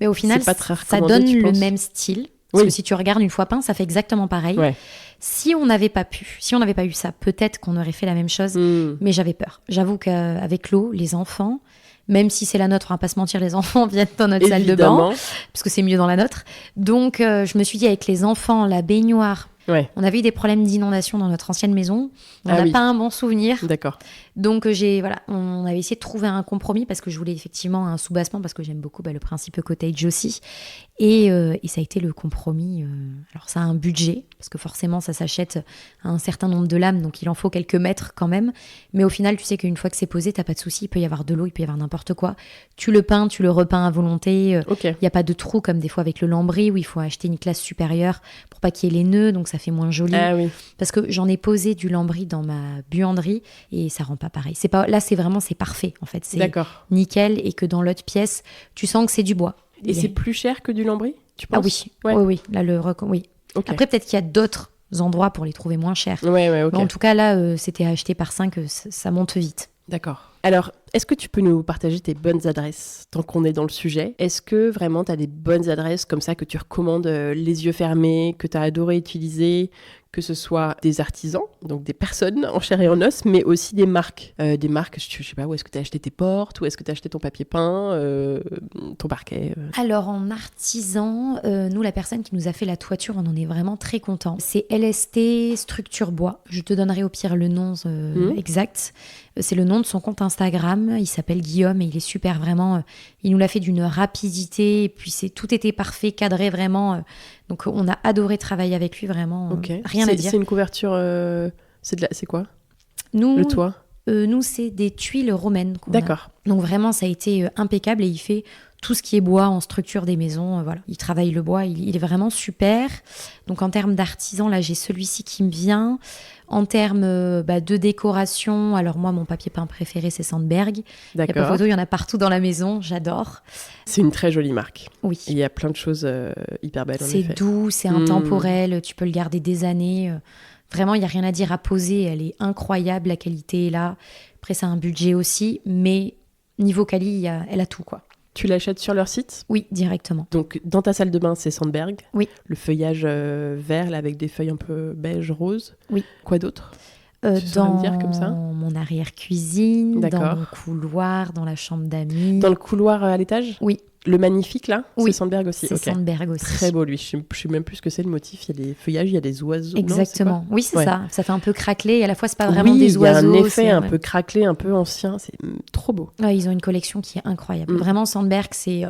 Mais au final, C'est pas très ça recommandé, donne tu le penses même style. Parce Oui. que si tu regardes une fois peint, ça fait exactement pareil. Ouais. Si on n'avait pas eu ça, peut-être qu'on aurait fait la même chose. Mais j'avais peur. J'avoue qu'avec l'eau, les enfants, même si c'est la nôtre, on va pas se mentir, les enfants viennent dans notre salle de bain, Évidemment. parce que c'est mieux dans la nôtre. Donc, je me suis dit, avec les enfants, la baignoire, Ouais, on avait eu des problèmes d'inondation dans notre ancienne maison. On Ah n'a oui. pas un bon souvenir. d'accord. Donc, on avait essayé de trouver un compromis parce que je voulais effectivement un soubassement parce que j'aime beaucoup le principe cottage aussi. Et ça a été le compromis. Alors, ça a un budget parce que forcément, ça s'achète à un certain nombre de lames, donc il en faut quelques mètres quand même. Mais au final, tu sais qu'une fois que c'est posé, t'as pas de souci. Il peut y avoir de l'eau, il peut y avoir n'importe quoi. Tu le peins, tu le repeins à volonté. Ok. Il n'y a pas de trou comme des fois avec le lambris où il faut acheter une classe supérieure pour pas qu'il y ait les nœuds, donc ça fait moins joli. Ah oui. Parce que j'en ai posé du lambris dans ma buanderie et ça rend pas pareil. Là, c'est parfait en fait. C'est D'accord. nickel et que dans l'autre pièce, tu sens que c'est du bois. Et c'est plus cher que du lambris, tu penses? Ah oui, Ouais. oui. Là, oui. Ok. Après, peut-être qu'il y a d'autres endroits pour les trouver moins chers. Ouais, ok. Mais en tout cas, là, c'était acheté par 5, ça monte vite. D'accord. Alors, est-ce que tu peux nous partager tes bonnes adresses, tant qu'on est dans le sujet? Est-ce que vraiment tu as des bonnes adresses comme ça que tu recommandes les yeux fermés, que tu as adoré utiliser, que ce soit des artisans, donc des personnes en chair et en os, mais aussi des marques. Des marques, je sais pas, où est-ce que tu as acheté tes portes, où est-ce que tu as acheté ton papier peint, ton parquet Alors, en artisan, nous, la personne qui nous a fait la toiture, on en est vraiment très content. C'est LST Structure Bois. Je te donnerai au pire le nom exact. C'est le nom de son compte Insta. Instagram, il s'appelle Guillaume et il est super vraiment. Il nous l'a fait d'une rapidité et puis tout était parfait, cadré vraiment. Donc on a adoré travailler avec lui vraiment. Rien à dire. C'est une couverture. C'est quoi Nous, le toit? Nous, c'est des tuiles romaines qu'on D'accord. a. Donc vraiment, ça a été impeccable et il fait tout ce qui est bois en structure des maisons. Voilà. Il travaille le bois, il est vraiment super. Donc en termes d'artisan, là, j'ai celui-ci qui me vient. En termes de décoration, alors moi, mon papier peint préféré, c'est Sandberg. Il n'y a pas photo, il y en a partout dans la maison, j'adore. C'est une très jolie marque. Oui. Et il y a plein de choses hyper belles en effet. C'est doux, c'est intemporel, tu peux le garder des années. Vraiment, il n'y a rien à dire à poser, elle est incroyable, la qualité est là. Après, c'est un budget aussi, mais niveau quali, elle a tout, quoi. Tu l'achètes sur leur site? Oui, directement. Donc, dans ta salle de bain, c'est Sandberg. Oui. Le feuillage vert, là, avec des feuilles un peu beige, rose. Oui. Quoi d'autre? Dans me dire comme ça mon arrière-cuisine, dans mon couloir, dans la chambre d'amis. Dans le couloir à l'étage? Oui. Le magnifique, là? Oui. C'est Sandberg aussi? C'est Sandberg aussi. Très beau, lui. Je sais même plus ce que c'est, le motif. Il y a des feuillages, il y a des oiseaux. Exactement. Non, oui, c'est ça. Ça fait un peu craqueler. Et à la fois, c'est pas vraiment des oiseaux. Il y a un effet un peu craquelé, un peu ancien. C'est trop beau. Ouais, ils ont une collection qui est incroyable. Vraiment, Sandberg, c'est...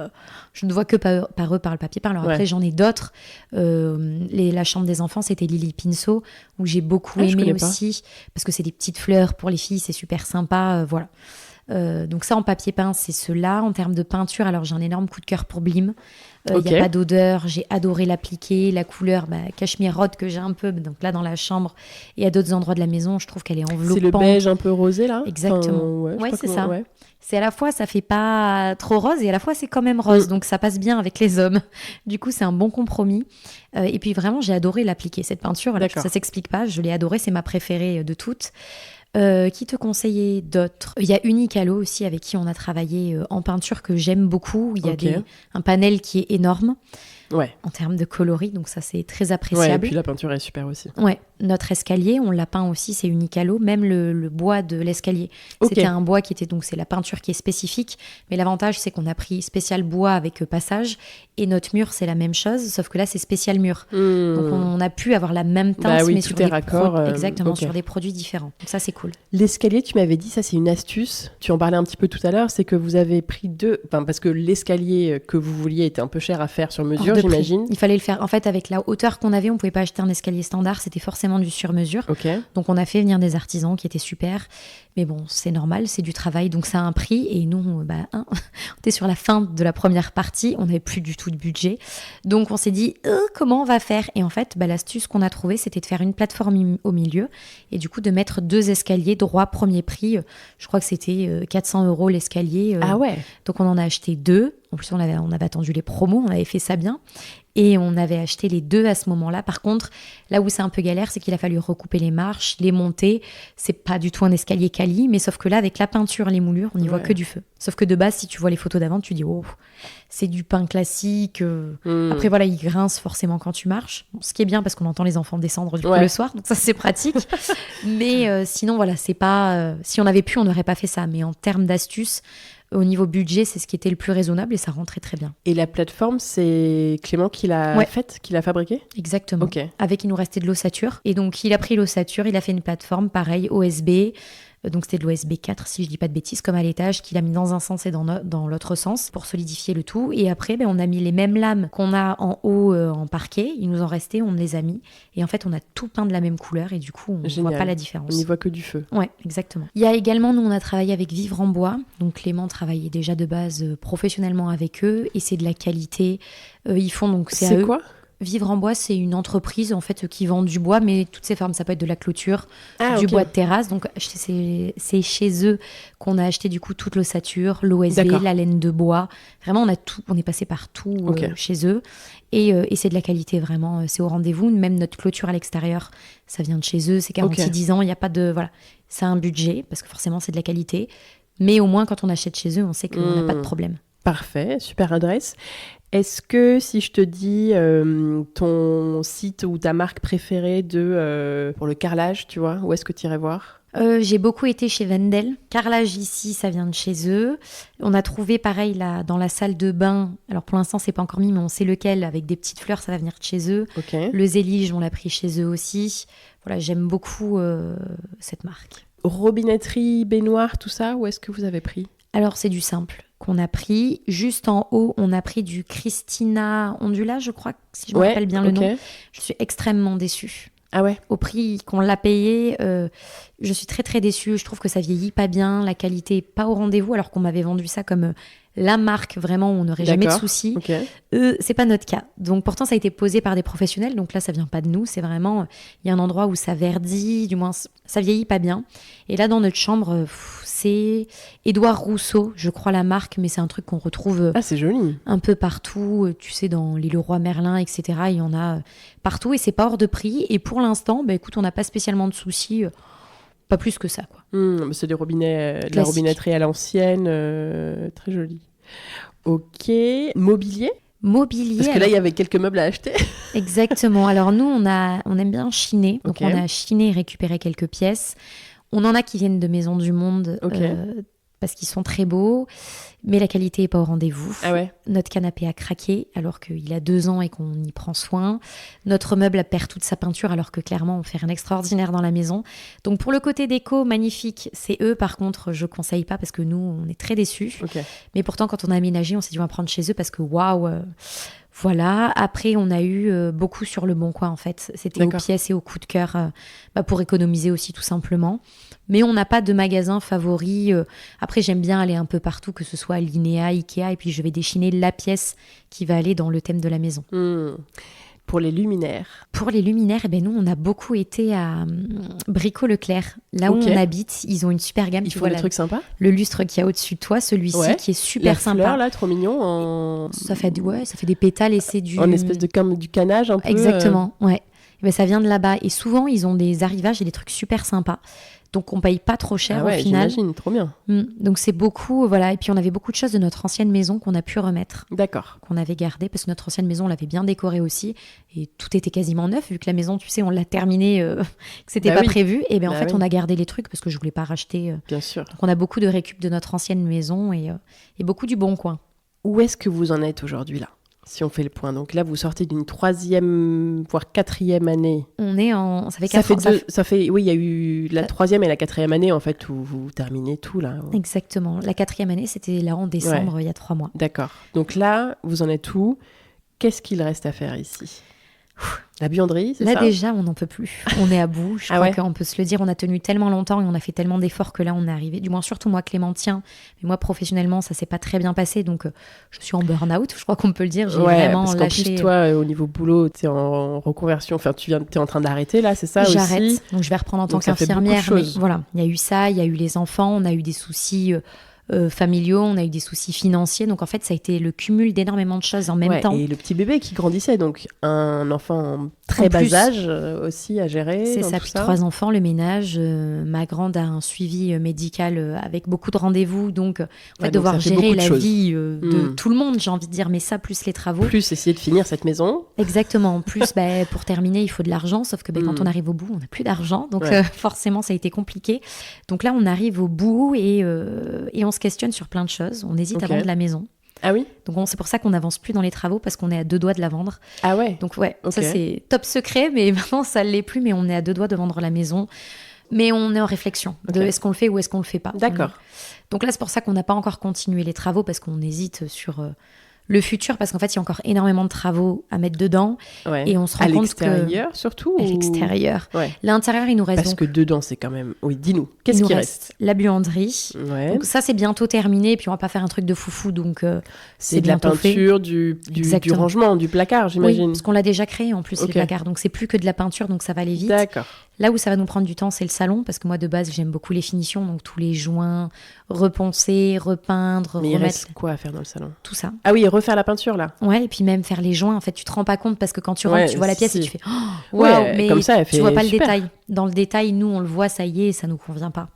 je ne vois que par eux, par le papier peint. Alors après, j'en ai d'autres. La chambre des enfants, c'était Lily Pinceau, où j'ai beaucoup aimé aussi. Parce que c'est des petites fleurs pour les filles. C'est super sympa. Voilà. Donc ça en papier peint c'est cela. En termes de peinture, alors j'ai un énorme coup de cœur pour Blim. Il n'y a pas d'odeur, j'ai adoré l'appliquer, la couleur cachemire rod que j'ai un peu donc là dans la chambre et à d'autres endroits de la maison, je trouve qu'elle est enveloppante. C'est le beige un peu rosé là? Exactement. C'est ça. Ouais. C'est à la fois ça fait pas trop rose et à la fois c'est quand même rose, donc ça passe bien avec les hommes. Du coup c'est un bon compromis. Et puis vraiment j'ai adoré l'appliquer cette peinture. Ça s'explique pas, je l'ai adorée, c'est ma préférée de toutes. Qui te conseillait d'autres? Il y a Unicalo aussi avec qui on a travaillé en peinture que j'aime beaucoup. Il y a un panel qui est énorme en termes de coloris, donc ça c'est très appréciable. Ouais, et puis la peinture est super aussi. Ouais, notre escalier, on l'a peint aussi, c'est Unicalo, même le bois de l'escalier. C'était un bois qui était, donc c'est la peinture qui est spécifique, mais l'avantage c'est qu'on a pris spécial bois avec passage, et notre mur c'est la même chose, sauf que là c'est spécial mur. Donc on a pu avoir la même teinte, mais sur sur des produits différents. Donc ça c'est cool. L'escalier, tu m'avais dit, ça c'est une astuce, tu en parlais un petit peu tout à l'heure, c'est que vous avez pris parce que l'escalier que vous vouliez était un peu cher à faire sur mesure, j'imagine. Il fallait le faire. En fait, avec la hauteur qu'on avait, on pouvait pas acheter un escalier standard, c'était forcément du sur-mesure. Donc on a fait venir des artisans qui étaient super. Mais bon, c'est normal, c'est du travail, donc ça a un prix. Et nous, on était sur la fin de la première partie, on n'avait plus du tout de budget. Donc on s'est dit, comment on va faire? Et en fait, l'astuce qu'on a trouvée, c'était de faire une plateforme au milieu et du coup de mettre 2 escaliers droit premier prix. Je crois que c'était 400 € l'escalier. Ah ouais. Donc on en a acheté 2. En plus, on avait attendu les promos, on avait fait ça bien. Et on avait acheté les 2 à ce moment-là. Par contre, là où c'est un peu galère, c'est qu'il a fallu recouper les marches, les monter. C'est pas du tout un escalier quali, mais sauf que là, avec la peinture, les moulures, on n'y voit que du feu. Sauf que de base, si tu vois les photos d'avant, tu dis « Oh, c'est du pain classique. » Après, voilà, il grince forcément quand tu marches. Bon, ce qui est bien parce qu'on entend les enfants descendre du coup le soir, donc ça, c'est pratique. Mais sinon, voilà, c'est pas... si on avait pu, on n'aurait pas fait ça. Mais en termes d'astuces, au niveau budget, c'est ce qui était le plus raisonnable et ça rentrait très bien. Et la plateforme, c'est Clément qui l'a faite, qui l'a fabriquée? Exactement. Avec, il nous restait de l'ossature. Et donc, il a pris l'ossature, il a fait une plateforme, pareil, OSB. Donc, c'était de l'OSB 4, si je dis pas de bêtises, comme à l'étage, qu'il a mis dans un sens et dans l'autre sens pour solidifier le tout. Et après, on a mis les mêmes lames qu'on a en haut en parquet. Il nous en restait, on les a mis. Et en fait, on a tout peint de la même couleur et du coup, on ne voit pas la différence. On n'y voit que du feu. Ouais, exactement. Il y a également, nous, on a travaillé avec Vivre en Bois. Donc, Clément travaillait déjà de base professionnellement avec eux et c'est de la qualité. Ils font donc, c'est à eux. Quoi ? Vivre en Bois, c'est une entreprise en fait qui vend du bois, mais toutes ces formes. Ça peut être de la clôture, du bois de terrasse. Donc c'est chez eux qu'on a acheté du coup toute l'ossature, l'OSB, la laine de bois. Vraiment, on a tout. On est passé par tout chez eux. Et c'est de la qualité vraiment. C'est au rendez-vous. Même notre clôture à l'extérieur, ça vient de chez eux. C'est garanti 10 ans. Il n'y a pas de C'est un budget parce que forcément c'est de la qualité. Mais au moins quand on achète chez eux, on sait qu'on n'a pas de problème. Parfait, super adresse. Est-ce que si je te dis ton site ou ta marque préférée pour le carrelage, tu vois, où est-ce que tu irais voir ? J'ai beaucoup été chez Wendel. Carrelage ici, ça vient de chez eux. On a trouvé pareil là, dans la salle de bain. Alors pour l'instant, c'est pas encore mis, mais on sait lequel. Avec des petites fleurs, ça va venir de chez eux. Le Zélige, on l'a pris chez eux aussi. Voilà, j'aime beaucoup cette marque. Robinetterie, baignoire, tout ça, où est-ce que vous avez pris? Alors, c'est du simple qu'on a pris. Juste en haut, on a pris du Christina Ondula, je crois, si je me rappelle bien le nom. Je suis extrêmement déçue. Ah ouais? Au prix qu'on l'a payé, je suis très très déçue. Je trouve que ça vieillit pas bien, la qualité est pas au rendez-vous, alors qu'on m'avait vendu ça comme la marque vraiment où on n'aurait jamais de soucis. C'est pas notre cas. Donc pourtant ça a été posé par des professionnels, donc là ça vient pas de nous, c'est vraiment il y a un endroit où ça verdit, du moins ça vieillit pas bien. Et là dans notre chambre, c'est Édouard Rousseau, je crois la marque, mais c'est un truc qu'on retrouve c'est joli. Un peu partout, tu sais, dans les Leroy Merlin, etc. Il y en a partout et c'est pas hors de prix. Et pour l'instant, écoute, on n'a pas spécialement de soucis, pas plus que ça, quoi. C'est des robinets, de la robinetterie à l'ancienne, très joli. Ok, mobilier? Parce que là, il y avait quelques meubles à acheter. Exactement. Alors nous, on aime bien chiner, donc on a chiné et récupéré quelques pièces. On en a qui viennent de Maisons du Monde, parce qu'ils sont très beaux, mais la qualité n'est pas au rendez-vous. Ah ouais. Notre canapé a craqué alors qu'il a 2 ans et qu'on y prend soin. Notre meuble perd toute sa peinture alors que clairement on fait rien d'extraordinaire dans la maison. Donc pour le côté déco, magnifique, c'est eux. Par contre, je conseille pas parce que nous, on est très déçus. Mais pourtant, quand on a aménagé, on s'est dit on va prendre chez eux parce que waouh. Voilà. Après, on a eu beaucoup sur le Bon Coin en fait. C'était aux pièces et au coup de cœur pour économiser aussi tout simplement. Mais on n'a pas de magasin favori. Après, j'aime bien aller un peu partout, que ce soit Linea, Ikea, et puis je vais déchiner la pièce qui va aller dans le thème de la maison. Pour les luminaires? Pour les luminaires, nous, on a beaucoup été à Brico Leclerc. Là où on habite, ils ont une super gamme. Ils font des trucs sympas? Le lustre qui est au-dessus de toi, celui-ci qui est super sympa. La fleur, là, trop mignon. Ça fait des pétales et c'est du... En espèce de comme du canage un peu. Exactement, ouais. Et ça vient de là-bas. Et souvent, ils ont des arrivages et des trucs super sympas. Donc, on paye pas trop cher au final. J'imagine, trop bien. Donc, c'est beaucoup, voilà. Et puis, on avait beaucoup de choses de notre ancienne maison qu'on a pu remettre. D'accord. Qu'on avait gardé parce que notre ancienne maison, on l'avait bien décorée aussi. Et tout était quasiment neuf, vu que la maison, tu sais, on l'a terminée, que c'était pas prévu. Et en fait, on a gardé les trucs parce que je voulais pas racheter. Bien sûr. Donc, on a beaucoup de récup de notre ancienne maison et beaucoup du Bon Coin. Où est-ce que vous en êtes aujourd'hui, là? Si on fait le point. Donc là, vous sortez d'une 3e, voire 4e année. On est en... Ça fait 4 ans. Oui, il y a eu la 3e et la 4e année, en fait, où vous terminez tout, là. Exactement. La 4e année, c'était là en décembre, il y a 3 mois. D'accord. Donc là, vous en êtes où? Qu'est-ce qu'il reste à faire ici? La buanderie, c'est ça? Là, déjà, on n'en peut plus. On est à bout. Je crois qu'on peut se le dire. On a tenu tellement longtemps et on a fait tellement d'efforts que là, on est arrivé. Du moins, surtout moi, Clémentien. Mais moi, professionnellement, ça s'est pas très bien passé. Donc, je suis en burn-out. Je crois qu'on peut le dire. J'ai vraiment parce lâché. qu'en plus, toi, au niveau boulot, tu es en reconversion. Enfin, t'es en train d'arrêter, là, c'est ça? J'arrête. Aussi. Donc, je vais reprendre en tant qu'infirmière. Mais voilà, il y a eu ça. Il y a eu les enfants. On a eu des soucis familiaux, on a eu des soucis financiers, donc en fait ça a été le cumul d'énormément de choses en même temps. Et le petit bébé qui grandissait, donc un enfant en très bas âge aussi à gérer. C'est ça, puis 3 enfants, le ménage, ma grande a un suivi médical avec beaucoup de rendez-vous, donc en fait devoir gérer la vie de tout le monde, j'ai envie de dire, mais ça plus les travaux. Plus essayer de finir cette maison. Exactement, en plus pour terminer il faut de l'argent, sauf que quand on arrive au bout on n'a plus d'argent, donc forcément ça a été compliqué. Donc là on arrive au bout et on se questionne sur plein de choses. On hésite à vendre la maison. Ah oui? Donc c'est pour ça qu'on n'avance plus dans les travaux parce qu'on est à 2 doigts de la vendre. Ah ouais? Donc ça c'est top secret, mais maintenant ça ne l'est plus, mais on est à 2 doigts de vendre la maison. Mais on est en réflexion de est-ce qu'on le fait ou est-ce qu'on le fait pas. D'accord. Donc là c'est pour ça qu'on n'a pas encore continué les travaux parce qu'on hésite sur le futur, parce qu'en fait il y a encore énormément de travaux à mettre dedans et on se rend compte que... À l'extérieur surtout? À l'extérieur. L'intérieur il nous reste parce que dedans c'est quand même... Oui, dis-nous, qu'est-ce qui reste? La buanderie. Donc ça c'est bientôt terminé, puis on va pas faire un truc de foufou, donc c'est de la peinture, du rangement, du placard, j'imagine. Oui, parce qu'on l'a déjà créé en plus les placards, donc c'est plus que de la peinture, donc ça va aller vite. D'accord. Là où ça va nous prendre du temps, c'est le salon, parce que moi, de base, j'aime beaucoup les finitions, donc tous les joints, reponcer, repeindre, mais remettre... il reste quoi à faire dans le salon? Tout ça. Ah oui, et refaire la peinture, là. Ouais, et puis même faire les joints, en fait, tu te rends pas compte, parce que quand tu rentres, tu vois la pièce et tu fais « Wow !» mais comme ça, elle fait tu vois pas super. le détail. Dans le détail, nous, on le voit, ça y est, ça nous convient pas.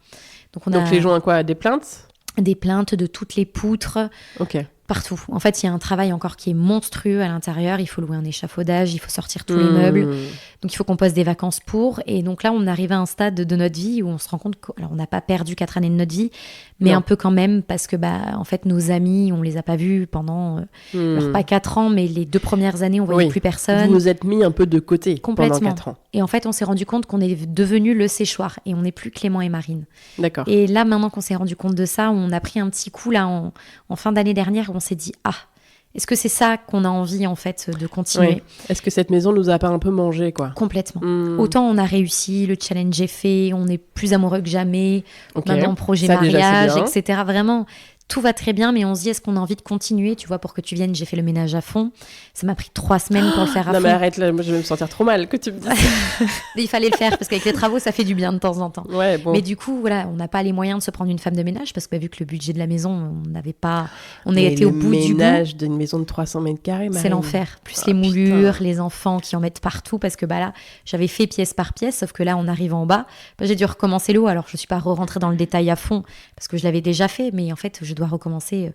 Donc les joints, quoi? Des plaintes? Des plaintes de toutes les poutres. Partout. En fait, il y a un travail encore qui est monstrueux à l'intérieur. Il faut louer un échafaudage, il faut sortir tous les meubles. Donc, il faut qu'on pose des vacances pour. Et donc là, on arrive à un stade de notre vie où on se rend compte qu'on n'a pas perdu 4 années de notre vie, mais un peu quand même, parce que en fait, nos amis, on les a pas vus pendant, alors pas 4 ans, mais les 2 premières années, on voyait plus personne. Vous vous êtes mis un peu de côté pendant 4 ans. Et en fait, on s'est rendu compte qu'on est devenu le séchoir et on n'est plus Clément et Marine. D'accord. Et là, maintenant qu'on s'est rendu compte de ça, on a pris un petit coup là en fin d'année dernière. On s'est dit, est-ce que c'est ça qu'on a envie en fait de continuer? Oui. Est-ce que cette maison nous a pas un peu mangé, quoi? Complètement. Autant on a réussi, le challenge est fait, on est plus amoureux que jamais. Maintenant, projet ça, mariage, déjà, etc. Vraiment, tout va très bien, mais on se dit, est-ce qu'on a envie de continuer? Tu vois, pour que tu viennes, j'ai fait le ménage à fond. Ça m'a pris 3 semaines pour le faire à fond. Non mais arrête, là, moi je vais me sentir trop mal que tu me dises ça. Mais il fallait le faire, parce qu'avec les travaux, ça fait du bien de temps en temps. Ouais, bon. Mais du coup, voilà, on n'a pas les moyens de se prendre une femme de ménage, parce que vu que le budget de la maison, on n'avait pas... On était au bout du bout. Le ménage d'une maison de 300 mètres carrés, c'est l'enfer. Plus les moulures, les enfants qui en mettent partout, parce que là, j'avais fait pièce par pièce, sauf que là, on arrive en bas. J'ai dû recommencer l'eau, alors je ne suis pas rentrée dans le détail à fond, parce que je l'avais déjà fait, mais en fait, je dois recommencer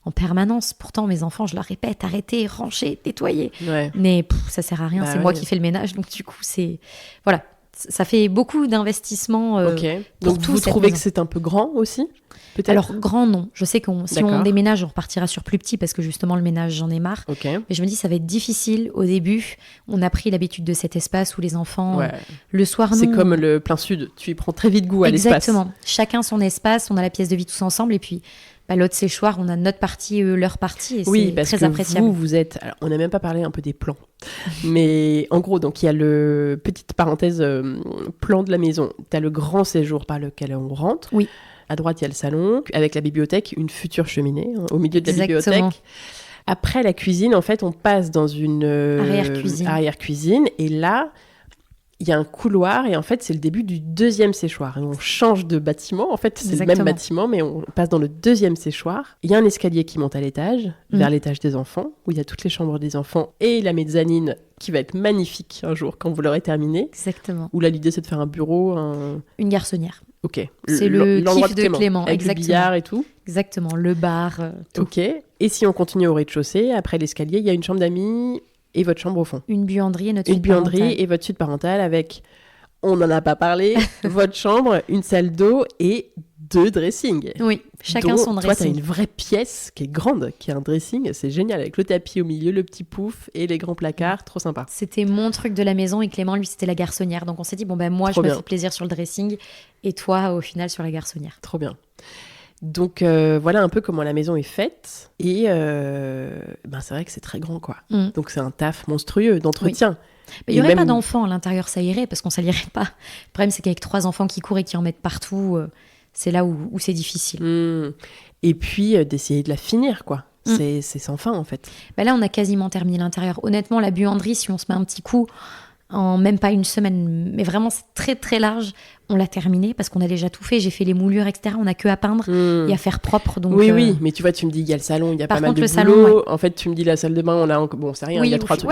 en permanence. Pourtant, mes enfants, je leur répète, arrêtez, rangez, nettoyez. Ouais. Mais ça sert à rien, c'est moi qui fais le ménage, donc du coup, c'est... Voilà, ça fait beaucoup d'investissements pour donc tout. Vous trouvez que c'est un peu grand aussi, peut-être? Alors, grand, non. Je sais que si on déménage, on repartira sur plus petit, parce que justement, le ménage, j'en ai marre. Mais je me dis, ça va être difficile au début. On a pris l'habitude de cet espace où les enfants, le soir, c'est comme le plein sud, tu y prends très vite goût à l'espace. Exactement. Chacun son espace, on a la pièce de vie tous ensemble, et puis... l'autre séchoir, on a notre partie, leur partie, et c'est très appréciable. Vous êtes... Alors, on n'a même pas parlé un peu des plans. Mais en gros, donc il y a le... Petite parenthèse, plan de la maison. Tu as le grand séjour par lequel on rentre. Oui. À droite, il y a le salon, avec la bibliothèque, une future cheminée au milieu de la bibliothèque. Après la cuisine, en fait, on passe dans une arrière-cuisine. Et là... il y a un couloir et en fait, c'est le début du 2e séchoir. Et on change de bâtiment. En fait, c'est le même bâtiment, mais on passe dans le 2e séchoir. Il y a un escalier qui monte à l'étage, vers l'étage des enfants, où il y a toutes les chambres des enfants et la mezzanine qui va être magnifique un jour quand vous l'aurez terminé. Exactement. Où là, l'idée, c'est de faire un bureau, une garçonnière. Ok. C'est le kiff de Clément. Avec le billard et tout. Exactement, le bar, tout. Ok. Et si on continue au rez-de-chaussée, après l'escalier, il y a une chambre d'amis... et votre chambre au fond. Une buanderie et notre suite parentale. Une buanderie et votre suite parentale avec, on n'en a pas parlé, votre chambre, une salle d'eau et 2 dressings. Oui, chacun son dressing. Toi, tu as une vraie pièce qui est grande, qui a un dressing, c'est génial, avec le tapis au milieu, le petit pouf et les grands placards, trop sympa. C'était mon truc de la maison et Clément, lui, c'était la garçonnière. Donc on s'est dit, moi, je me fais plaisir sur le dressing et toi, au final, sur la garçonnière. Trop bien. Donc voilà un peu comment la maison est faite et c'est vrai que c'est très grand quoi. Donc c'est un taf monstrueux d'entretien. Il n'y aurait pas d'enfants à l'intérieur, ça irait parce qu'on ne salirait pas. Le problème c'est qu'avec 3 enfants qui courent et qui en mettent partout, c'est là où c'est difficile. Et puis d'essayer de la finir quoi. C'est sans fin en fait. Là on a quasiment terminé l'intérieur. Honnêtement la buanderie, si on se met un petit coup en même pas une semaine, mais vraiment c'est très très large. On l'a terminé parce qu'on a déjà tout fait. J'ai fait les moulures, etc. On n'a que à peindre et à faire propre. Donc, oui, mais tu vois, tu me dis il y a le salon, il y a pas mal de boulot. Salon, En fait, tu me dis la salle de bain, on a bon, c'est rien. Il y a 3 trucs,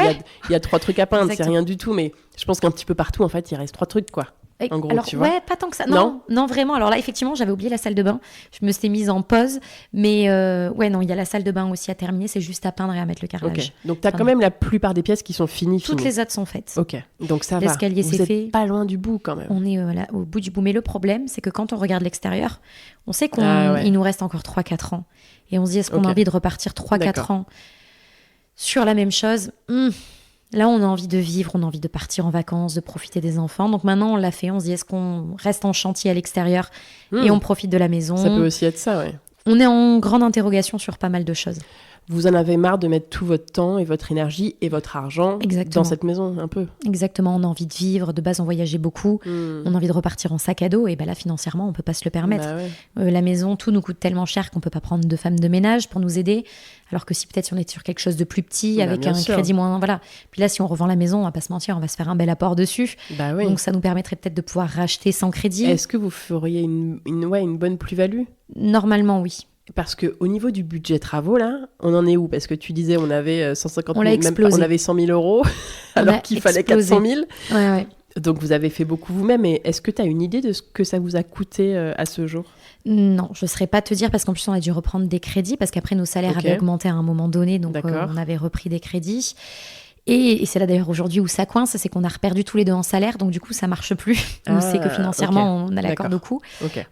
il y a 3 trucs à peindre, c'est rien du tout. Mais je pense qu'un petit peu partout, en fait, il reste 3 trucs, quoi. En gros, alors, tu vois. pas tant que ça. Non, vraiment. Alors là, effectivement, j'avais oublié la salle de bain. Je me suis mise en pause. Mais non, il y a la salle de bain aussi à terminer. C'est juste à peindre et à mettre le carrelage. Okay. Donc, tu as quand même la plupart des pièces qui sont finies. Toutes les autres sont faites. Ok. Donc, ça va. L'escalier, c'est fait. Vous êtes pas loin du bout, quand même. On est au bout du bout. Mais le problème, c'est que quand on regarde l'extérieur, on sait qu'il nous reste encore 3-4 ans. Et on se dit, est-ce qu'on a envie de repartir 3-4 ans sur la même chose? Là, on a envie de vivre, on a envie de partir en vacances, de profiter des enfants. Donc maintenant, on l'a fait. On se dit, est-ce qu'on reste en chantier à l'extérieur et on profite de la maison? Ça peut aussi être ça, oui. On est en grande interrogation sur pas mal de choses. Vous en avez marre de mettre tout votre temps et votre énergie et votre argent dans cette maison, un peu. Exactement, on a envie de vivre. De base, on voyageait beaucoup. On a envie de repartir en sac à dos. Et là, financièrement, on ne peut pas se le permettre. La maison, tout nous coûte tellement cher qu'on ne peut pas prendre de femme de ménage pour nous aider. Alors que si peut-être on est sur quelque chose de plus petit, avec un crédit moins... Voilà. Puis là, si on revend la maison, on ne va pas se mentir, on va se faire un bel apport dessus. Donc ça nous permettrait peut-être de pouvoir racheter sans crédit. Est-ce que vous feriez une bonne plus-value? Normalement, oui. Parce qu'au niveau du budget travaux, là, on en est où? Parce que tu disais on avait 150 000, on avait 100 000 euros, alors qu'il fallait 400 000. Donc vous avez fait beaucoup vous-même, et est-ce que tu as une idée de ce que ça vous a coûté à ce jour? Non, je ne saurais pas te dire parce qu'en plus on a dû reprendre des crédits parce qu'après nos salaires avaient augmenté à un moment donné, donc on avait repris des crédits. Et c'est là d'ailleurs aujourd'hui où ça coince, c'est qu'on a reperdu tous les deux en salaire, donc du coup ça marche plus. C'est que financièrement on a la corde au cou,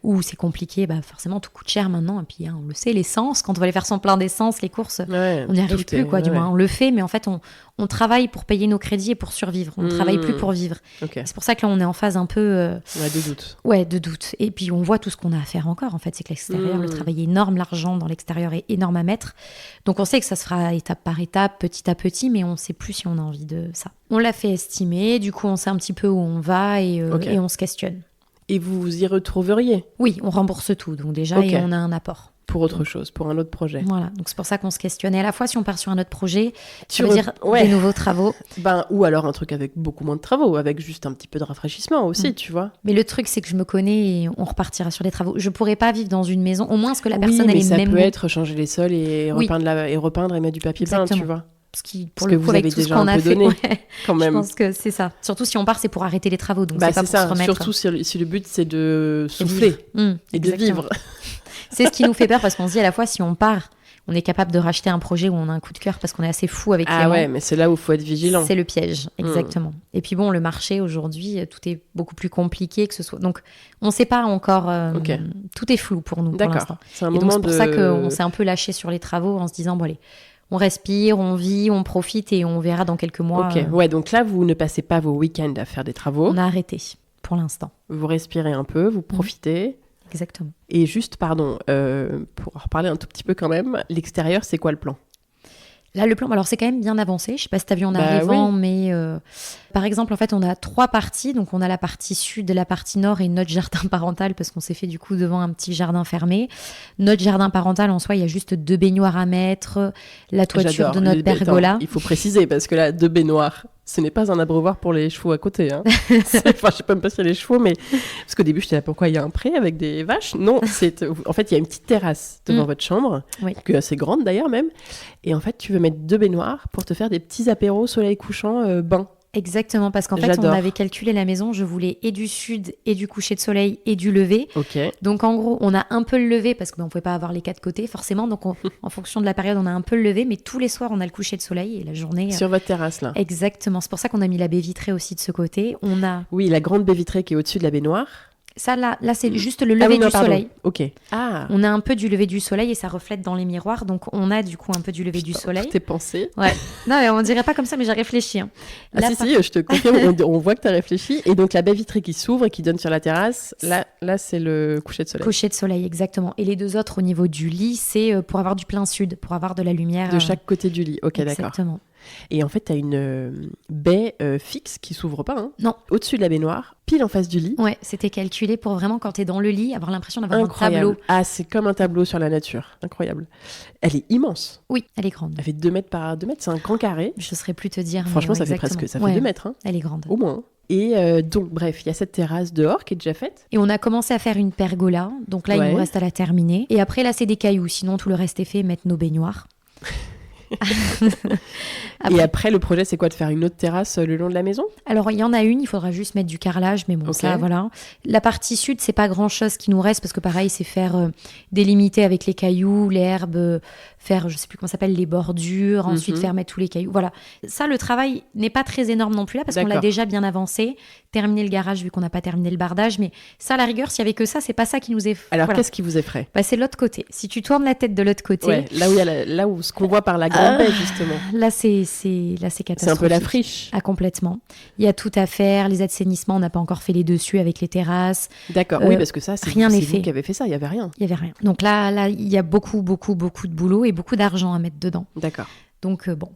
où c'est compliqué, forcément tout coûte cher maintenant, et puis on le sait, l'essence, quand on va aller faire son plein d'essence, les courses, on n'y arrive plus du moins on le fait, mais en fait on travaille pour payer nos crédits et pour survivre, on ne travaille plus pour vivre. C'est pour ça que là on est en phase un peu de doute. De doute, et puis on voit tout ce qu'on a à faire encore en fait, c'est que l'extérieur, le travail est énorme, l'argent dans l'extérieur est énorme à mettre, donc on sait que ça se fera étape par étape, petit à petit, mais on ne sait plus si on a envie de ça. On l'a fait estimer, du coup on sait un petit peu où on va et on se questionne. Et vous vous y retrouveriez? Oui, on rembourse tout, donc déjà, et on a un apport. Pour autre chose, pour un autre projet. Voilà, donc c'est pour ça qu'on se questionnait. À la fois, si on part sur un autre projet, ça veut dire des nouveaux travaux. Ou alors un truc avec beaucoup moins de travaux, avec juste un petit peu de rafraîchissement aussi, tu vois. Mais le truc, c'est que je me connais et on repartira sur les travaux. Je pourrais pas vivre dans une maison, au moins ce que la personne elle est même. Ça peut être changer les sols et repeindre et mettre du papier peint, tu vois. Pour le coup, avec tout ce qu'on a fait, quand même. Je pense que c'est ça. Surtout si on part, c'est pour arrêter les travaux, donc c'est pas pour se remettre. Surtout si le but c'est de souffler et de vivre. C'est ce qui nous fait peur, parce qu'on se dit à la fois, si on part, on est capable de racheter un projet où on a un coup de cœur parce qu'on est assez fou avec les ouais, mais c'est là où il faut être vigilant. C'est le piège, exactement. Et puis bon, le marché aujourd'hui, tout est beaucoup plus compliqué que ce soit. Donc on ne sait pas encore. Tout est flou pour nous pour l'instant. C'est donc c'est pour ça qu'on s'est un peu lâché sur les travaux en se disant bon allez. On respire, on vit, on profite et on verra dans quelques mois. Donc là, vous ne passez pas vos week-ends à faire des travaux. On a arrêté pour l'instant. Vous respirez un peu, vous profitez. Exactement. Et juste, pardon, pour reparler un tout petit peu quand même, l'extérieur, c'est quoi le plan? Là, le plan, alors c'est quand même bien avancé. Je ne sais pas si tu as vu en arrivant, mais par exemple, en fait, on a 3 parties. Donc, on a la partie sud, la partie nord et notre jardin parental parce qu'on s'est fait du coup devant un petit jardin fermé. Notre jardin parental, en soi, il y a juste 2 baignoires à mettre, la toiture de notre pergola. Il faut préciser parce que là, 2 baignoires, ce n'est pas un abreuvoir pour les chevaux à côté. Hein. Enfin, je sais pas même pas si il y a les chevaux, mais parce qu'au début, j'étais là, pourquoi il y a un pré avec des vaches? Non, en fait, il y a une petite terrasse devant votre chambre, qui est assez grande d'ailleurs même. Et en fait, tu veux mettre 2 baignoires pour te faire des petits apéros soleil couchant, bain. Exactement, parce qu'en fait, on avait calculé la maison, je voulais et du sud, et du coucher de soleil, et du lever. Donc, en gros, on a un peu le lever, parce qu'on ne pouvait pas avoir les 4 côtés, forcément. Donc, en fonction de la période, on a un peu le lever, mais tous les soirs, on a le coucher de soleil, et la journée... Sur votre terrasse, là. Exactement, c'est pour ça qu'on a mis la baie vitrée aussi de ce côté. Oui, la grande baie vitrée qui est au-dessus de la baignoire. Ça, là c'est juste le lever du soleil. On a un peu du lever du soleil et ça reflète dans les miroirs. Donc, on a du coup un peu du lever du soleil. Tes pensées. Ouais. Non, mais on dirait pas comme ça, mais j'ai réfléchi. Hein. Là, si, je te confirme, on voit que tu as réfléchi. Et donc, la baie vitrée qui s'ouvre et qui donne sur la terrasse, là c'est le coucher de soleil. Coucher de soleil, exactement. Et les 2 autres au niveau du lit, c'est pour avoir du plein sud, pour avoir de la lumière. De chaque côté du lit, d'accord. Exactement. Et en fait, tu as une baie fixe qui s'ouvre pas, hein, non. Au-dessus de la baignoire, pile en face du lit. Ouais, c'était calculé pour vraiment, quand tu es dans le lit, avoir l'impression d'avoir un tableau. Ah, c'est comme un tableau sur la nature. Incroyable. Elle est immense. Oui, elle est grande. Elle fait 2 mètres par 2 mètres, c'est un grand carré. Je ne saurais plus te dire. Franchement, ça fait 2 mètres. Hein. Elle est grande. Au moins. Et donc, bref, il y a cette terrasse dehors qui est déjà faite. Et on a commencé à faire une pergola. Donc là, il nous reste à la terminer. Et après, là, c'est des cailloux. Sinon, tout le reste est fait, mettre nos baignoires. Et après, le projet, c'est quoi, de faire une autre terrasse le long de la maison? Alors, il y en a une, il faudra juste mettre du carrelage, mais bon, ça, voilà. La partie sud, c'est pas grand-chose qui nous reste, parce que pareil, c'est faire délimiter avec les cailloux, l'herbe, faire, je sais plus comment ça s'appelle, les bordures, ensuite faire mettre tous les cailloux. Voilà. Ça, le travail n'est pas très énorme non plus là, parce qu'on l'a déjà bien avancé. Terminer le garage, vu qu'on n'a pas terminé le bardage, mais ça, à la rigueur, s'il y avait que ça, c'est pas ça qui nous effraie. Alors, qu'est-ce qui vous effraie? C'est l'autre côté. Si tu tournes la tête de l'autre côté... là où ce qu'on voit par la grande baie, justement. Là, c'est catastrophique. C'est un peu la friche. Ah, complètement. Il y a tout à faire. Les assainissements, on n'a pas encore fait les dessus avec les terrasses. D'accord, oui, parce que ça, c'est vous qui avez fait ça. Il n'y avait rien. Il n'y avait rien. Donc là, il y a beaucoup de boulot et beaucoup d'argent à mettre dedans. D'accord. Donc, bon.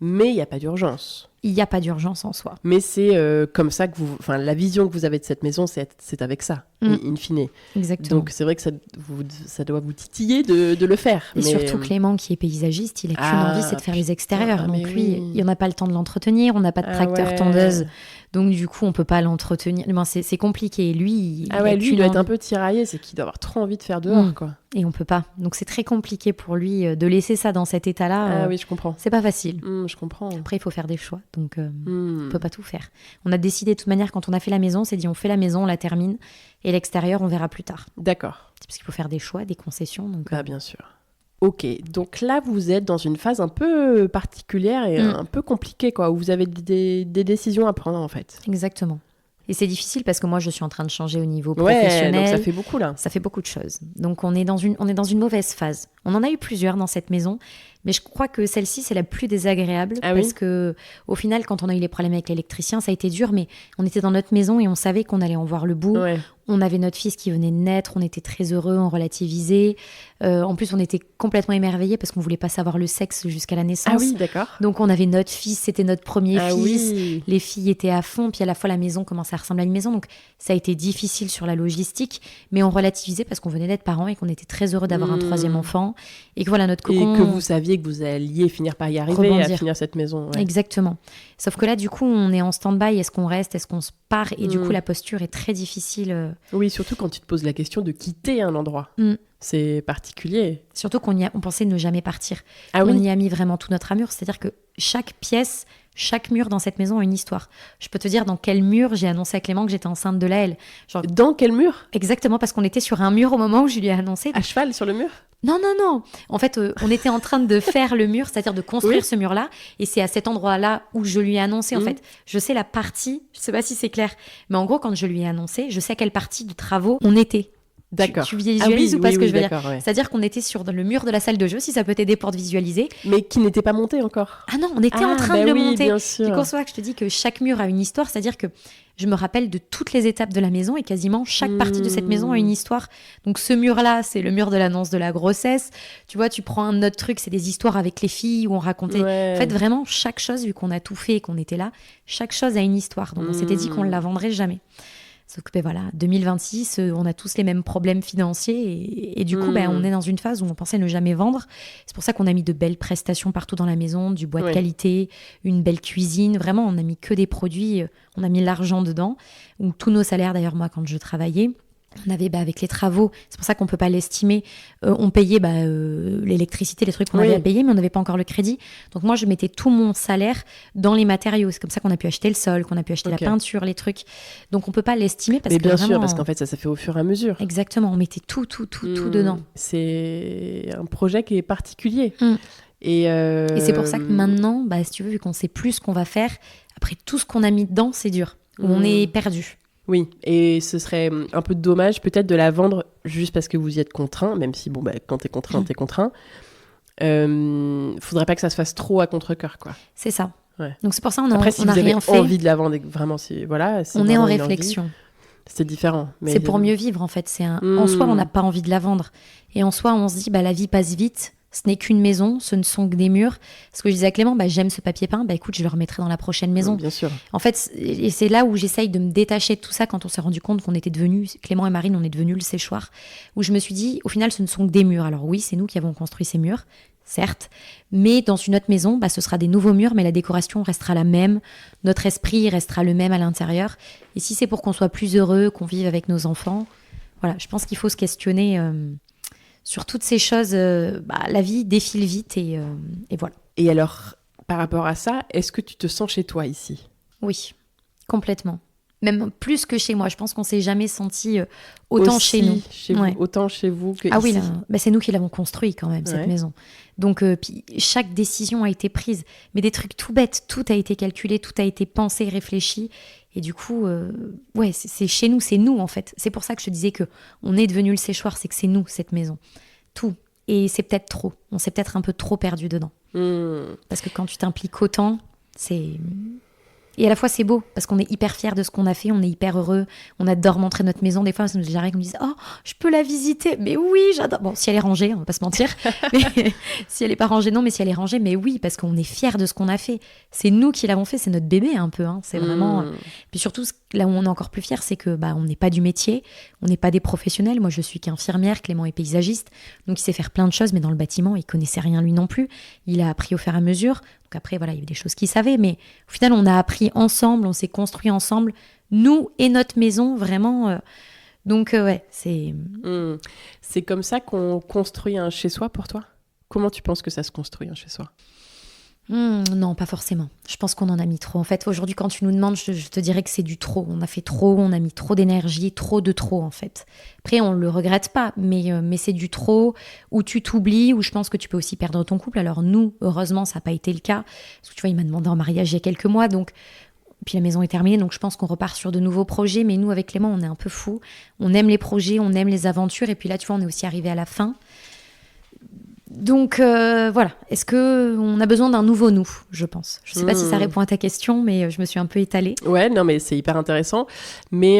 Mais il n'y a pas d'urgence. Il n'y a pas d'urgence en soi. Mais c'est comme ça que la vision que vous avez de cette maison, c'est avec ça, in fine. Exactement. Donc c'est vrai que ça doit vous titiller de le faire. Et surtout Clément, qui est paysagiste, il a qu'une envie, c'est de faire les extérieurs. Donc lui, il n'y en a pas le temps de l'entretenir, on n'a pas de tracteur tondeuse. Donc du coup, on peut pas l'entretenir. Ben, c'est compliqué. Lui, il doit être un peu tiraillé, c'est qu'il doit avoir trop envie de faire dehors, quoi. Et on peut pas. Donc c'est très compliqué pour lui de laisser ça dans cet état-là. Ah oui, je comprends. C'est pas facile. Je comprends. Après, il faut faire des choix. Donc on peut pas tout faire. On a décidé de toute manière, quand on a fait la maison, on s'est dit on fait la maison, on la termine. Et l'extérieur, on verra plus tard. D'accord. C'est parce qu'il faut faire des choix, des concessions. Donc, bien sûr. Ok, donc là, vous êtes dans une phase un peu particulière et un peu compliquée, quoi, où vous avez des décisions à prendre, en fait. Exactement. Et c'est difficile parce que moi, je suis en train de changer au niveau professionnel. Donc ça fait beaucoup, là. Ça fait beaucoup de choses. Donc, on est dans une mauvaise phase. On en a eu plusieurs dans cette maison, mais je crois que celle-ci, c'est la plus désagréable parce que, au final, quand on a eu les problèmes avec l'électricien, ça a été dur, mais on était dans notre maison et on savait qu'on allait en voir le bout. Ouais. On avait notre fils qui venait de naître, on était très heureux, on relativisait. En plus, on était complètement émerveillés parce qu'on voulait pas savoir le sexe jusqu'à la naissance. Ah oui, d'accord. Donc, on avait notre fils, c'était notre premier fils. Oui. Les filles étaient à fond, puis à la fois la maison commençait à ressembler à une maison. Donc, ça a été difficile sur la logistique, mais on relativisait parce qu'on venait d'être parents et qu'on était très heureux d'avoir un troisième enfant. Et que voilà, notre cocon... Et que vous saviez que vous alliez finir par y arriver à finir cette maison. Ouais. Exactement. Sauf que là, du coup, on est en stand-by. Est-ce qu'on reste? Est-ce qu'on se part? Et du coup, la posture est très difficile. Oui, surtout quand tu te poses la question de quitter un endroit. C'est particulier. Surtout qu'on pensait ne jamais partir. Ah oui. On y a mis vraiment tout notre amour. C'est-à-dire que chaque pièce, chaque mur dans cette maison a une histoire. Je peux te dire dans quel mur j'ai annoncé à Clément que j'étais enceinte de Laëlle. Genre... Dans quel mur? Exactement, parce qu'on était sur un mur au moment où je lui ai annoncé. À cheval sur le mur? Non. En fait, on était en train de faire le mur, c'est-à-dire de construire ce mur-là. Et c'est à cet endroit-là où je lui ai annoncé. En fait, je sais la partie, je sais pas si c'est clair, mais en gros, quand je lui ai annoncé, je sais à quelle partie de travaux on était. D'accord. Tu visualises ou pas ce que je veux dire? Ouais. C'est-à-dire qu'on était sur le mur de la salle de jeu, si ça peut t'aider pour te visualiser. Mais qui n'était pas monté encore. Ah non, on était en train de le monter. Bien sûr. Tu conçois que je te dis que chaque mur a une histoire, c'est-à-dire que je me rappelle de toutes les étapes de la maison et quasiment chaque partie de cette maison a une histoire. Donc ce mur-là, c'est le mur de l'annonce de la grossesse. Tu vois, tu prends un autre truc, c'est des histoires avec les filles où on racontait. Ouais. En fait, vraiment, chaque chose, vu qu'on a tout fait et qu'on était là, chaque chose a une histoire. Donc on s'était dit qu'on ne la vendrait jamais. Sauf que voilà, 2026, on a tous les mêmes problèmes financiers et du coup, on est dans une phase où on pensait ne jamais vendre. C'est pour ça qu'on a mis de belles prestations partout dans la maison, du bois de qualité, une belle cuisine. Vraiment, on n'a mis que des produits, on a mis l'argent dedans. Ou tous nos salaires, d'ailleurs, moi, quand je travaillais, on avait avec les travaux, c'est pour ça qu'on ne peut pas l'estimer, on payait l'électricité, les trucs qu'on avait à payer, mais on n'avait pas encore le crédit. Donc moi, je mettais tout mon salaire dans les matériaux. C'est comme ça qu'on a pu acheter le sol, qu'on a pu acheter la peinture, les trucs. Donc on ne peut pas l'estimer parce que bien vraiment, sûr, parce qu'en fait, ça fait au fur et à mesure. Exactement, on mettait tout dedans. C'est un projet qui est particulier. Et c'est pour ça que maintenant, si tu veux, vu qu'on sait plus ce qu'on va faire, après tout ce qu'on a mis dedans, c'est dur. On est perdu. Oui, et ce serait un peu dommage peut-être de la vendre juste parce que vous y êtes contraint, même si quand t'es contraint, t'es contraint. Faudrait pas que ça se fasse trop à contre-cœur, quoi. C'est ça. Ouais. Donc c'est pour ça on Après, si on a vous avez rien fait. Envie de la vendre, vraiment, on est en réflexion. C'est différent. Mais c'est pour mieux vivre en fait. En soi, on n'a pas envie de la vendre, et en soi, on se dit la vie passe vite. Ce n'est qu'une maison, ce ne sont que des murs. Ce que je disais à Clément, j'aime ce papier peint, écoute, je le remettrai dans la prochaine maison. Bien sûr. En fait, et c'est là où j'essaye de me détacher de tout ça quand on s'est rendu compte qu'on était devenus, Clément et Marine, on est devenus le séchoir, où je me suis dit, au final, ce ne sont que des murs. Alors oui, c'est nous qui avons construit ces murs, certes, mais dans une autre maison, ce sera des nouveaux murs, mais la décoration restera la même, notre esprit restera le même à l'intérieur. Et si c'est pour qu'on soit plus heureux, qu'on vive avec nos enfants, voilà, je pense qu'il faut se questionner... sur toutes ces choses, la vie défile vite et voilà. Et alors, par rapport à ça, est-ce que tu te sens chez toi ici? Oui, complètement. Même plus que chez moi. Je pense qu'on ne s'est jamais senti autant chez nous. Autant chez vous que ici. Ah oui, c'est nous qui l'avons construit quand même, cette maison. Donc, puis chaque décision a été prise. Mais des trucs tout bêtes, tout a été calculé, tout a été pensé, réfléchi. Et du coup, c'est chez nous, c'est nous en fait. C'est pour ça que je te disais qu'on est devenu le séchoir, c'est que c'est nous, cette maison. Tout. Et c'est peut-être trop. On s'est peut-être un peu trop perdu dedans. Parce que quand tu t'impliques autant, c'est... Et à la fois, c'est beau, parce qu'on est hyper fiers de ce qu'on a fait, on est hyper heureux, on adore montrer notre maison. Des fois, ça nous arrive qu'on me dise « Oh, je peux la visiter !» Mais oui, j'adore. Bon, si elle est rangée, on va pas se mentir. Mais, si elle est pas rangée, non, mais si elle est rangée, mais oui, parce qu'on est fiers de ce qu'on a fait. C'est nous qui l'avons fait, c'est notre bébé un peu. Hein. C'est vraiment... Puis surtout, là où on est encore plus fiers, c'est que on n'est pas du métier, on n'est pas des professionnels. Moi, je suis qu'infirmière, Clément est paysagiste, donc il sait faire plein de choses, mais dans le bâtiment, il connaissait rien lui non plus. Il a appris au fur et à mesure. Donc après, voilà, il y avait des choses qu'ils savaient, mais au final, on a appris ensemble, on s'est construit ensemble, nous et notre maison, vraiment. Donc, ouais, c'est... C'est comme ça qu'on construit un chez-soi pour toi ? Comment tu penses que ça se construit un chez-soi ? Non, pas forcément. Je pense qu'on en a mis trop. En fait, aujourd'hui, quand tu nous demandes, je te dirais que c'est du trop. On a fait trop, on a mis trop d'énergie, trop de trop, en fait. Après, on le regrette pas, mais c'est du trop, où tu t'oublies, où je pense que tu peux aussi perdre ton couple. Alors nous, heureusement, ça n'a pas été le cas. Parce que tu vois, il m'a demandé en mariage il y a quelques mois, donc... Puis la maison est terminée, donc je pense qu'on repart sur de nouveaux projets. Mais nous, avec Clément, on est un peu fous. On aime les projets, on aime les aventures. Et puis là, tu vois, on est aussi arrivé à la fin. Donc voilà, est-ce qu'on a besoin d'un nouveau nous, je pense. Je ne sais pas si ça répond à ta question, mais je me suis un peu étalée. Ouais, non, mais c'est hyper intéressant. Mais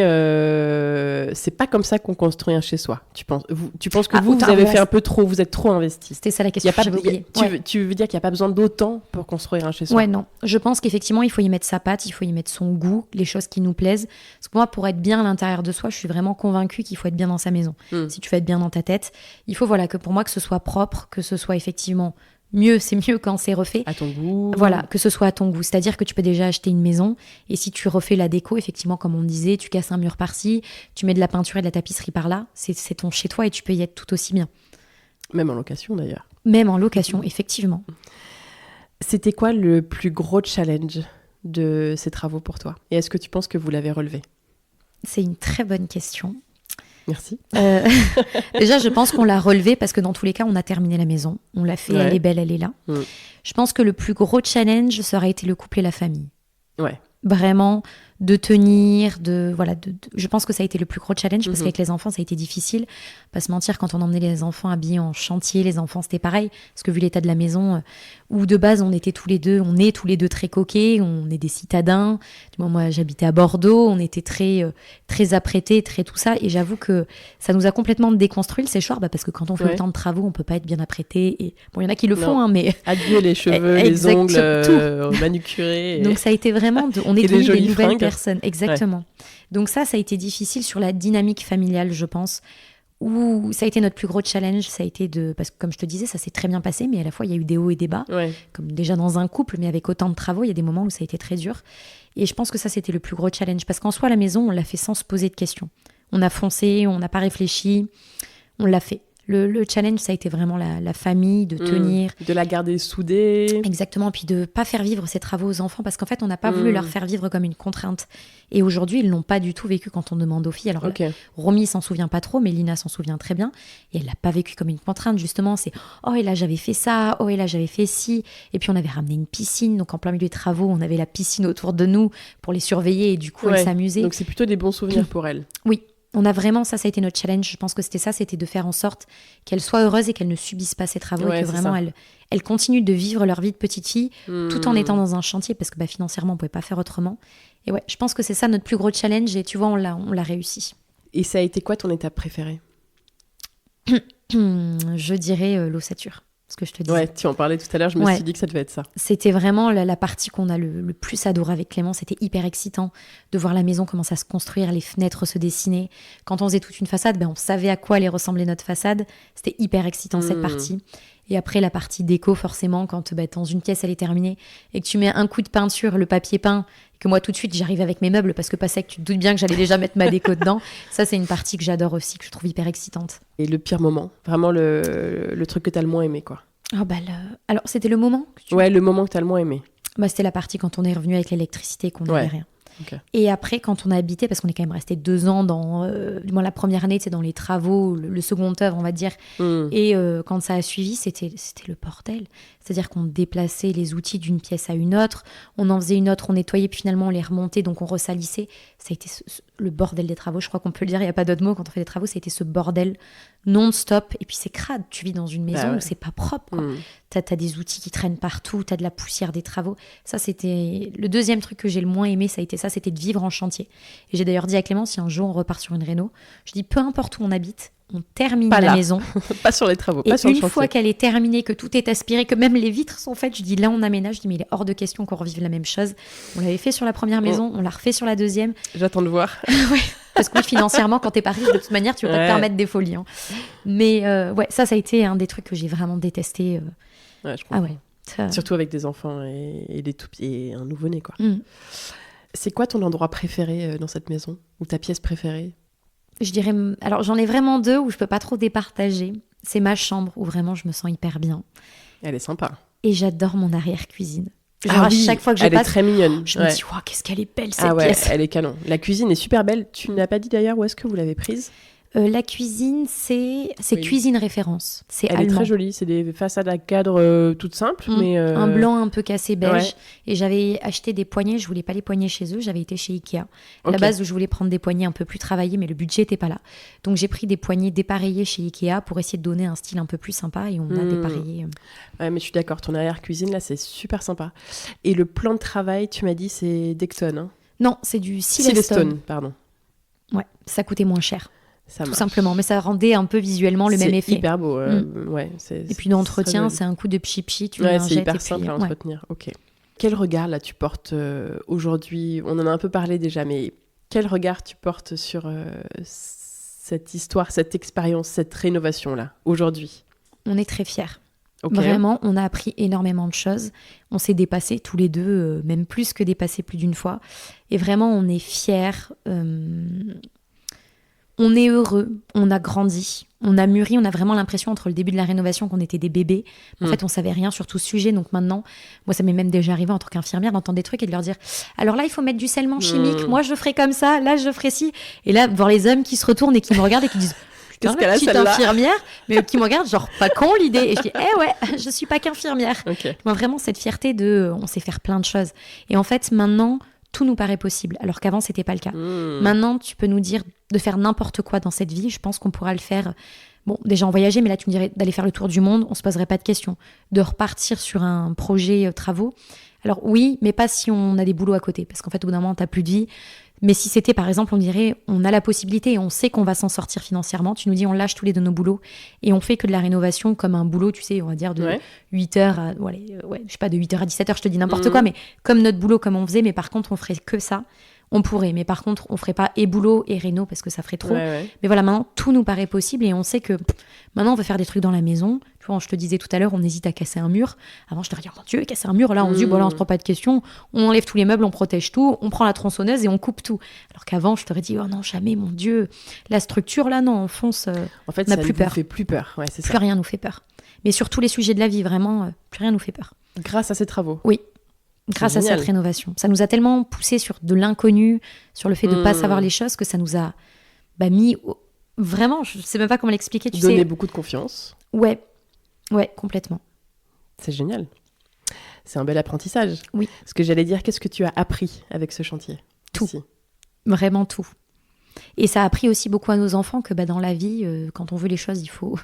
c'est pas comme ça qu'on construit un chez-soi. Tu penses que vous avez fait un peu trop, vous êtes trop investi. C'était ça la question que j'avais oubliée. Tu veux dire qu'il n'y a pas besoin d'autant pour construire un chez-soi ? Ouais, non. Je pense qu'effectivement, il faut y mettre sa patte, il faut y mettre son goût, les choses qui nous plaisent. Parce que moi, pour être bien à l'intérieur de soi, je suis vraiment convaincue qu'il faut être bien dans sa maison. Si tu veux être bien dans ta tête, il faut que pour moi, que ce soit propre, que ce soit effectivement mieux, c'est mieux quand c'est refait. À ton goût. Voilà, que ce soit à ton goût. C'est-à-dire que tu peux déjà acheter une maison et si tu refais la déco, effectivement, comme on disait, tu casses un mur par-ci, tu mets de la peinture et de la tapisserie par-là, c'est ton chez-toi et tu peux y être tout aussi bien. Même en location d'ailleurs. Même en location, effectivement. C'était quoi le plus gros challenge de ces travaux pour toi ? Et est-ce que tu penses que vous l'avez relevé ? C'est une très bonne question. Merci. Déjà, je pense qu'on l'a relevé parce que dans tous les cas, on a terminé la maison. On l'a fait, elle est belle, elle est là. Je pense que le plus gros challenge, ça aurait été le couple et la famille. Ouais. Vraiment, de tenir, je pense que ça a été le plus gros challenge parce qu'avec les enfants, ça a été difficile. Pas se mentir, quand on emmenait les enfants habillés en chantier, les enfants, c'était pareil. Parce que vu l'état de la maison, où de base, on est tous les deux très coquets, on est des citadins. Moi, j'habitais à Bordeaux, on était très apprêtés, très tout ça. Et j'avoue que ça nous a complètement déconstruit le séchoir, parce que quand on fait autant de travaux, on peut pas être bien apprêté. Et bon, il y en a qui le font, mais... Adieu les cheveux, les ongles manucurés. Donc ça a été vraiment... On est devenus des nouvelles personnes. Exactement. Ouais. Donc ça a été difficile sur la dynamique familiale, je pense. Où ça a été notre plus gros challenge, ça a été parce que comme je te disais, ça s'est très bien passé, mais à la fois il y a eu des hauts et des bas, comme déjà dans un couple, mais avec autant de travaux, il y a des moments où ça a été très dur. Et je pense que ça c'était le plus gros challenge, parce qu'en soi la maison, on l'a fait sans se poser de questions. On a foncé, on n'a pas réfléchi, on l'a fait. Le challenge, ça a été vraiment la famille, de tenir. De la garder soudée. Exactement, puis de ne pas faire vivre ces travaux aux enfants, parce qu'en fait, on n'a pas voulu leur faire vivre comme une contrainte. Et aujourd'hui, ils ne l'ont pas du tout vécu quand on demande aux filles. Alors, Romy s'en souvient pas trop, mais Lina s'en souvient très bien. Et elle l'a pas vécu comme une contrainte, justement. C'est « Oh, et là, j'avais fait ça. Oh, et là, j'avais fait ci. » Et puis, on avait ramené une piscine. Donc, en plein milieu des travaux, on avait la piscine autour de nous pour les surveiller. Et du coup, elles s'amusaient. Donc, c'est plutôt des bons souvenirs pour elles. Oui. On a vraiment, ça a été notre challenge. Je pense que c'était de faire en sorte qu'elles soient heureuses et qu'elles ne subissent pas ces travaux et que vraiment elles continuent de vivre leur vie de petite fille tout en étant dans un chantier parce que financièrement, on ne pouvait pas faire autrement. Et ouais, je pense que c'est ça notre plus gros challenge et tu vois, on l'a réussi. Et ça a été quoi ton étape préférée ? Je dirais l'ossature. Ce que je te disais. Ouais, tu en parlais tout à l'heure, je me suis dit que ça devait être ça. C'était vraiment la partie qu'on a le plus adorée avec Clément. C'était hyper excitant de voir la maison commencer à se construire, les fenêtres se dessiner. Quand on faisait toute une façade, on savait à quoi allait ressembler notre façade. C'était hyper excitant cette partie. Et après, la partie déco, forcément, quand dans une pièce, elle est terminée et que tu mets un coup de peinture, le papier peint, et que moi, tout de suite, j'arrive avec mes meubles parce que pas sec, tu te doutes bien que j'allais déjà mettre ma déco dedans. Ça, c'est une partie que j'adore aussi, que je trouve hyper excitante. Et le pire moment, vraiment le truc que t'as le moins aimé, quoi. Alors, c'était le moment le moment que t'as le moins aimé. C'était la partie quand on est revenu avec l'électricité et qu'on n'avait rien. Okay. Et après, quand on a habité, parce qu'on est quand même resté 2 ans dans la première année, dans les travaux, le second œuvre, on va dire. Et quand ça a suivi, c'était le bordel. C'est-à-dire qu'on déplaçait les outils d'une pièce à une autre, on en faisait une autre, on nettoyait, puis finalement on les remontait, donc on resalissait. Ça a été le bordel des travaux, je crois qu'on peut le dire, il n'y a pas d'autre mot. Quand on fait des travaux, ça a été ce bordel non-stop. Et puis c'est crade, tu vis dans une maison où c'est pas propre, quoi. T'as des outils qui traînent partout, t'as de la poussière des travaux. Ça, c'était le deuxième truc que j'ai le moins aimé, ça a été ça, c'était de vivre en chantier. Et j'ai d'ailleurs dit à Clément, si un jour on repart sur une réno, je dis peu importe où on habite, on termine la maison. Pas sur les travaux, et pas sur le chantier. Une fois qu'elle est terminée, que tout est aspiré, que même les vitres sont faites, je dis là on aménage, je dis mais il est hors de question qu'on revive la même chose. On l'avait fait sur la première maison, on l'a refait sur la deuxième. J'attends de voir. Ouais. Parce que financièrement, quand t'es pas riche, de toute manière, tu vas pas te permettre des folies. Hein. Mais ça a été un des trucs que j'ai vraiment détesté. Ouais, je comprends. Surtout avec des enfants et des et un nouveau-né, quoi. Mm. C'est quoi ton endroit préféré dans cette maison? Ou ta pièce préférée? Je dirais... Alors, j'en ai vraiment 2 où je peux pas trop départager. C'est ma chambre où vraiment je me sens hyper bien. Elle est sympa. Et j'adore mon arrière-cuisine. Genre, à chaque fois que je elle passe, est très mignonne. je me dis, wow, qu'est-ce qu'elle est belle, cette Ah ouais, pièce. elle est canon. La cuisine est super belle. Tu n'as pas dit d'ailleurs où est-ce que vous l'avez prise? La cuisine, c'est Oui. Cuisine Référence. C'est Elle est allemand. très jolie. C'est des façades à cadre toutes simples, mais Un blanc un peu cassé beige. Ouais. Et j'avais acheté des poignets. Je voulais pas les poignets chez eux. J'avais été chez Ikea. À la Ok. base où je voulais prendre des poignets un peu plus travaillés, mais le budget était pas là. Donc j'ai pris des poignets dépareillés chez Ikea pour essayer de donner un style un peu plus sympa. Et on a dépareillé. Ouais, mais je suis d'accord. Ton arrière-cuisine, là, c'est super sympa. Et le plan de travail, tu m'as dit, c'est Decton. Hein? Non, c'est du Silestone. Silestone, pardon. Ouais, ça coûtait moins cher. Ça Tout marche. simplement. Mais ça rendait un peu visuellement le même effet. C'est hyper beau. Ouais, Et puis d'entretien, c'est un coup de pchi-pchi, tu mets ouais, un c'est jet hyper et puis, simple à ouais. entretenir. Ok. Quel regard, là, tu portes aujourd'hui? On en a un peu parlé déjà, mais quel regard tu portes sur cette histoire, cette expérience, cette rénovation-là, aujourd'hui? On est très fiers. Ok. Vraiment, on a appris énormément de choses. On s'est dépassés tous les deux, même plus que dépassés plus d'une fois. Et vraiment, on est fiers. On est heureux. On a grandi. On a mûri. On a vraiment l'impression, entre le début de la rénovation, qu'on était des bébés. En fait, on savait rien sur tout ce sujet. Donc maintenant, moi, ça m'est même déjà arrivé en tant qu'infirmière d'entendre des trucs et de leur dire alors là, il faut mettre du scellement chimique. Moi, je ferai comme ça. Là, je ferai ci. Et là, voir les hommes qui se retournent et qui me regardent et qui disent Qu'est-ce la qu'elle a, petite celle-là infirmière, mais qui me regarde genre pas con l'idée. Et je dis ouais, je suis pas qu'infirmière. Ok. Moi, vraiment, cette fierté de on sait faire plein de choses. Et en fait, maintenant, tout nous paraît possible, alors qu'avant, c'était pas le cas. Maintenant, tu peux nous dire de faire n'importe quoi dans cette vie. Je pense qu'on pourra le faire. Bon, déjà en voyager, mais là, tu me dirais d'aller faire le tour du monde, on se poserait pas de questions. De repartir sur un projet travaux. Alors oui, mais pas si on a des boulots à côté, parce qu'en fait, au bout d'un moment, t'as plus de vie. Mais si c'était, par exemple, on dirait, on a la possibilité et on sait qu'on va s'en sortir financièrement, tu nous dis, on lâche tous les deux nos boulots et on fait que de la rénovation comme un boulot, tu sais, on va dire de 8h à, je sais pas, de 8h à 17h, je te dis n'importe quoi, mais comme notre boulot, comme on faisait, mais par contre, on ferait que ça. On pourrait, mais par contre, on ferait pas et boulot et réno parce que ça ferait trop. Ouais. Mais voilà, maintenant, tout nous paraît possible et on sait que maintenant, on veut faire des trucs dans la maison. Tu vois, je te disais tout à l'heure, on hésite à casser un mur. Avant, je te disais, oh mon Dieu, casser un mur. Là, on se dit, bon, là, on se prend pas de questions. On enlève tous les meubles, on protège tout, on prend la tronçonneuse et on coupe tout. Alors qu'avant, je t'aurais dit, oh non, jamais, mon Dieu. La structure, là, non, on fonce. En fait, on n'a ça plus ne peur. vous fait plus peur. Ouais, c'est Plus ça. rien nous fait peur. Mais sur tous les sujets de la vie, vraiment, plus rien nous fait peur. Grâce à ces travaux. Oui. Grâce à génial. cette rénovation. Ça nous a tellement poussé sur de l'inconnu, sur le fait de ne pas savoir les choses, que ça nous a mis... Vraiment, je ne sais même pas comment l'expliquer. Tu Donner sais. beaucoup de confiance. Ouais, complètement. C'est génial. C'est un bel apprentissage. Oui. Ce que j'allais dire, qu'est-ce que tu as appris avec ce chantier? Tout. Aussi. Vraiment tout. Et ça a appris aussi beaucoup à nos enfants que dans la vie, quand on veut les choses, il faut...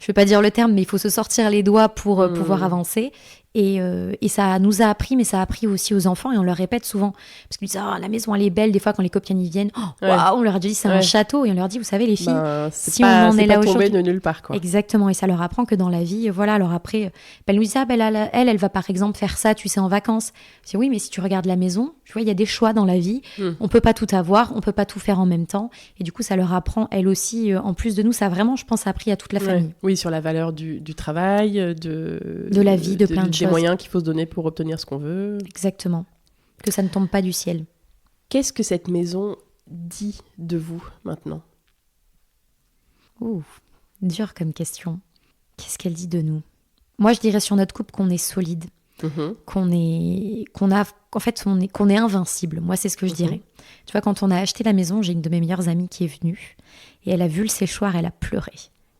Je ne vais pas dire le terme, mais il faut se sortir les doigts pour pouvoir avancer. Et ça nous a appris, mais ça a appris aussi aux enfants. Et on leur répète souvent. Parce qu'ils disent, la maison, elle est belle. Des fois, quand les copines y viennent, waouh, on leur a dit, c'est un château. Et on leur dit, vous savez, les filles, si on en est là tombé aujourd'hui... de nulle part, quoi. Exactement. Et ça leur apprend que dans la vie, voilà. Alors après, elle nous dit, elle va par exemple faire ça, tu sais, en vacances. Je dis, oui, mais si tu regardes la maison, tu vois, il y a des choix dans la vie. On peut pas tout avoir, on peut pas tout faire en même temps. Et du coup, ça leur apprend, elle aussi, en plus de nous, ça a vraiment, je pense, appris à toute la famille. Oui, sur la valeur du travail, de la vie, de plein de des choses. moyens qu'il faut se donner pour obtenir ce qu'on veut. Exactement. Que ça ne tombe pas du ciel. Qu'est-ce que cette maison dit de vous maintenant? Ouh, dur comme question. Qu'est-ce qu'elle dit de nous? Moi, je dirais sur notre couple qu'on est solide, qu'on est invincible. Moi, c'est ce que je dirais. Tu vois, quand on a acheté la maison, j'ai une de mes meilleures amies qui est venue et elle a vu le séchoir, elle a pleuré.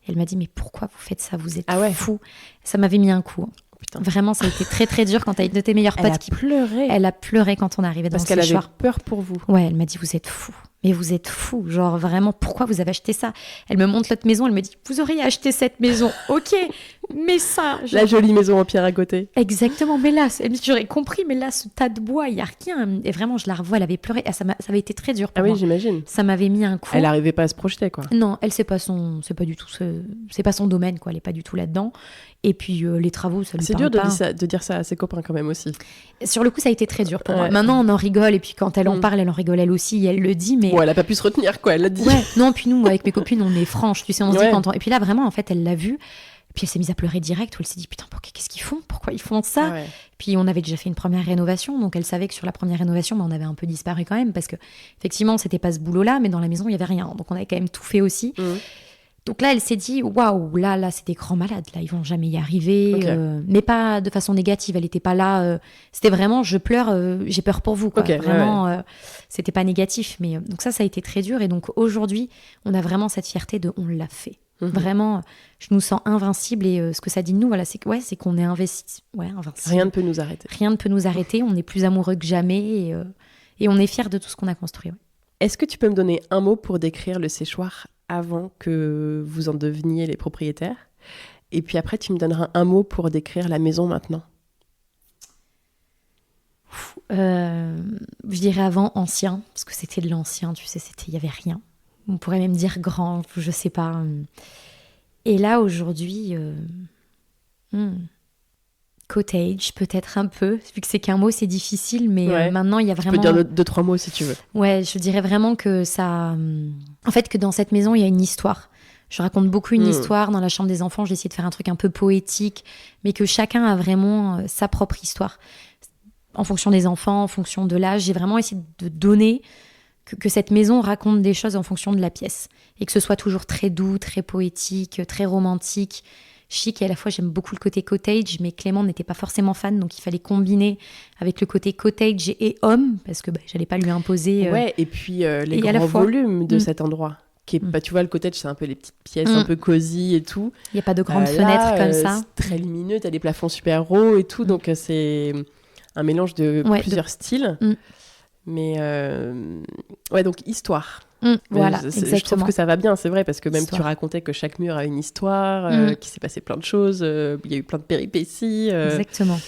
Elle m'a dit, mais pourquoi vous faites ça? Vous êtes fous. Ça m'avait mis un coup. Putain. Vraiment, ça a été très très dur quand t'as une de tes meilleures potes qui pleurait. Elle a pleuré quand on arrivait dans le séchoir. Parce qu'elle avait peur pour vous. Ouais, elle m'a dit, vous êtes fous. Mais vous êtes fous. Genre, vraiment, pourquoi vous avez acheté ça? Elle me montre l'autre maison, elle me dit, vous auriez acheté cette maison. Ok, mais ça... La jolie maison en pierre à côté. Exactement, mais là, elle me dit, j'aurais compris, mais là, ce tas de bois, il n'y a rien. Et vraiment, je la revois, elle avait pleuré. Et ça avait été très dur pour moi. Ah oui, j'imagine. Ça m'avait mis un coup. Elle n'arrivait pas à se projeter, quoi. Non, elle, c'est pas du tout c'est pas son domaine, quoi. Elle est pas du tout là-dedans. Et puis, les travaux, ça lui C'est parle dur pas. de dire ça à ses copains, quand même, aussi. Sur le coup, ça a été très dur pour moi. Maintenant, on en rigole. Et puis, quand elle en parle, elle en rigole elle aussi. Et elle le dit, mais... Bon, elle a pas pu se retenir, quoi. Elle l'a dit. Ouais, non, puis nous, avec mes copines, on est franches. Tu sais, on se dit quand on... Et puis là, vraiment, en fait, elle l'a vu. Puis elle s'est mise à pleurer direct, où elle s'est dit putain, qu'est-ce qu'ils font ? Pourquoi ils font ça ? Ouais. Puis on avait déjà fait une première rénovation, donc elle savait que sur la première rénovation, on avait un peu disparu quand même, parce que effectivement, c'était pas ce boulot-là, mais dans la maison, il y avait rien. Donc on avait quand même tout fait aussi. Donc là, elle s'est dit waouh, là, c'est des grands malades, là, ils vont jamais y arriver, Ok. mais pas de façon négative. Elle était pas là. C'était vraiment, je pleure, j'ai peur pour vous, quoi. Ok, Vraiment, c'était pas négatif, mais donc ça a été très dur. Et donc aujourd'hui, on a vraiment cette fierté de on l'a fait. Vraiment, je nous sens invincible et ce que ça dit de nous, voilà, c'est qu'on est invincible. Rien ne peut nous arrêter. Rien ne peut nous arrêter. On est plus amoureux que jamais et on est fiers de tout ce qu'on a construit. Ouais. Est-ce que tu peux me donner un mot pour décrire le séchoir avant que vous en deveniez les propriétaires ? Et puis après, tu me donneras un mot pour décrire la maison maintenant. Je dirais avant ancien, parce que c'était de l'ancien, tu sais, il y avait rien. On pourrait même dire grand, je sais pas. Et là, aujourd'hui, cottage, peut-être un peu. Vu que c'est qu'un mot, c'est difficile, mais maintenant, il y a vraiment... Tu peux dire 2-3 mots si tu veux. Ouais, je dirais vraiment que ça... En fait, que dans cette maison, il y a une histoire. Je raconte beaucoup une histoire. Dans la chambre des enfants, j'ai essayé de faire un truc un peu poétique, mais que chacun a vraiment sa propre histoire. En fonction des enfants, en fonction de l'âge, j'ai vraiment essayé de donner... Que cette maison raconte des choses en fonction de la pièce. Et que ce soit toujours très doux, très poétique, très romantique, chic. Et à la fois, j'aime beaucoup le côté cottage, mais Clément n'était pas forcément fan. Donc, il fallait combiner avec le côté cottage et homme, parce que j'allais pas lui imposer... Ouais, et puis les et à la grands fois, volumes de cet endroit. Qui est, tu vois, le cottage, c'est un peu les petites pièces un peu cosy et tout. Il n'y a pas de grandes fenêtres comme ça. C'est très lumineux, t'as des plafonds super hauts et tout. Donc, c'est un mélange de plusieurs styles. Mais ouais, donc histoire. Voilà, exactement. Je trouve que ça va bien, c'est vrai, parce que même tu racontais que chaque mur a une histoire, qu'il s'est passé plein de choses, il y a eu plein de péripéties. Exactement.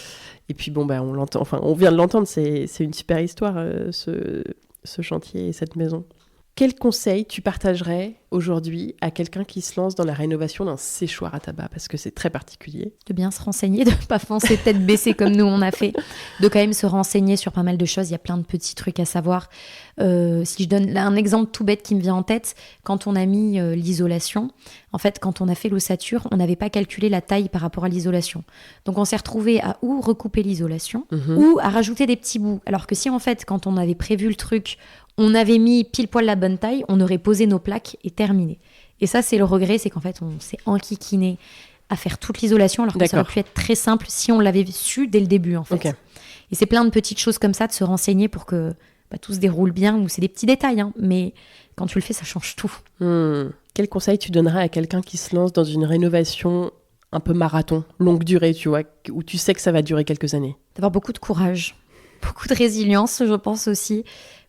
Et puis bon, on l'entend, enfin, on vient de l'entendre, c'est une super histoire, ce chantier et cette maison. Quel conseil tu partagerais aujourd'hui à quelqu'un qui se lance dans la rénovation d'un séchoir à tabac ? Parce que c'est très particulier. De bien se renseigner, de ne pas foncer tête baissée comme nous on a fait. De quand même se renseigner sur pas mal de choses. Il y a plein de petits trucs à savoir. Si je donne là un exemple tout bête qui me vient en tête, quand on a mis l'isolation, en fait, quand on a fait l'ossature, on n'avait pas calculé la taille par rapport à l'isolation. Donc on s'est retrouvé à ou recouper l'isolation ou à rajouter des petits bouts. Alors que si en fait, quand on avait prévu le truc, on avait mis pile poil la bonne taille, on aurait posé nos plaques et terminé. Et ça, c'est le regret, c'est qu'en fait, on s'est enquiquiné à faire toute l'isolation, alors que ça aurait pu être très simple si on l'avait su dès le début, en fait. Okay. Et c'est plein de petites choses comme ça, de se renseigner pour que tout se déroule bien, ou c'est des petits détails, hein, mais quand tu le fais, ça change tout. Quel conseil tu donnerais à quelqu'un qui se lance dans une rénovation un peu marathon, longue durée, tu vois, où tu sais que ça va durer quelques années ? D'avoir beaucoup de courage, beaucoup de résilience, je pense aussi.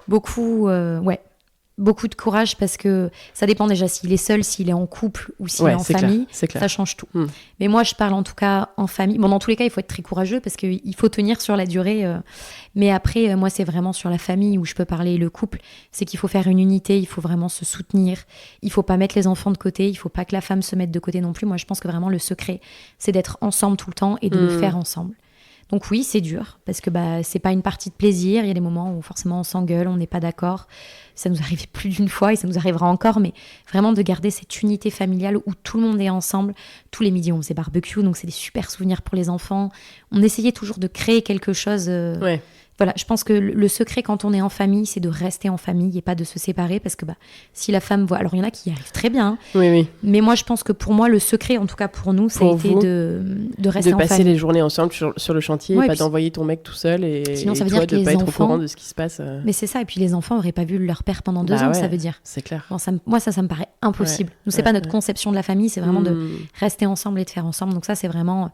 Beaucoup de courage, parce que ça dépend déjà s'il est seul, s'il est en couple ou s'il est en famille, clair. Ça change tout. Mais moi, je parle en tout cas en famille. Bon, dans tous les cas, il faut être très courageux parce qu'il faut tenir sur la durée. Mais après, moi, c'est vraiment sur la famille où je peux parler, le couple. C'est qu'il faut faire une unité, il faut vraiment se soutenir. Il faut pas mettre les enfants de côté, il faut pas que la femme se mette de côté non plus. Moi, je pense que vraiment le secret, c'est d'être ensemble tout le temps et de le faire ensemble. Donc oui, c'est dur, parce que c'est pas une partie de plaisir. Il y a des moments où forcément on s'engueule, on n'est pas d'accord. Ça nous arrivait plus d'une fois et ça nous arrivera encore, mais vraiment de garder cette unité familiale où tout le monde est ensemble. Tous les midis, on faisait barbecue, donc c'est des super souvenirs pour les enfants. On essayait toujours de créer quelque chose. Voilà, je pense que le secret quand on est en famille, c'est de rester en famille et pas de se séparer, parce que si la femme voit... Alors il y en a qui y arrivent très bien, oui. Mais moi je pense que pour moi, le secret, en tout cas pour nous, ça a été de rester en famille. De passer les journées ensemble sur le chantier, et pas d'envoyer ton mec tout seul et, sinon, ça veut toi dire que de pas être au enfants... courant de ce qui se passe. Mais c'est ça, et puis les enfants n'auraient pas vu leur père pendant 2 ans, ça veut dire. C'est clair. Bon, moi ça me paraît impossible. Nous, c'est pas notre conception de la famille, c'est vraiment de rester ensemble et de faire ensemble. Donc ça, c'est vraiment...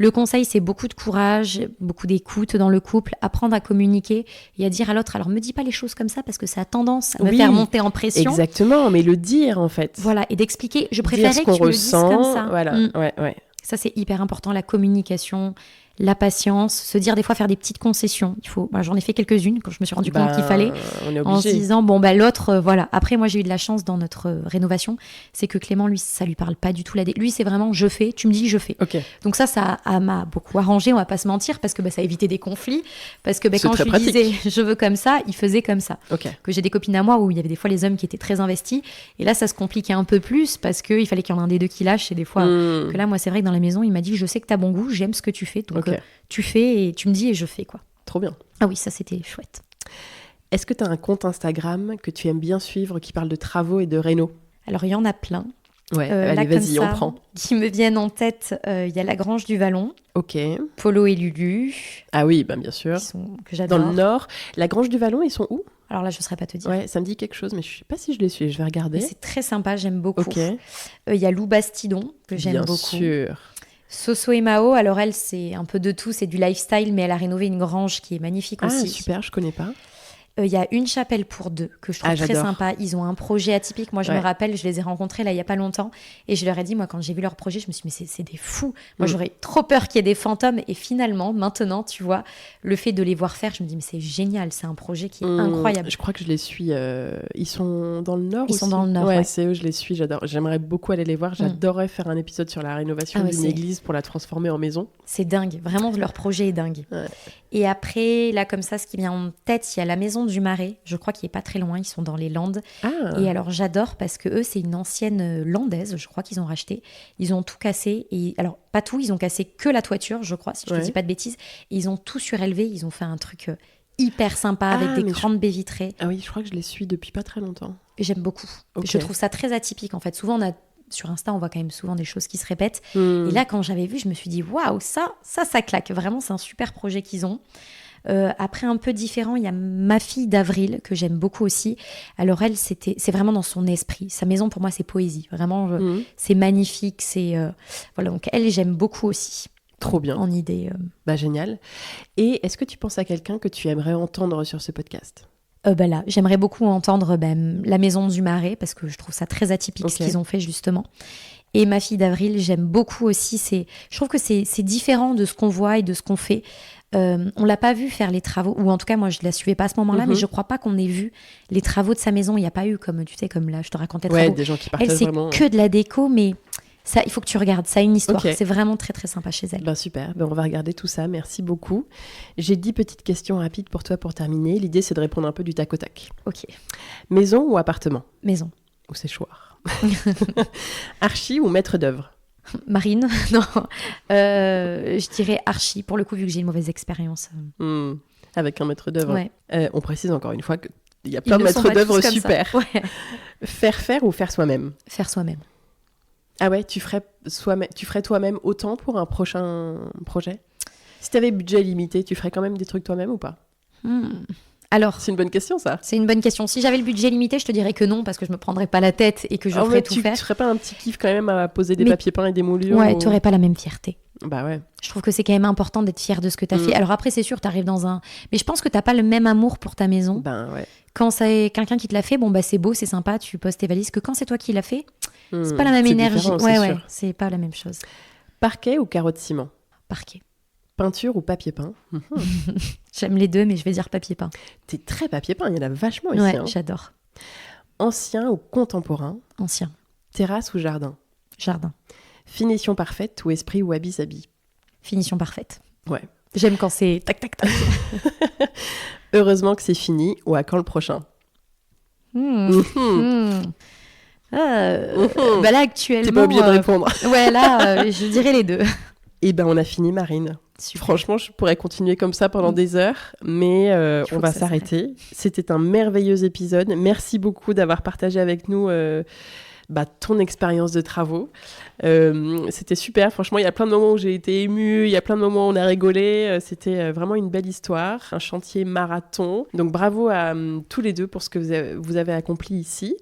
Le conseil, c'est beaucoup de courage, beaucoup d'écoute dans le couple, apprendre à communiquer et à dire à l'autre, alors me dis pas les choses comme ça parce que ça a tendance à me faire monter en pression. Exactement, mais le dire en fait. Voilà, et d'expliquer, je préférais que tu me le dises comme ça. Voilà, ouais. Ça, c'est hyper important, la communication, la patience, se dire des fois faire des petites concessions. J'en ai fait quelques-unes quand je me suis rendu compte qu'il fallait, on est en se obligé. disant l'autre, voilà. Après, moi j'ai eu de la chance dans notre rénovation, c'est que Clément, lui, ça lui parle pas du tout lui, c'est vraiment je fais, tu me dis je fais. Ok. Donc ça m'a beaucoup arrangé, on va pas se mentir, parce que ça a évité des conflits, parce que C'est quand très je lui pratique. disais je veux comme ça, il faisait comme ça. Ok. Que j'ai des copines à moi où il y avait des fois les hommes qui étaient très investis, et là ça se compliquait un peu plus parce qu'il fallait qu'il y en ait un des deux qui lâche, et des fois que là, moi c'est vrai que dans la maison il m'a dit je sais que t'as bon goût, j'aime ce que tu fais, donc Ok. tu fais et tu me dis et je fais quoi. Trop bien. Ah oui, ça c'était chouette. Est-ce que tu as un compte Instagram que tu aimes bien suivre qui parle de travaux et de réno? Alors il y en a plein. Ouais, Là, allez, comme vas-y, ça, on prend. qui me viennent en tête, il y a la Grange du Vallon, Ok. Polo et Lulu, Ah oui, ben bien sûr. que Dans j'adore. le Nord, la Grange du Vallon, ils sont où? Alors là, je ne saurais pas te dire. Ouais, ça me dit quelque chose, mais je sais pas si je les suis. Je vais Mais regarder. c'est très sympa, j'aime beaucoup. Ok. Il y a Lou Bastidon, que j'aime Bien beaucoup. sûr. Soso et Mao, alors elle, c'est un peu de tout, c'est du lifestyle, mais elle a rénové une grange qui est magnifique Ah, aussi. super, je connais pas. Il y a Une chapelle pour deux, que je trouve très j'adore. sympa. Ils ont un projet atypique. Moi, je me Ouais. rappelle, je les ai rencontrés là, il y a pas longtemps. Et je leur ai dit, moi, quand j'ai vu leur projet, je me suis dit, mais c'est des fous. Moi, j'aurais trop peur qu'il y ait des fantômes. Et finalement, maintenant, tu vois, le fait de les voir faire, je me dis, mais c'est génial. C'est un projet qui est incroyable. Je crois que je les suis. Ils sont dans le Nord Ils aussi. sont dans le Nord, ouais. c'est eux, je les suis. J'adore. J'aimerais beaucoup aller les voir. J'adorerais faire un épisode sur la rénovation Ah ouais, d'une c'est- église pour la transformer en maison. C'est dingue. Vraiment, leur projet est dingue. Ouais. Et après, là, comme ça, ce qui vient en tête, il y a la Maison du Marais. Je crois qu'il est pas très loin. Ils sont dans les Landes. Ah. Et alors j'adore parce que eux c'est une ancienne landaise, je crois qu'ils ont racheté. Ils ont tout cassé et alors pas tout, ils ont cassé que la toiture, je crois, si je ne Ouais. dis pas de bêtises. Et ils ont tout surélevé, ils ont fait un truc hyper sympa avec des mais grandes baies vitrées. Ah oui, je crois que je les suis depuis pas très longtemps. Et j'aime beaucoup. Ok. Je trouve ça très atypique en fait. Souvent sur Insta, on voit quand même souvent des choses qui se répètent. Hmm. Et là, quand j'avais vu, je me suis dit waouh, ça claque. Vraiment, c'est un super projet qu'ils ont. Après, un peu différent, il y a Ma fille d'Avril, que j'aime beaucoup aussi. Alors elle, c'est vraiment dans son esprit. Sa maison, pour moi, c'est poésie. Vraiment, c'est magnifique. Voilà, donc elle, j'aime beaucoup aussi, Trop bien. en idée. Bah génial. Et est-ce que tu penses à quelqu'un que tu aimerais entendre sur ce podcast? Là, j'aimerais beaucoup entendre La Maison du Marais, parce que je trouve ça très atypique Ok. ce qu'ils ont fait, justement. Et Ma fille d'Avril, j'aime beaucoup aussi. Je trouve que c'est différent de ce qu'on voit et de ce qu'on fait. On l'a pas vu faire les travaux, ou en tout cas moi je la suivais pas à ce moment-là, mais je crois pas qu'on ait vu les travaux de sa maison. Il n'y a pas eu comme là je te racontais les Ouais, travaux. des gens qui Elle partagent c'est vraiment. que de la déco, mais ça il faut que tu regardes. Ça a une histoire. Ok. C'est vraiment très très sympa chez elle. Ben super, on va regarder tout ça, merci beaucoup. J'ai 10 petites questions rapides pour toi pour terminer. L'idée c'est de répondre un peu du tac au tac. Ok. Maison ou appartement? Maison. Ou séchoir? Archi ou maître d'œuvre? Marine. Non. Je dirais archi pour le coup vu que j'ai une mauvaise expérience. Avec un maître d'œuvre. Ouais. On précise encore une fois qu'il y a Ils plein de ne sont maîtres pas d'œuvre tous comme ça. super. Ouais. Faire ou faire soi-même? Faire soi-même. Ah ouais, tu ferais toi-même autant pour un prochain projet? Si tu avais budget limité, tu ferais quand même des trucs toi-même ou pas? Alors, C'est une bonne question ça. c'est une bonne question. Si j'avais le budget limité, je te dirais que non, parce que je me prendrais pas la tête et que je ferais tout tu faire. ferais pas un petit kiff quand même à poser des Mais- papiers peints et des moulures? Ouais, ou- tu n'aurais pas la même fierté. Bah ouais. Je trouve que c'est quand même important d'être fier de ce que tu as fait. Alors après, c'est sûr, tu arrives dans un... Mais je pense que tu n'as pas le même amour pour ta maison. Ben ouais. Quand c'est quelqu'un qui te l'a fait, bon, bah c'est beau, c'est sympa, tu poses tes valises. Que quand c'est toi qui l'as fait, c'est pas la même C'est énergie. différent, c'est Ouais, sûr. c'est pas la même chose. Parquet ou carreau de ciment? Parquet. Peinture ou papier peint? J'aime les deux, mais je vais dire papier peint. T'es très papier peint, il y en a vachement ici. Ouais, hein. j'adore. Ancien ou contemporain? Ancien. Terrasse ou jardin? Jardin. Finition parfaite ou esprit wabi-sabi? Finition parfaite. Ouais. J'aime quand c'est tac, tac, tac. Heureusement que c'est fini ou à quand le prochain? Bah là, actuellement... T'es pas obligé de répondre. Ouais, là, je dirais les deux. Eh ben on a fini Marine. Super. Franchement, je pourrais continuer comme ça pendant des heures, mais faut on que va ça s'arrêter. C'était un merveilleux épisode. Merci beaucoup d'avoir partagé avec nous ton expérience de travaux. C'était super. Franchement, il y a plein de moments où j'ai été émue, il y a plein de moments où on a rigolé. C'était vraiment une belle histoire, un chantier marathon. Donc bravo à tous les deux pour ce que vous avez accompli ici.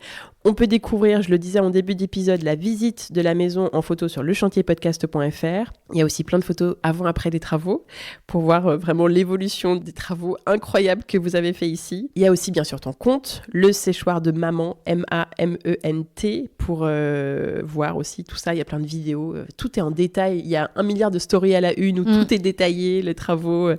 On peut découvrir, je le disais en début d'épisode, la visite de la maison en photo sur lechantierpodcast.fr. Il y a aussi plein de photos avant-après des travaux pour voir vraiment l'évolution des travaux incroyables que vous avez fait ici. Il y a aussi bien sûr ton compte, le séchoir de maman, M-A-M-E-N-T, pour voir aussi tout ça. Il y a plein de vidéos, tout est en détail. Il y a 1 milliard de stories à la une où tout est détaillé, les travaux,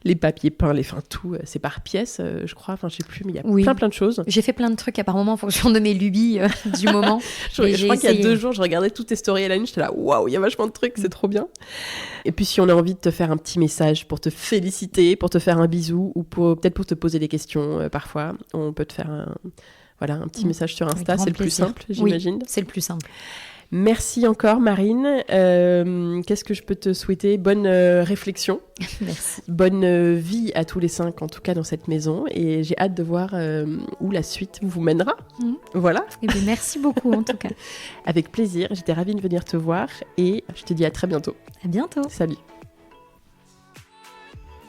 les papiers peints, tout, c'est par pièce, je crois. Enfin, je sais plus, mais il y a plein de choses. J'ai fait plein de trucs à par moment en fonction de mes lubies du moment. je crois qu'il y a 2 jours, je regardais toutes tes stories à la une, j'étais là, waouh, il y a vachement de trucs, c'est trop bien. Et puis si on a envie de te faire un petit message pour te féliciter, pour te faire un bisou, ou peut-être pour te poser des questions parfois, on peut te faire un petit message sur Insta, c'est le plus simple, j'imagine. Oui, c'est le plus simple. Merci encore Marine. Qu'est-ce que je peux te souhaiter ? Bonne réflexion. Merci. Bonne vie à tous les 5, en tout cas dans cette maison. Et j'ai hâte de voir où la suite vous mènera. Voilà. Et bien, merci beaucoup en tout cas. Avec plaisir. J'étais ravie de venir te voir. Et je te dis à très bientôt. À bientôt. Salut.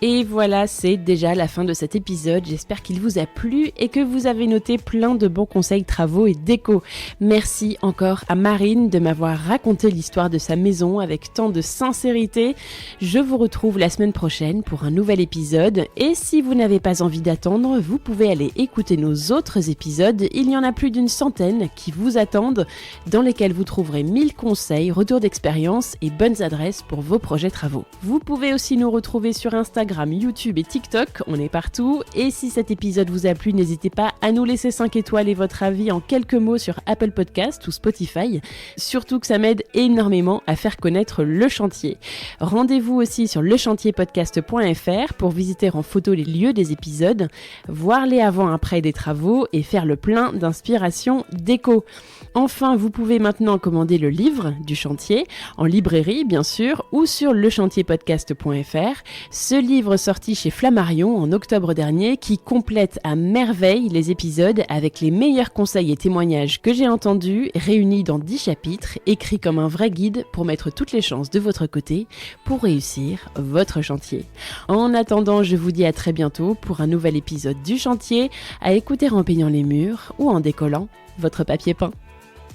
Et voilà, c'est déjà la fin de cet épisode. J'espère qu'il vous a plu et que vous avez noté plein de bons conseils travaux et déco. Merci encore à Marine de m'avoir raconté l'histoire de sa maison avec tant de sincérité. Je vous retrouve la semaine prochaine pour un nouvel épisode. Et si vous n'avez pas envie d'attendre, vous pouvez aller écouter nos autres épisodes. Il y en a plus d'une centaine qui vous attendent, dans lesquels vous trouverez 1000 conseils, retours d'expérience et bonnes adresses pour vos projets travaux. Vous pouvez aussi nous retrouver sur Instagram, YouTube et TikTok, on est partout. Et si cet épisode vous a plu, n'hésitez pas à nous laisser 5 étoiles et votre avis en quelques mots sur Apple Podcast ou Spotify. Surtout que ça m'aide énormément à faire connaître le chantier. Rendez-vous aussi sur lechantierpodcast.fr pour visiter en photo les lieux des épisodes, voir les avant-après des travaux et faire le plein d'inspiration déco. Enfin, vous pouvez maintenant commander le livre du chantier, en librairie bien sûr, ou sur lechantierpodcast.fr. Ce livre sorti chez Flammarion en octobre dernier qui complète à merveille les épisodes avec les meilleurs conseils et témoignages que j'ai entendus, réunis dans 10 chapitres, écrits comme un vrai guide pour mettre toutes les chances de votre côté pour réussir votre chantier. En attendant, je vous dis à très bientôt pour un nouvel épisode du chantier, à écouter en peignant les murs ou en décollant votre papier peint.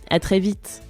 À très vite.